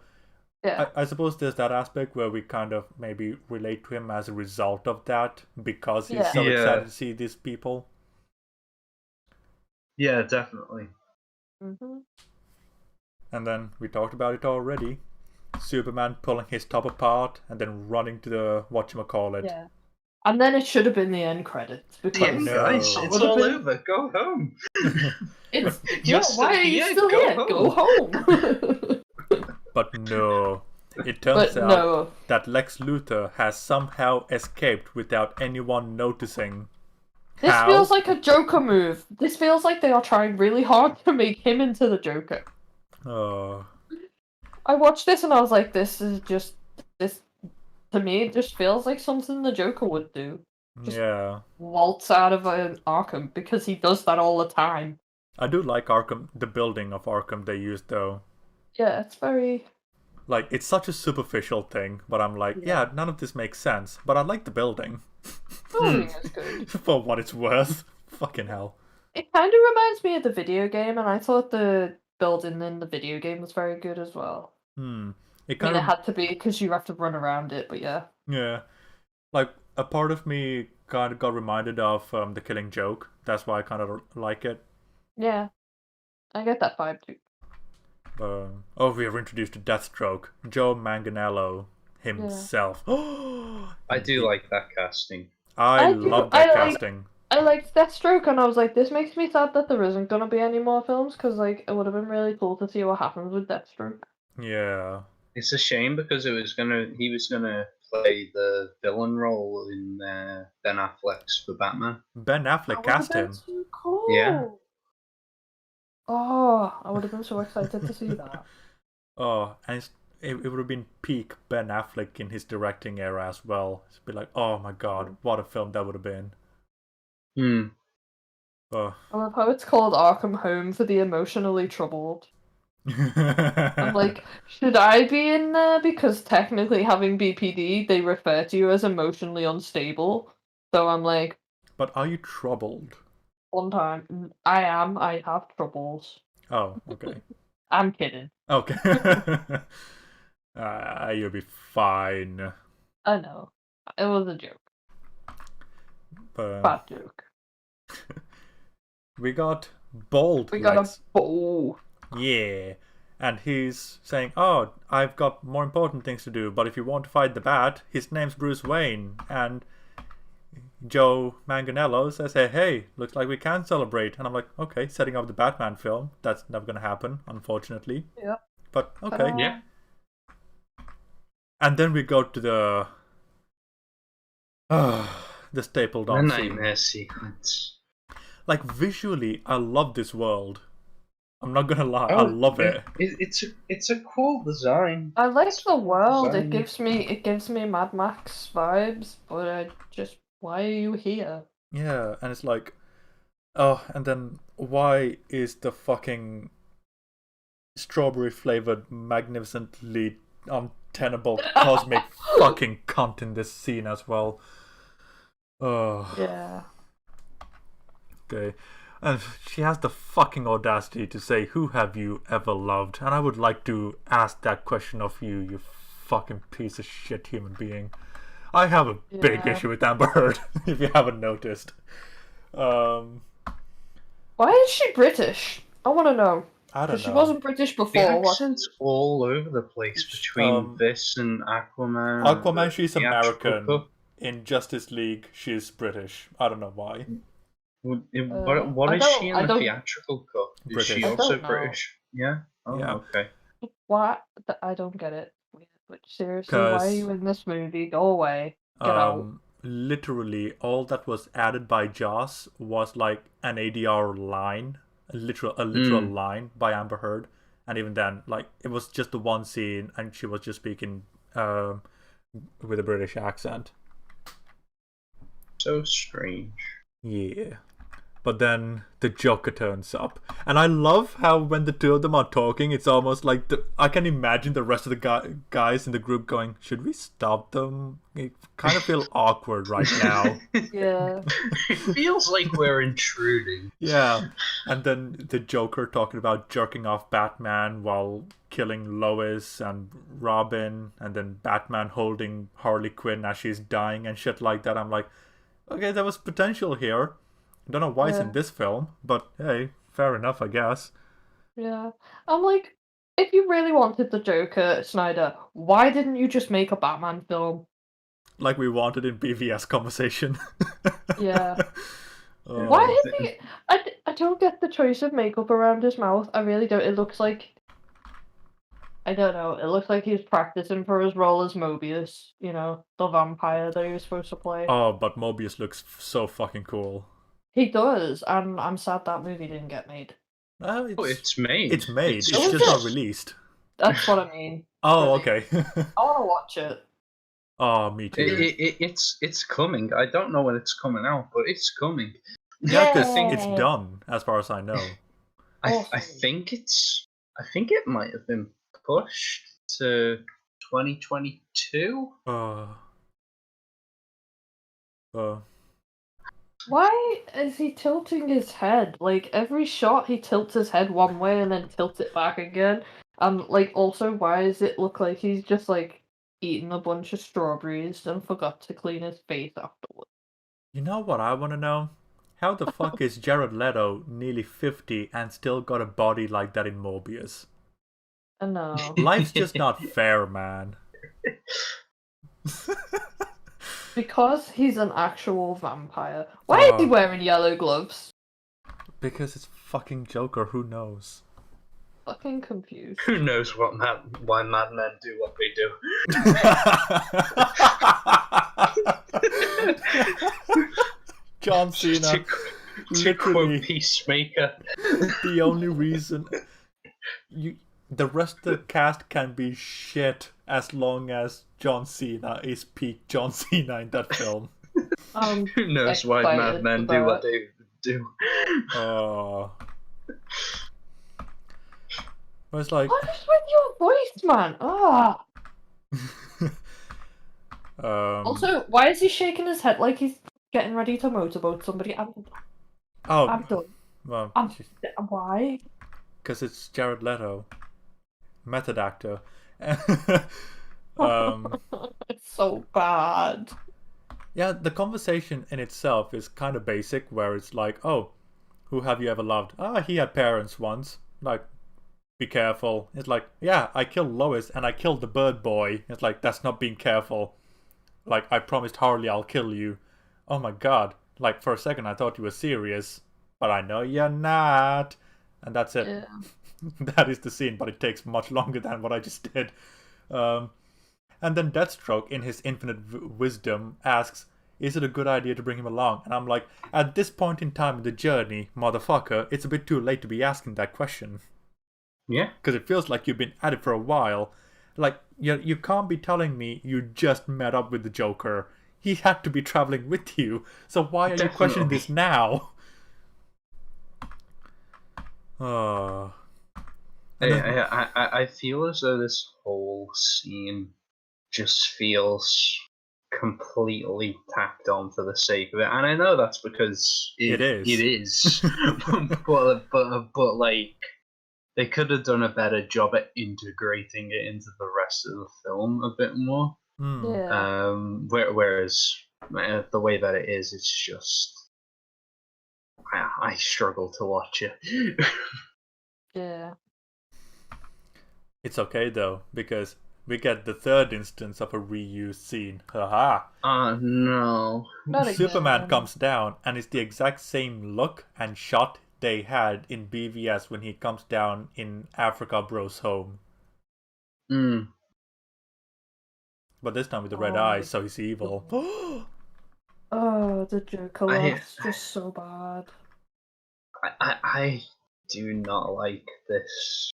Yeah. I suppose there's that aspect where we kind of maybe relate to him as a result of that because he's Yeah. so Yeah. excited to see these people. yeah, definitely. Mm-hmm. And then we talked about it already. Superman pulling his top apart and then running to the whatchamacallit. Yeah. And then it should have been the end credits Yeah, because No. guys, it's Would have all been- over. Go home. it's You're yeah. still Why are you here, still go here? Go home. But no. It turns But out no. that Lex Luthor has somehow escaped without anyone noticing. This How? feels like a Joker move. This feels like they are trying really hard to make him into the Joker. Oh. I watched this and I was like, this. To me, it just feels like something the Joker would do. Just- Yeah. Waltz out of an Arkham because he does that all the time. I do like Arkham, the building of Arkham they used though. Yeah, it's very. Like, it's such a superficial thing, but I'm like, yeah, none of this makes sense. But I like the building. Building is good. For what it's worth. Fucking hell. It kind of reminds me of the video game, and I thought the building in the video game was very good as well. It I mean, kind it of, had to be because you have to run around it, but yeah. yeah. Like, a part of me kind of got reminded of The Killing Joke. That's why I kind of like it. Yeah. I get that vibe too. Oh, we are introduced to Deathstroke. Joe Manganiello himself. I do like that casting. I do- love that I like- casting. I liked Deathstroke, and I was like, this makes me sad that there isn't gonna be any more films, because like, it would have been really cool to see what happens with Deathstroke. Yeah. It's a shame because he was gonna play the villain role in Ben Affleck's for Batman. Ben Affleck cast him. So cool. Yeah. Oh, I would have been so excited to see that. Oh, and it would have been peak Ben Affleck in his directing era as well. It'd be like, oh my god, what a film that would have been. Hmm. Oh. I love how it's called Arkham Home for the emotionally troubled. I'm like, should I be in there? Because technically, having BPD, they refer to you as emotionally unstable. So I'm like, But are you troubled? one time, I am. I have troubles. Oh, okay. I'm kidding. Okay. You'll be fine. I know. It was a joke. But Bad joke. we got Bold We got Lex. a bow. Yeah. And he's saying, oh, I've got more important things to do, but if you want to fight the Bat, his name's Bruce Wayne. And Joe Manganiello says, hey, looks like we can celebrate. And I'm like, okay, setting up the Batman film. That's never going to happen, unfortunately. Yeah. But, okay. Yeah. And then we go to the stapled The on scene. nightmare sequence. Like, visually, I love this world. I'm not gonna lie, I love it. It's a cool design. I like the world. Design. It gives me Mad Max vibes, but I just why are you here? Yeah, and it's like, oh, and then why is the fucking strawberry flavored, magnificently untenable cosmic fucking cunt in this scene as well? Oh, Yeah. okay. And she has the fucking audacity to say, who have you ever loved? And I would like to ask that question of you, you fucking piece of shit human being. I have a big Yeah. issue with Amber Heard, if you haven't noticed. Why is she British? I want to know. I don't 'Cause know. she wasn't British The before. What? accent's all over the place between this and Aquaman. Aquaman, she's theatrical American. cut. In Justice League, she's British. I don't know why. What I is don't- she in I the don't- theatrical cut? Is British. she I also don't know. British? Yeah. Oh, Yeah. okay. What? I don't get it. But seriously, why are 'Cause, you in this movie? Go away. Get out. Literally, all that was added by Joss was like an ADR line, a literal line by Amber Heard, and even then, like it was just the one scene, and she was just speaking with a British accent. So strange. Yeah. But then the Joker turns up. And I love how when the two of them are talking, it's almost like I can imagine the rest of the guys in the group going, should we stop them? It kind of feel awkward right now. Yeah. It feels like we're intruding. Yeah. And then the Joker talking about jerking off Batman while killing Lois and Robin. And then Batman holding Harley Quinn as she's dying and shit like that. I'm like, okay, there was potential here. Don't know why it's in this film, but hey, fair enough, I guess. Yeah. I'm like, if you really wanted the Joker, Snyder, why didn't you just make a Batman film? Like we wanted in BVS conversation. Yeah. Oh. Why is he... I don't get the choice of makeup around his mouth. I really don't. It looks like... I don't know. It looks like he's practicing for his role as Mobius. You know, the vampire that he was supposed to play. Oh, but Mobius looks so fucking cool. He does, and I'm sad that movie didn't get made. It's made. It's made. It's just not released. That's what I mean. Oh, Really. okay. I want to watch it. Oh, me too. It's coming. I don't know when it's coming out, but it's coming. Yeah, because Yay! it's done, as far as I know. I Awesome. think it might have been pushed to 2022. Why is he tilting his head? Like, every shot he tilts his head one way and then tilts it back again. Like, also, why does it look like he's just, like, eating a bunch of strawberries and forgot to clean his face afterwards? You know what I want to know? How the fuck is Jared Leto nearly 50 and still got a body like that in Mobius? I know. Life's just not fair, man. Because he's an actual vampire. Why is he wearing yellow gloves? Because it's fucking Joker, who knows? Fucking confused. Who knows why madmen do what they do? John Cena. To quote Peacemaker. The only reason the rest of the cast can be shit as long as John Cena is peak John Cena in that film. Who knows why madmen do what they do? It's like, what is with your voice, man? Also, why is he shaking his head like he's getting ready to motorboat somebody? I'm done. Well, why? Because it's Jared Leto, method actor. It's so bad. Yeah, the conversation in itself is kind of basic, where it's like, oh, who have you ever loved? He had parents once. Like, be careful. It's like, yeah, I killed Lois and I killed the bird boy. It's like, that's not being careful. Like, I promised Harley I'll kill you. Oh my god. Like, for a second I thought you were serious. But I know you're not. And that's it. Yeah. That is the scene, but it takes much longer than what I just did. And then Deathstroke, in his infinite wisdom, asks, is it a good idea to bring him along? And I'm like, at this point in time in the journey, motherfucker, it's a bit too late to be asking that question. Yeah. Because it feels like you've been at it for a while. Like, you can't be telling me you just met up with the Joker. He had to be traveling with you. So why are you questioning this now? I feel as though this whole scene just feels completely tacked on for the sake of it, and I know that's because it is. but like, they could have done a better job at integrating it into the rest of the film a bit more. Yeah. Whereas the way that it is, it's just I struggle to watch it. Yeah. It's okay though, because we get the third instance of a reused scene. Haha. No. Superman comes down and it's the exact same look and shot they had in BVS when he comes down in Africa Bro's home. But this time with the red eyes, so he's evil. The Joker laugh's just so bad. I do not like this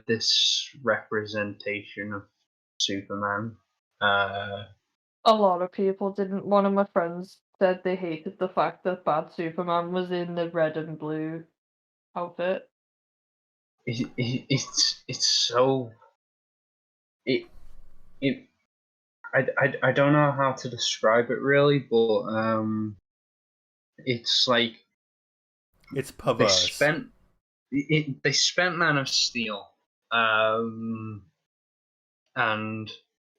this representation of Superman. A lot of people didn't. One of my friends said they hated the fact that Bad Superman was in the red and blue outfit. It's so it it I don't know how to describe it really, but it's like It's they perverse. spent Man of Steel, and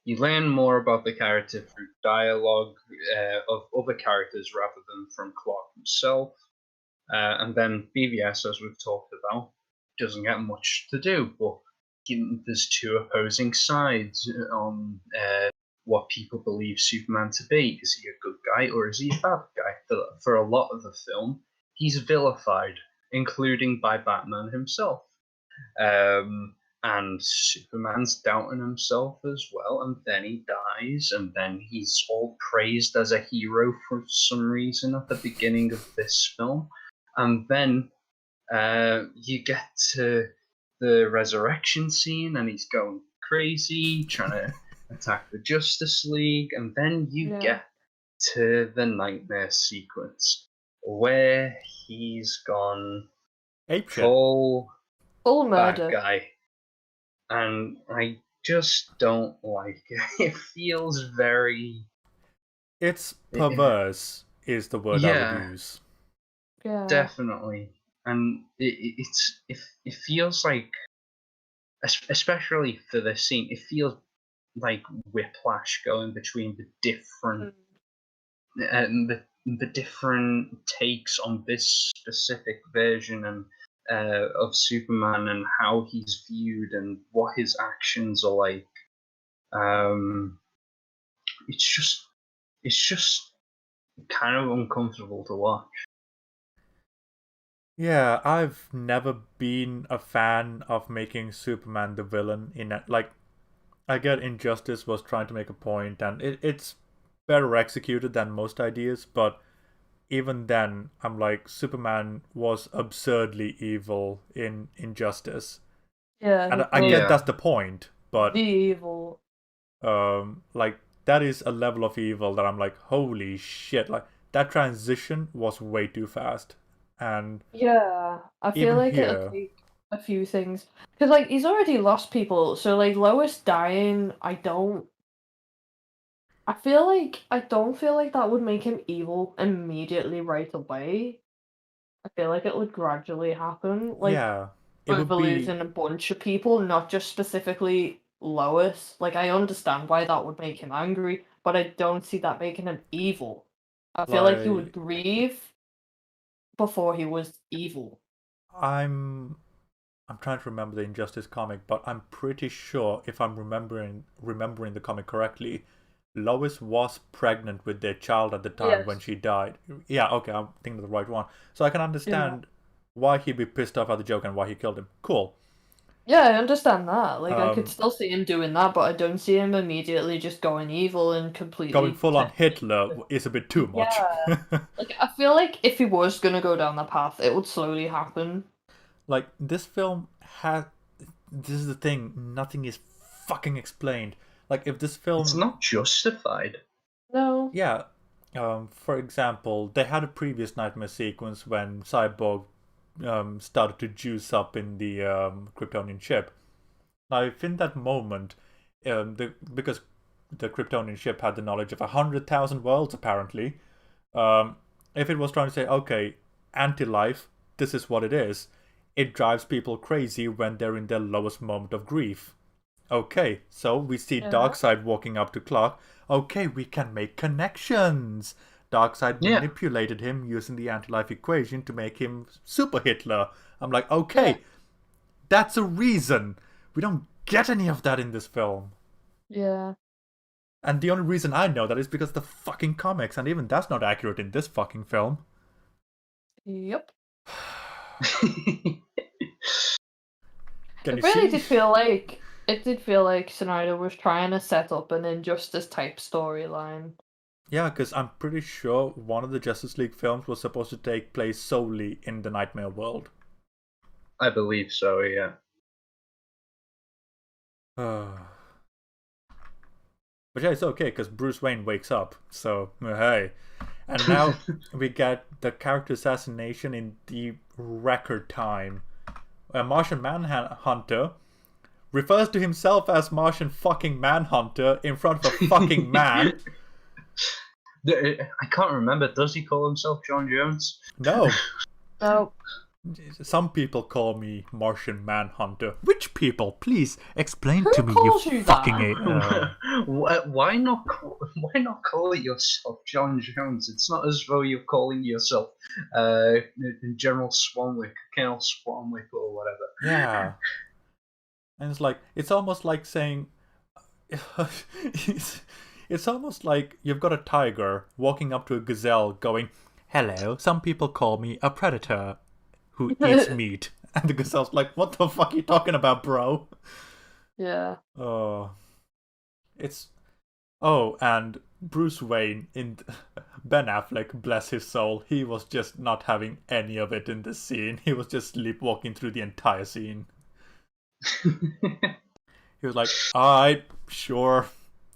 you learn more about the character through dialogue of other characters rather than from Clark himself. And then BVS, as we've talked about, doesn't get much to do, but there's two opposing sides on what people believe Superman to be. Is he a good guy or is he a bad guy? For a lot of the film, he's vilified, including by Batman himself. And Superman's doubting himself as well, and then he dies, and then he's all praised as a hero for some reason at the beginning of this film. And then you get to the resurrection scene, and he's going crazy, trying to attack the Justice League, and then you get to the nightmare sequence, where he's gone full murder. bad guy. And I just don't like it. It feels very... It's perverse is the word I would use. Yeah. Definitely. And it feels like, especially for this scene, it feels like whiplash going between the different the different takes on this specific version and of Superman and how he's viewed and what his actions are like. It's just kind of uncomfortable to watch. Yeah, I've never been a fan of making Superman the villain in it. Like, I get Injustice was trying to make a point, and it's better executed than most ideas, but even then, I'm like, Superman was absurdly evil in Injustice. Yeah. And I get that's the point, but the evil. like, that is a level of evil that I'm like, holy shit, like, that transition was way too fast. And yeah, I feel even like here, it'll take a few things because like he's already lost people, so like Lois dying, I don't feel like that would make him evil immediately right away. I feel like it would gradually happen, like yeah, it would over be losing a bunch of people, not just specifically Lois. Like I understand why that would make him angry, but I don't see that making him evil. I feel like he would like grieve before he was evil. I'm trying to remember the Injustice comic, but I'm pretty sure if I'm remembering the comic correctly, Lois was pregnant with their child at the time when she died. Yeah, okay, I'm thinking of the right one. So I can understand why he'd be pissed off at the joke and why he killed him. Cool. Yeah, I understand that. Like, I could still see him doing that, but I don't see him immediately just going evil and completely... Going full on Hitler is a bit too much. Yeah. Like, I feel like if he was gonna go down that path, it would slowly happen. Like, this film has... This is the thing, nothing is fucking explained. Like, if this film... It's not justified. No. Yeah. For example, they had a previous nightmare sequence when Cyborg started to juice up in the Kryptonian ship. Now, if in that moment, because the Kryptonian ship had the knowledge of 100,000 worlds, apparently, if it was trying to say, okay, anti-life, this is what it is, it drives people crazy when they're in their lowest moment of grief. Okay, so we see Darkseid walking up to Clark. Okay, we can make connections. Darkseid manipulated him using the anti-life equation to make him Super Hitler. I'm like, okay, that's a reason. We don't get any of that in this film. Yeah. And the only reason I know that is because of the fucking comics, and even that's not accurate in this fucking film. Yep. Can it did feel like Snyder was trying to set up an Injustice type storyline. Yeah, because I'm pretty sure one of the Justice League films was supposed to take place solely in the Nightmare world. I believe so, yeah. But yeah, it's okay because Bruce Wayne wakes up. So hey, and now we get the character assassination in the record time. A Martian Manhunter refers to himself as Martian fucking Manhunter in front of a fucking man. I can't remember. Does he call himself John Jones? No. No. Some people call me Martian Manhunter. Which people? Please explain Who to me, calls you you fucking... Why not call yourself John Jones? It's not as though you're calling yourself General Swanwick, Colonel Swanwick, or whatever. Yeah. And it's like, it's almost like saying... it's almost like you've got a tiger walking up to a gazelle going, "Hello, some people call me a predator who eats meat." And the gazelle's like, "What the fuck are you talking about, bro?" Yeah. Oh. It's... Oh, and Bruce Wayne in... Ben Affleck, bless his soul, he was just not having any of it in this scene. He was just sleepwalking through the entire scene. He was like, "Alright, sure.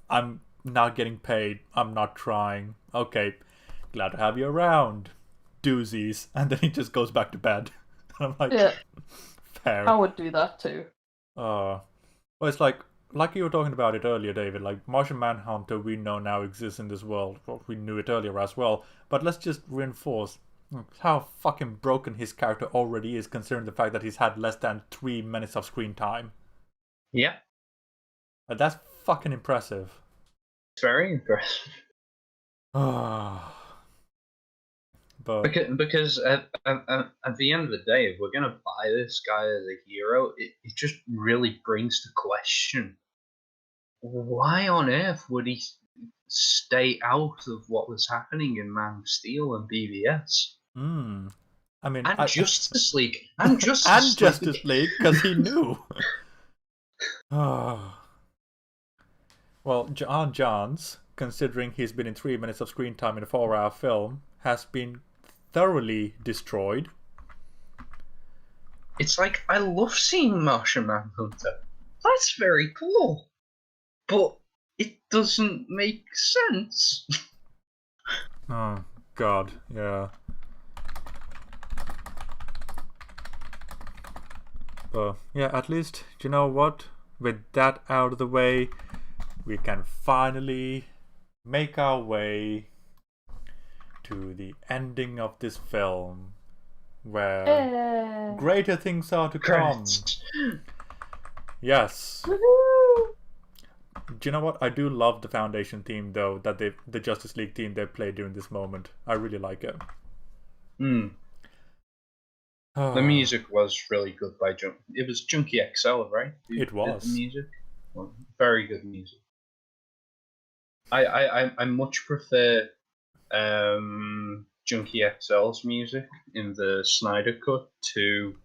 I'm not getting paid. I'm not trying. Okay, glad to have you around. Doozies." And then he just goes back to bed. I'm like, Yeah. fair. I would do that too. Well, it's like you were talking about it earlier, David. Like, Martian Manhunter, we know now exists in this world. Well, we knew it earlier as well. But let's just reinforce how fucking broken his character already is, considering the fact that he's had less than 3 minutes of screen time. Yeah. That's fucking impressive. It's very impressive. But Because at the end of the day, if we're gonna buy this guy as a hero, it just really brings to question why on earth would he stay out of what was happening in Man of Steel and BVS? I mean, And Justice League. And Justice and League. Justice League, because he knew. Well, Johns, considering he's been in 3 minutes of screen time in a 4-hour film, has been thoroughly destroyed. It's like, I love seeing Martian Manhunter. That's very cool. But it doesn't make sense. Oh, God, yeah. But, yeah, at least, you know what? With that out of the way, we can finally make our way to the ending of this film, where greater things are to come. Yes. Woohoo! Do you know what? I do love the Foundation theme, though, that the Justice League theme they played during this moment. I really like it. The music was really good by It was Junkie XL, right? It was. The music. Well, very good music. I much prefer Junkie XL's music in the Snyder cut to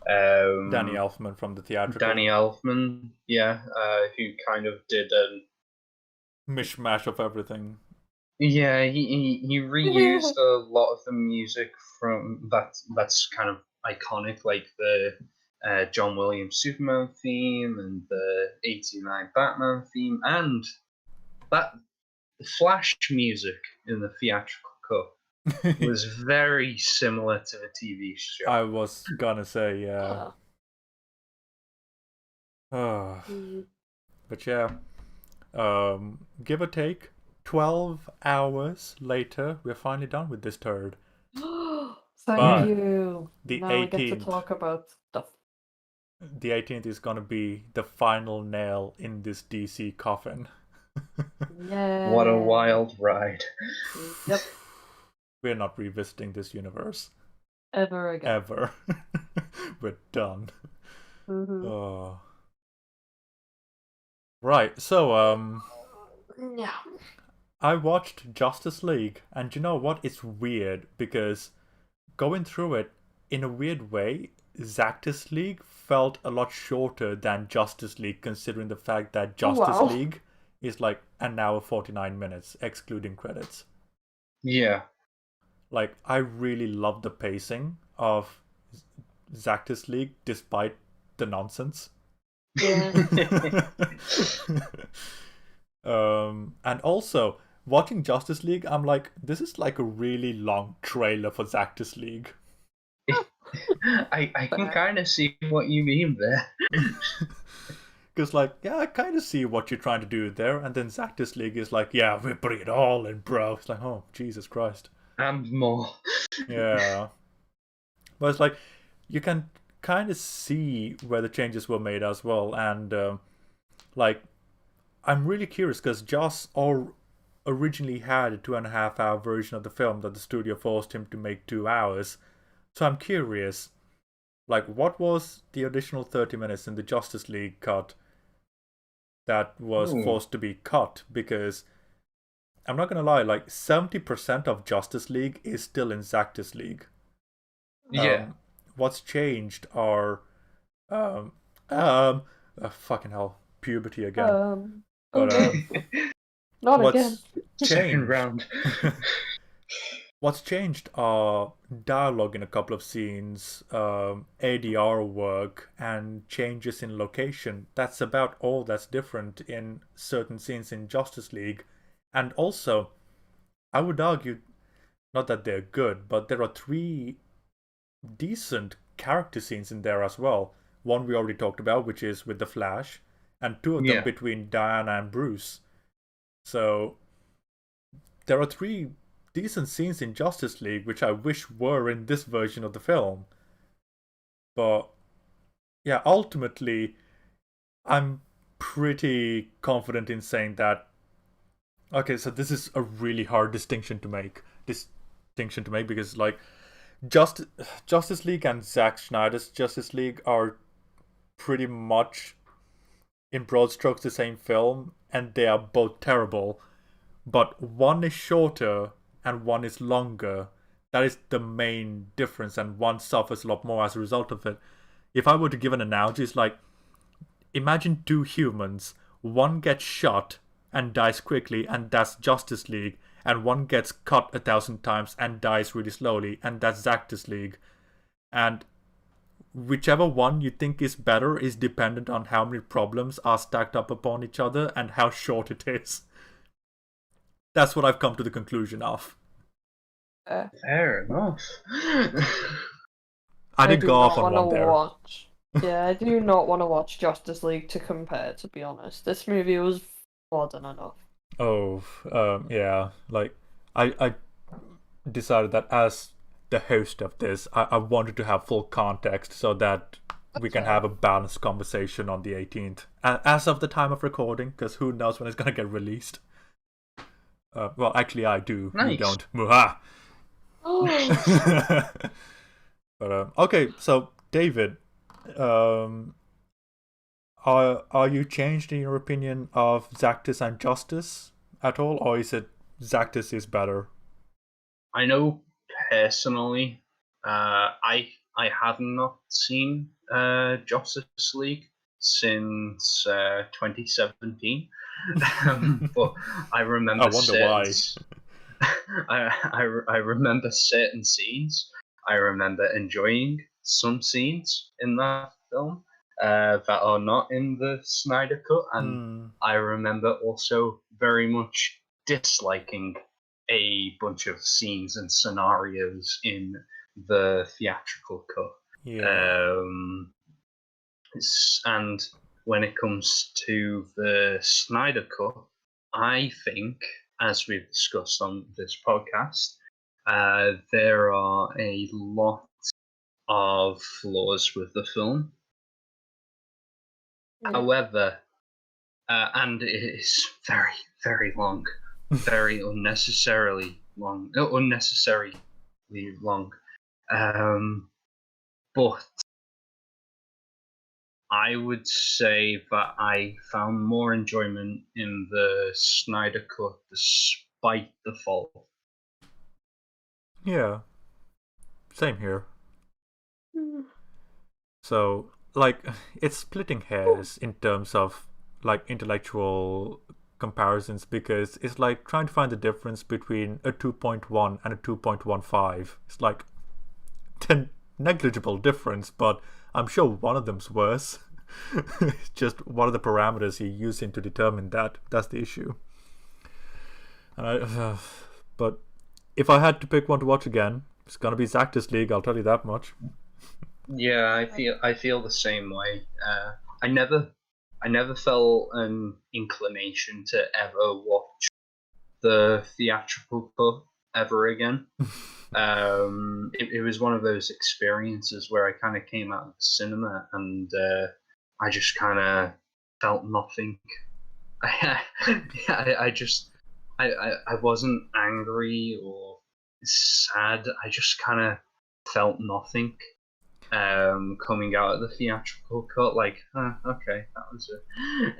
Danny Elfman from the theatrical. Danny Elfman, yeah, who kind of did a mishmash of everything. Yeah, he reused a lot of the music from that's kind of iconic, like the John Williams Superman theme and the '89 Batman theme, and that Flash music in the theatrical cut was very similar to the TV show. I was gonna say, yeah. But yeah, give or take 12 hours later, we're finally done with this turd. Thank you. The now 18th, we get to talk about stuff. The 18th is gonna be the final nail in this DC coffin. Yeah. What a wild ride. Yep. We're not revisiting this universe. Ever again. Ever. We're done. Mm-hmm. Oh. Right, so, Yeah. I watched Justice League, and you know what? It's weird, because going through it, in a weird way, Zactus League felt a lot shorter than Justice League, considering the fact that Justice League is like an hour 49 minutes, excluding credits. Yeah. Like, I really love the pacing of Zactus League, despite the nonsense. Yeah. And also, watching Justice League, I'm like, this is like a really long trailer for Zactus League. I can kind of see what you mean there. Because, like, yeah, I kind of see what you're trying to do there. And then Zactus League is like, yeah, we bring it all in, bro. It's like, oh, Jesus Christ. And more. Yeah. But it's like, you can kind of see where the changes were made as well. And, like, I'm really curious because Joss originally had a 2.5 hour version of the film that the studio forced him to make 2 hours. So I'm curious, like, what was the additional 30 minutes in the Justice League cut that was forced to be cut? Because I'm not gonna lie, like 70% of Justice League is still in Zactus League. Yeah. What's changed are fucking hell, puberty again. But Not what's again. Second changed? round. What's changed are dialogue in a couple of scenes, ADR work, and changes in location. That's about all that's different in certain scenes in Justice League. And also, I would argue, not that they're good, but there are 3 decent character scenes in there as well. One we already talked about, which is with the Flash, and 2 of them between Diana and Bruce. So, there are 3 decent scenes in Justice League which I wish were in this version of the film. But yeah, ultimately I'm pretty confident in saying that, okay, so this is a really hard distinction to make because, like, Justice League and Zack Snyder's Justice League are pretty much in broad strokes the same film, and they are both terrible, but one is shorter and one is longer. That is the main difference, and one suffers a lot more as a result of it. If I were to give an analogy, it's like, imagine 2 humans. One gets shot and dies quickly, and that's Justice League, and one gets cut 1,000 times and dies really slowly, and that's Zactus League. And whichever one you think is better is dependent on how many problems are stacked up upon each other and how short it is. That's what I've come to the conclusion of. Fair enough. I did go off on one there. Yeah, I do not want to watch Justice League to compare, to be honest. This movie was more than enough. Oh, yeah. Like, I decided that as the host of this, I wanted to have full context so that we can have a balanced conversation on the 18th. As of the time of recording, because who knows when it's going to get released. Well, actually, I do. Nice. You don't. Muha! But, okay, so, David, are you changed in your opinion of Zactus and Justice at all, or is it Zactus is better? I know personally, I have not seen Justice League since 2017, but I remember. I wonder why. I remember certain scenes. I remember enjoying some scenes in that film that are not in the Snyder Cut, and I remember also very much disliking a bunch of scenes and scenarios in the theatrical cut. Yeah. And when it comes to the Snyder Cut, I think, as we've discussed on this podcast, there are a lot of flaws with the film. However, and it is very, very long, very unnecessarily long. But I would say that I found more enjoyment in the Snyder Cut despite the fault. Yeah. Same here. So, like, it's splitting hairs in terms of, like, intellectual comparisons, because it's like trying to find the difference between a 2.1 and a 2.15. It's like a negligible difference, but I'm sure one of them's worse. It's just what are the parameters you're using to determine that? That's the issue. And but if I had to pick one to watch again, it's gonna be Zactus League. I'll tell you that much. Yeah, I feel the same way. I never felt an inclination to ever watch the theatrical cut ever again. It was one of those experiences where I kind of came out of the cinema and I just kind of felt nothing. I wasn't angry or sad. I just kind of felt nothing. Coming out of the theatrical cut, like, okay, that was it.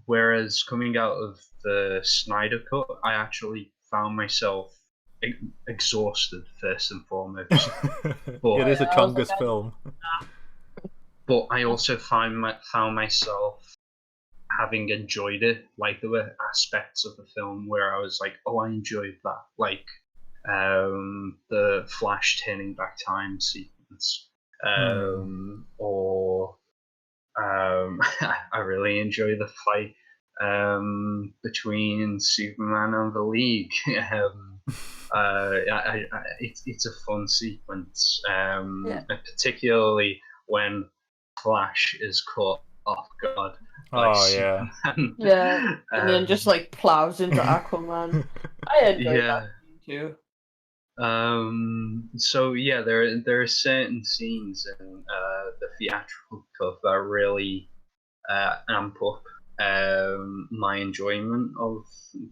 Whereas coming out of the Snyder cut, I actually found myself exhausted first and foremost. It is a Chungus film. But I also found myself having enjoyed it. Like, there were aspects of the film where I was like, oh, I enjoyed that. Like the Flash turning back time sequence. Or I really enjoy the fight between Superman and the League. It's a fun sequence, particularly when Flash is caught off guard. Yeah. Yeah, and then just like plows into Aquaman. I enjoyed that too. So yeah, there are certain scenes in the theatrical cut that really amp up my enjoyment of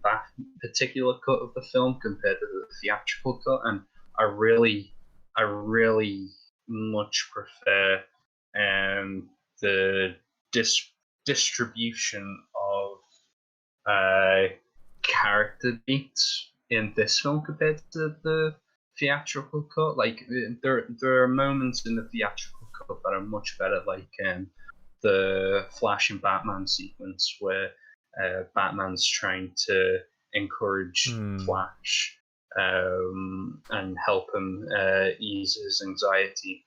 that particular cut of the film compared to the theatrical cut, and I really much prefer the distribution of character beats in this film compared to the theatrical cut. Like, there are moments in the theatrical cut that are much better, like the Flash and Batman sequence where Batman's trying to encourage Flash and help him ease his anxiety.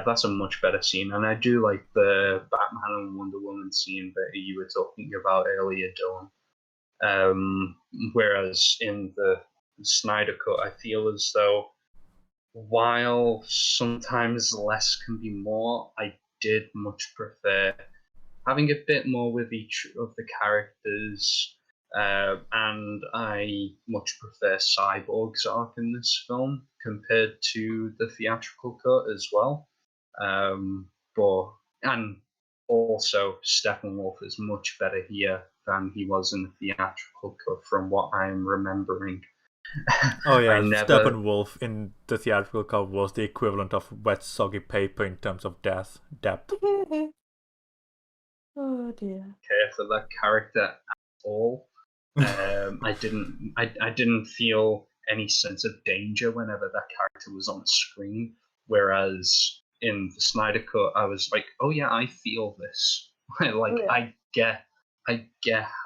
That's a much better scene, and I do like the Batman and Wonder Woman scene that you were talking about earlier, Dylan. Whereas in the Snyder cut, I feel as though while sometimes less can be more, I did much prefer having a bit more with each of the characters, and I much prefer Cyborg's arc in this film compared to the theatrical cut as well. And also Steppenwolf is much better here than he was in the theatrical cut, from what I'm remembering. Oh yeah, Steppenwolf in the theatrical cut was the equivalent of wet, soggy paper in terms of depth. Oh dear. Care for that character at all. I didn't feel any sense of danger whenever that character was on screen. Whereas in the Snyder cut, I was like, oh yeah, I feel this. I get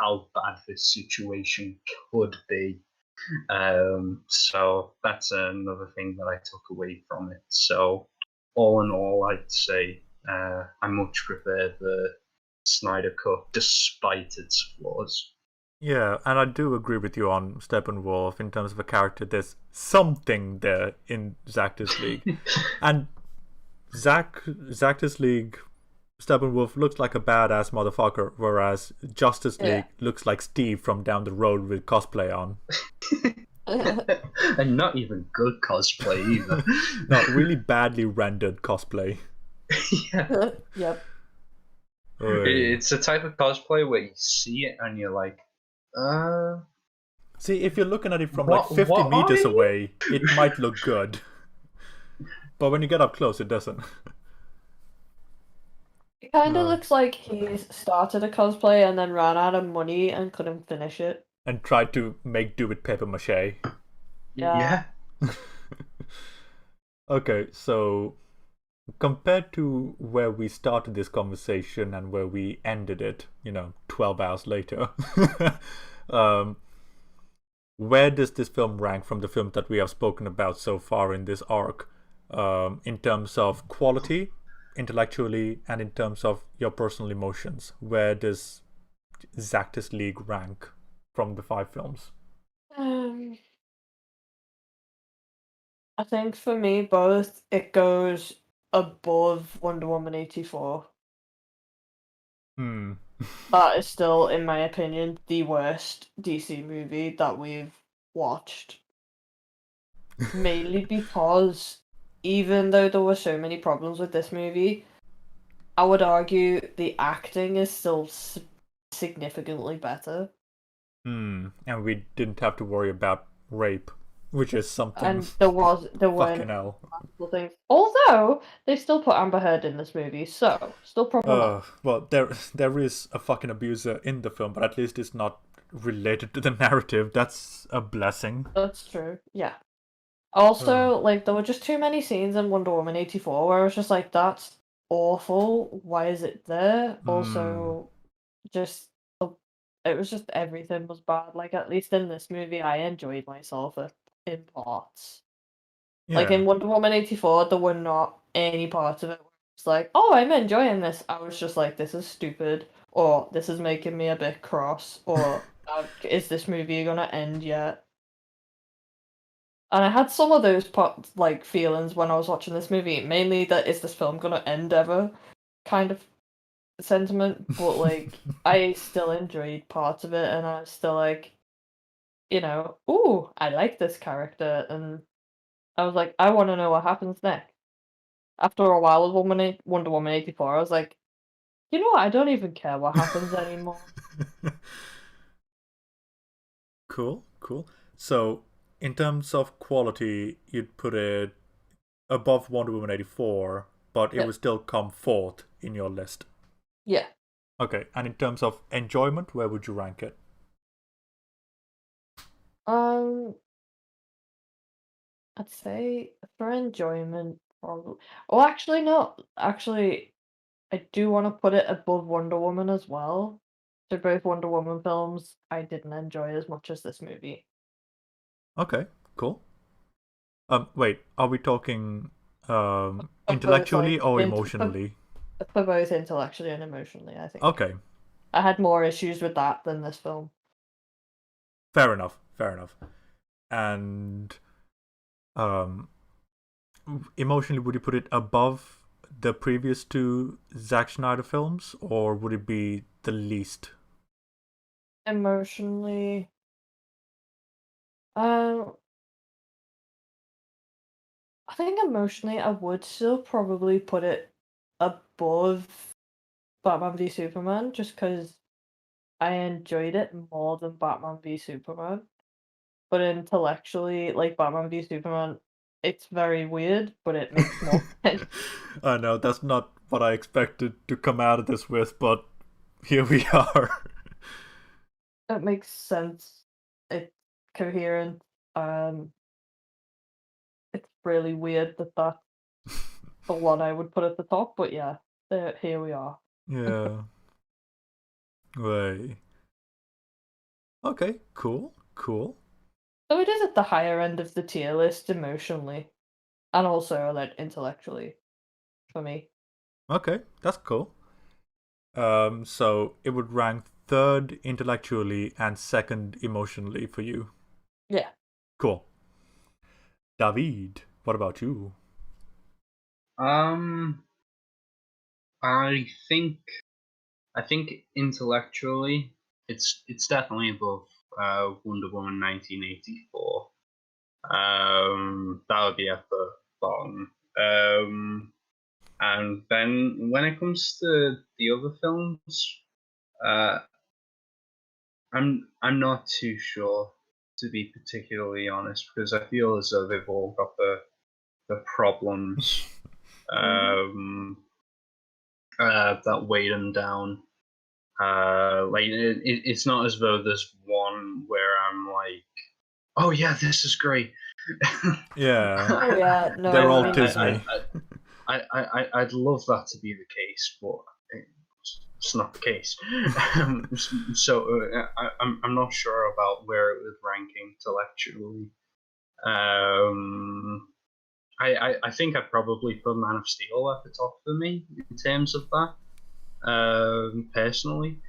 how bad this situation could be. So that's another thing that I took away from it. So all in all, I'd say I much prefer the Snyder cut despite its flaws. Yeah, and I do agree with you on Steppenwolf in terms of a character. There's something there in Zactus League. And Zactus League, Steppenwolf looks like a badass motherfucker, whereas Justice League looks like Steve from down the road with cosplay on. And not even good cosplay either. Not really badly rendered cosplay. Yeah. Yep. It's the type of cosplay where you see it and you're like, See, if you're looking at it from like 50 meters away, it might look good. But when you get up close, it doesn't. It kind of looks like he's started a cosplay and then ran out of money and couldn't finish it. And tried to make do with paper mache. Yeah. Okay, so compared to where we started this conversation and where we ended it, 12 hours later, where does this film rank from the films that we have spoken about so far in this arc, in terms of quality, intellectually and in terms of your personal emotions, where does Zactus League rank from the 5 films? I think for me, both, it goes above Wonder Woman 84. That is still, in my opinion, the worst DC movie that we've watched. Mainly because even though there were so many problems with this movie, I would argue the acting is still significantly better. And we didn't have to worry about rape, which is something. And there fucking weren't hell. things. Although they still put Amber Heard in this movie, so still problematic. Well, there is a fucking abuser in the film, but at least it's not related to the narrative. That's a blessing. That's true. Yeah. Also, like, there were just too many scenes in Wonder Woman 84 where I was just like, that's awful. Why is it there? Also, just it was just everything was bad. Like, at least in this movie, I enjoyed myself in parts. Like Yeah. in Wonder Woman 84, there were not any parts of it where it's like, oh, I'm enjoying this. I was just like, this is stupid, or this is making me a bit cross, or is this movie gonna end yet? And I had some of those like feelings when I was watching this movie, mainly that is this film gonna end ever kind of sentiment, but like I still enjoyed parts of it, and I was still like, ooh, I like this character, and I was like, I want to know what happens next. After a while with Wonder Woman 84, I was like, you know what? I don't even care what happens anymore. Cool. So, in terms of quality, you'd put it above Wonder Woman 84, but it would still come fourth in your list. Yeah. Okay, and in terms of enjoyment, where would you rank it? I'd say for enjoyment, probably. Oh, actually, no. Actually, I do want to put it above Wonder Woman as well. So both Wonder Woman films, I didn't enjoy as much as this movie. Okay, cool. Wait, are we talking Both, intellectually like, or emotionally? For both intellectually and emotionally, I think. Okay. I had more issues with that than this film. Fair enough. And emotionally, would you put it above the previous 2 Zack Snyder films, or would it be the least? Emotionally, I think emotionally, I would still probably put it above Batman v Superman, just because I enjoyed it more than Batman v Superman. But intellectually, like Batman v Superman, it's very weird, but it makes more sense. I know, that's not what I expected to come out of this with, but here we are. It makes sense. It's coherent. It's really weird that that's the one I would put at the top, but yeah, here we are. Yeah. Right. Okay, cool. So it is at the higher end of the tier list emotionally, and also like intellectually, for me. Okay, that's cool. So it would rank 3rd intellectually and 2nd emotionally for you. Yeah. Cool. David, what about you? I think intellectually, it's definitely above Wonder Woman 1984. That would be at the bottom. And then when it comes to the other films, I'm not too sure, to be particularly honest, because I feel as though they've all got the problems that weigh them down. Like it's not as though there's one where I'm like, oh yeah, this is great. Yeah. Oh yeah, no. They're all Disney. I'd love that to be the case, but it's not the case. So I'm not sure about where it was ranking intellectually. I think I'd probably put Man of Steel at the top for me in terms of that, personally.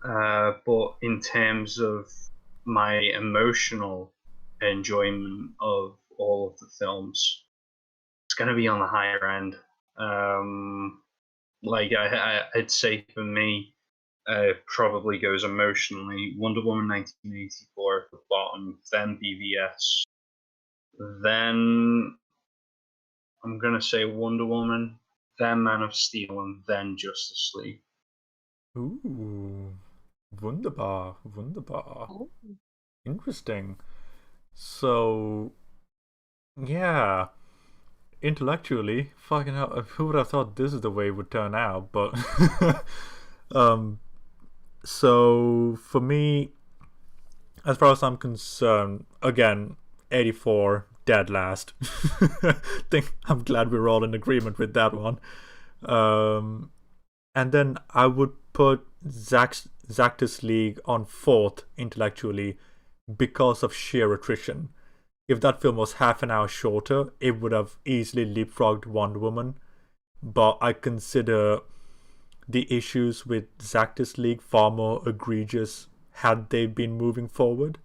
But in terms of my emotional enjoyment of all of the films, it's going to be on the higher end. I'd say for me, probably goes emotionally. Wonder Woman 1984 at the bottom, then BVS, then I'm going to say Wonder Woman, then Man of Steel, and then Justice League. Ooh, wunderbar, wunderbar. Oh. Interesting. So, yeah, intellectually, fucking hell, who would have thought this is the way it would turn out? But, so for me, as far as I'm concerned, again, 84 dead last. I'm glad we're all in agreement with that one. And then I would put Zactus League on 4th intellectually because of sheer attrition. If that film was half an hour shorter, it would have easily leapfrogged Wonder Woman. But I consider the issues with Zactus League far more egregious had they been moving forward,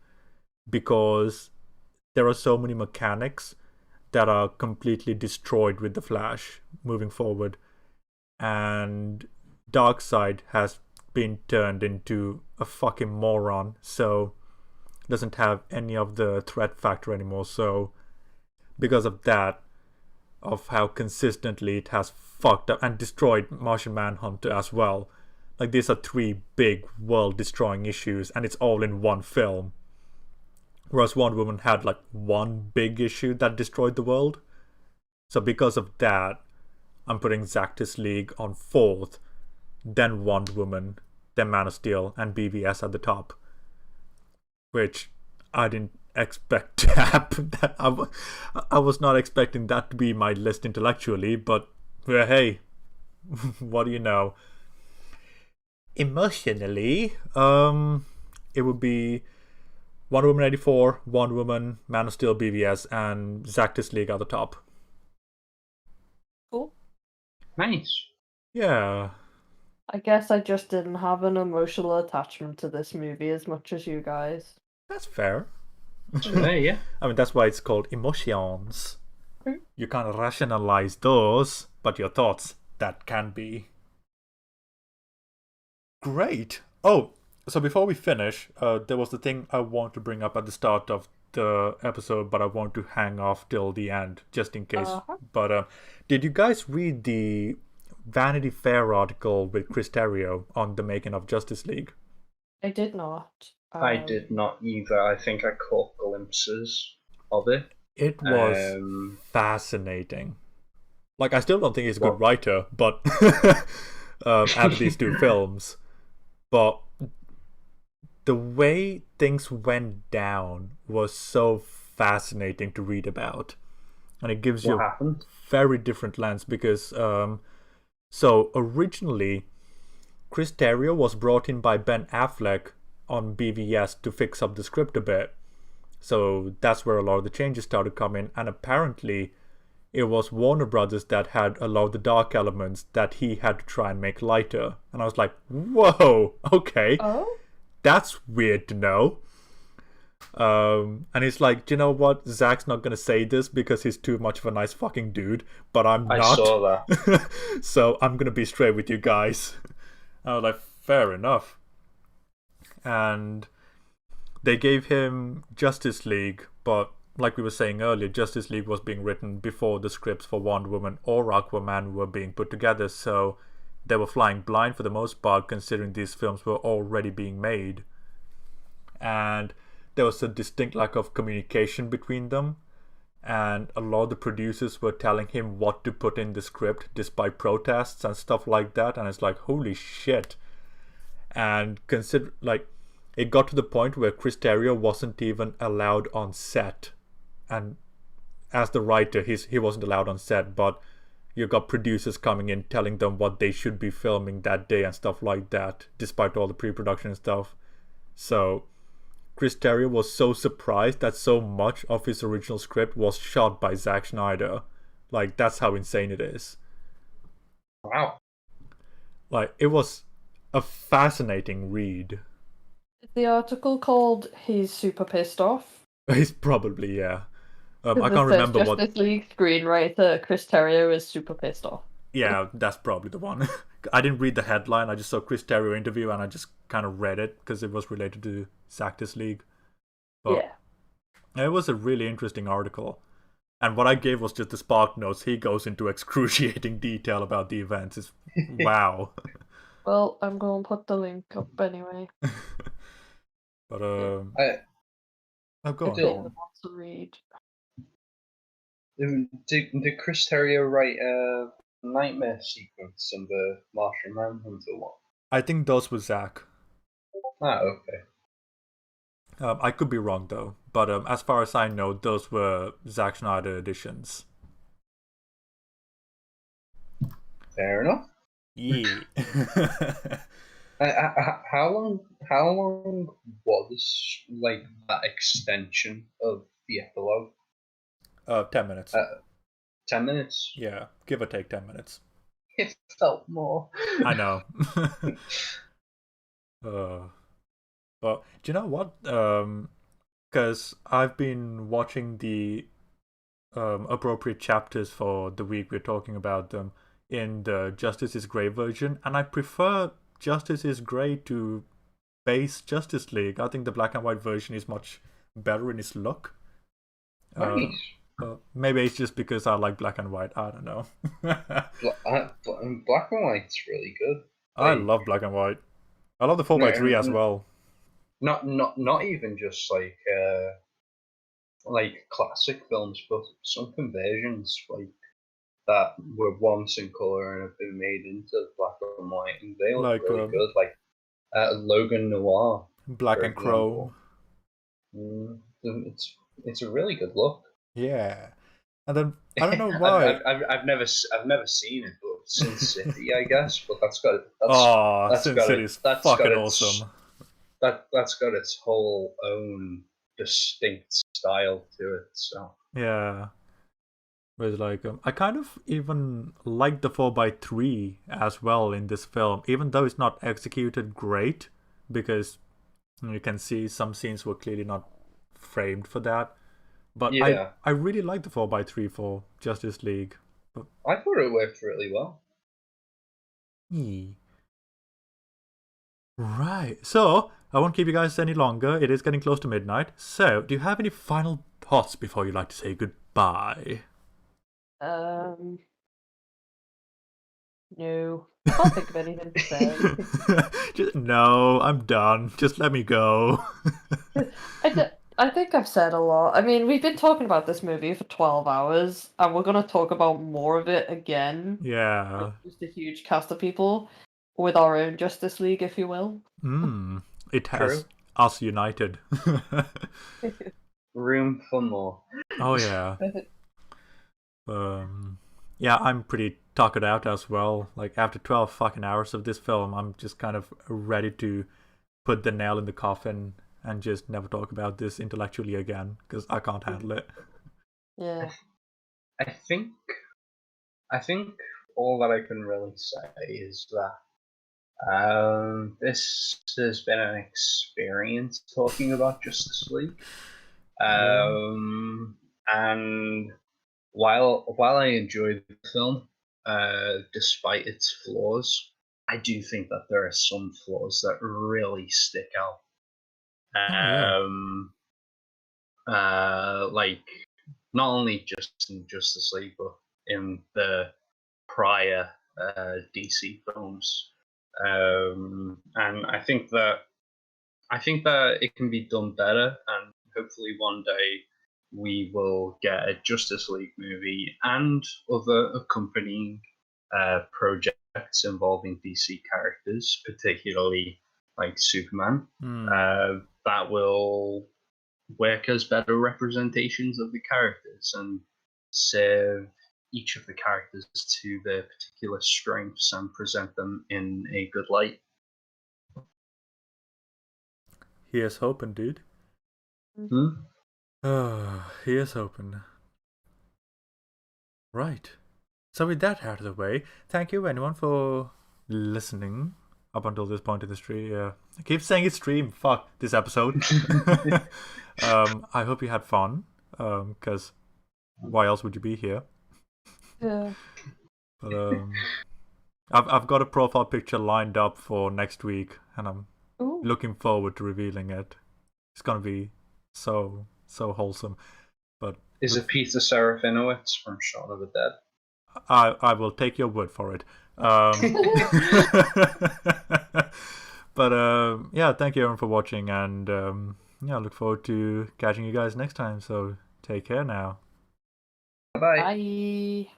because there are so many mechanics that are completely destroyed with the Flash moving forward, and Darkseid has been turned into a fucking moron, so doesn't have any of the threat factor anymore. So because of that, of how consistently it has fucked up and destroyed Martian Manhunter as well, like these are 3 big world destroying issues and it's all in one film, whereas Wonder Woman had like one big issue that destroyed the world. So because of that, I'm putting Zactus League on 4th, then Wonder Woman, then Man of Steel, and BVS at the top, which I didn't expect to happen. I was not expecting that to be my list intellectually, but hey, what do you know? Emotionally, it would be Wonder Woman 84, Wonder Woman, Man of Steel, BVS, and Zactus League at the top. Cool. Nice. Yeah. I guess I just didn't have an emotional attachment to this movie as much as you guys. That's fair. Yeah. I mean, that's why it's called emotions. You can't rationalize those, but your thoughts, that can be. Great. Oh, so before we finish, there was the thing I want to bring up at the start of the episode, but I want to hang off till the end, just in case. But did you guys read the Vanity Fair article with Chris Terrio on the making of Justice League? I did not. I did not either. I think I caught glimpses of it. It was fascinating. Like, I still don't think he's a good writer, but out of these 2 films. But the way things went down was so fascinating to read about. And it gives you a very different lens because, so originally, Chris Terrio was brought in by Ben Affleck on BVS to fix up the script a bit. So that's where a lot of the changes started coming. And apparently, it was Warner Brothers that had a lot of the dark elements that he had to try and make lighter. And I was like, whoa, okay. Oh? That's weird to know. And he's like, do you know what? Zack's not going to say this because he's too much of a nice fucking dude. But I'm not. I saw that. So I'm going to be straight with you guys. I was like, fair enough. And they gave him Justice League, but like we were saying earlier, Justice League was being written before the scripts for Wonder Woman or Aquaman were being put together, so they were flying blind for the most part, considering these films were already being made. And there was a distinct lack of communication between them, and a lot of the producers were telling him what to put in the script despite protests and stuff like that, and it's like, holy shit. And consider, like, it got to the point where Chris Terrio wasn't even allowed on set. And as the writer, he wasn't allowed on set, but you got producers coming in telling them what they should be filming that day and stuff like that, despite all the pre-production and stuff. So Chris Terrio was so surprised that so much of his original script was shot by Zack Snyder. Like, that's how insane it is. Wow. Like, it was a fascinating read. Is the article called "He's Super Pissed Off"? He's probably, yeah. I Because can't it says remember what. Justice League screenwriter Chris Terrio is super pissed off. Yeah, that's probably the one. I didn't read the headline. I just saw Chris Terrio interview and I just kind of read it because it was related to Zactus League. But Yeah. it was a really interesting article. And what I gave was just the spark notes. He goes into excruciating detail about the events. It's wow. Well, I'm going to put the link up anyway. But I go If on. anyone wants to read. Did Chris Terrio write a nightmare sequence in the Martian Manhunter one? I think those were Zach. Ah, okay. I could be wrong though, but as far as I know, those were Zack Snyder editions. Fair enough. Yeah. How long was like that extension of the epilogue? 10 minutes. 10 minutes. Yeah, give or take 10 minutes. It felt more. I know. But do you know what? Because I've been watching the appropriate chapters for the week we're talking about them in the Justice is Grey version, and I prefer Justice is Grey to base Justice League. I think the black and white version is much better in its look. Nice. Maybe it's just because I like black and white. I don't know. Black and white's really good. I love black and white. I love the 4x3 as well. Not even just like classic films, but some conversions like that were once in color and have been made into black and white, and they look Like, really good. Like Logan Noir, Black and example. Chrome. It's a really good look. Yeah, and then I don't know why. I've never seen it, but Sin City, I guess. But Sin City's fucking awesome. That's got its whole own distinct style to it. So yeah, with like I kind of even like the 4x3 as well in this film, even though it's not executed great, because you can see some scenes were clearly not framed for that. But yeah, I really like the 4x3 for Justice League. But I thought it worked really well. Right. So, I won't keep you guys any longer. It is getting close to midnight. So, do you have any final thoughts before you like to say goodbye? No. I can't think of anything to say. No, I'm done. Just let me go. I think I've said a lot. I mean, we've been talking about this movie for 12 hours, and we're going to talk about more of it again. Yeah. Just a huge cast of people with our own Justice League, if you will. It has us united. Room for more. Oh, yeah. Yeah, I'm pretty tuckered out as well. Like, after 12 fucking hours of this film, I'm just kind of ready to put the nail in the coffin and just never talk about this intellectually again, because I can't handle it. Yeah. I think all that I can really say is that this has been an experience talking about Justice League. And while I enjoyed the film, despite its flaws, I do think that there are some flaws that really stick out. Like not only just in Justice League, but in the prior DC films, and I think that it can be done better, and hopefully one day we will get a Justice League movie and other accompanying projects involving DC characters, particularly like Superman, that will work as better representations of the characters and serve each of the characters to their particular strengths and present them in a good light. Here's hoping, dude. Here's hoping. Right. So with that out of the way, thank you anyone for listening up until this point in the stream. I keep saying it's stream. Fuck this episode. I hope you had fun. Because why else would you be here? Yeah. But I've got a profile picture lined up for next week, and I'm looking forward to revealing it. It's gonna be so wholesome. But is it Peter Serafinowicz from Shaun of the Dead? I will take your word for it. But yeah, thank you everyone for watching, and yeah, I look forward to catching you guys next time. So take care now. Bye. Bye.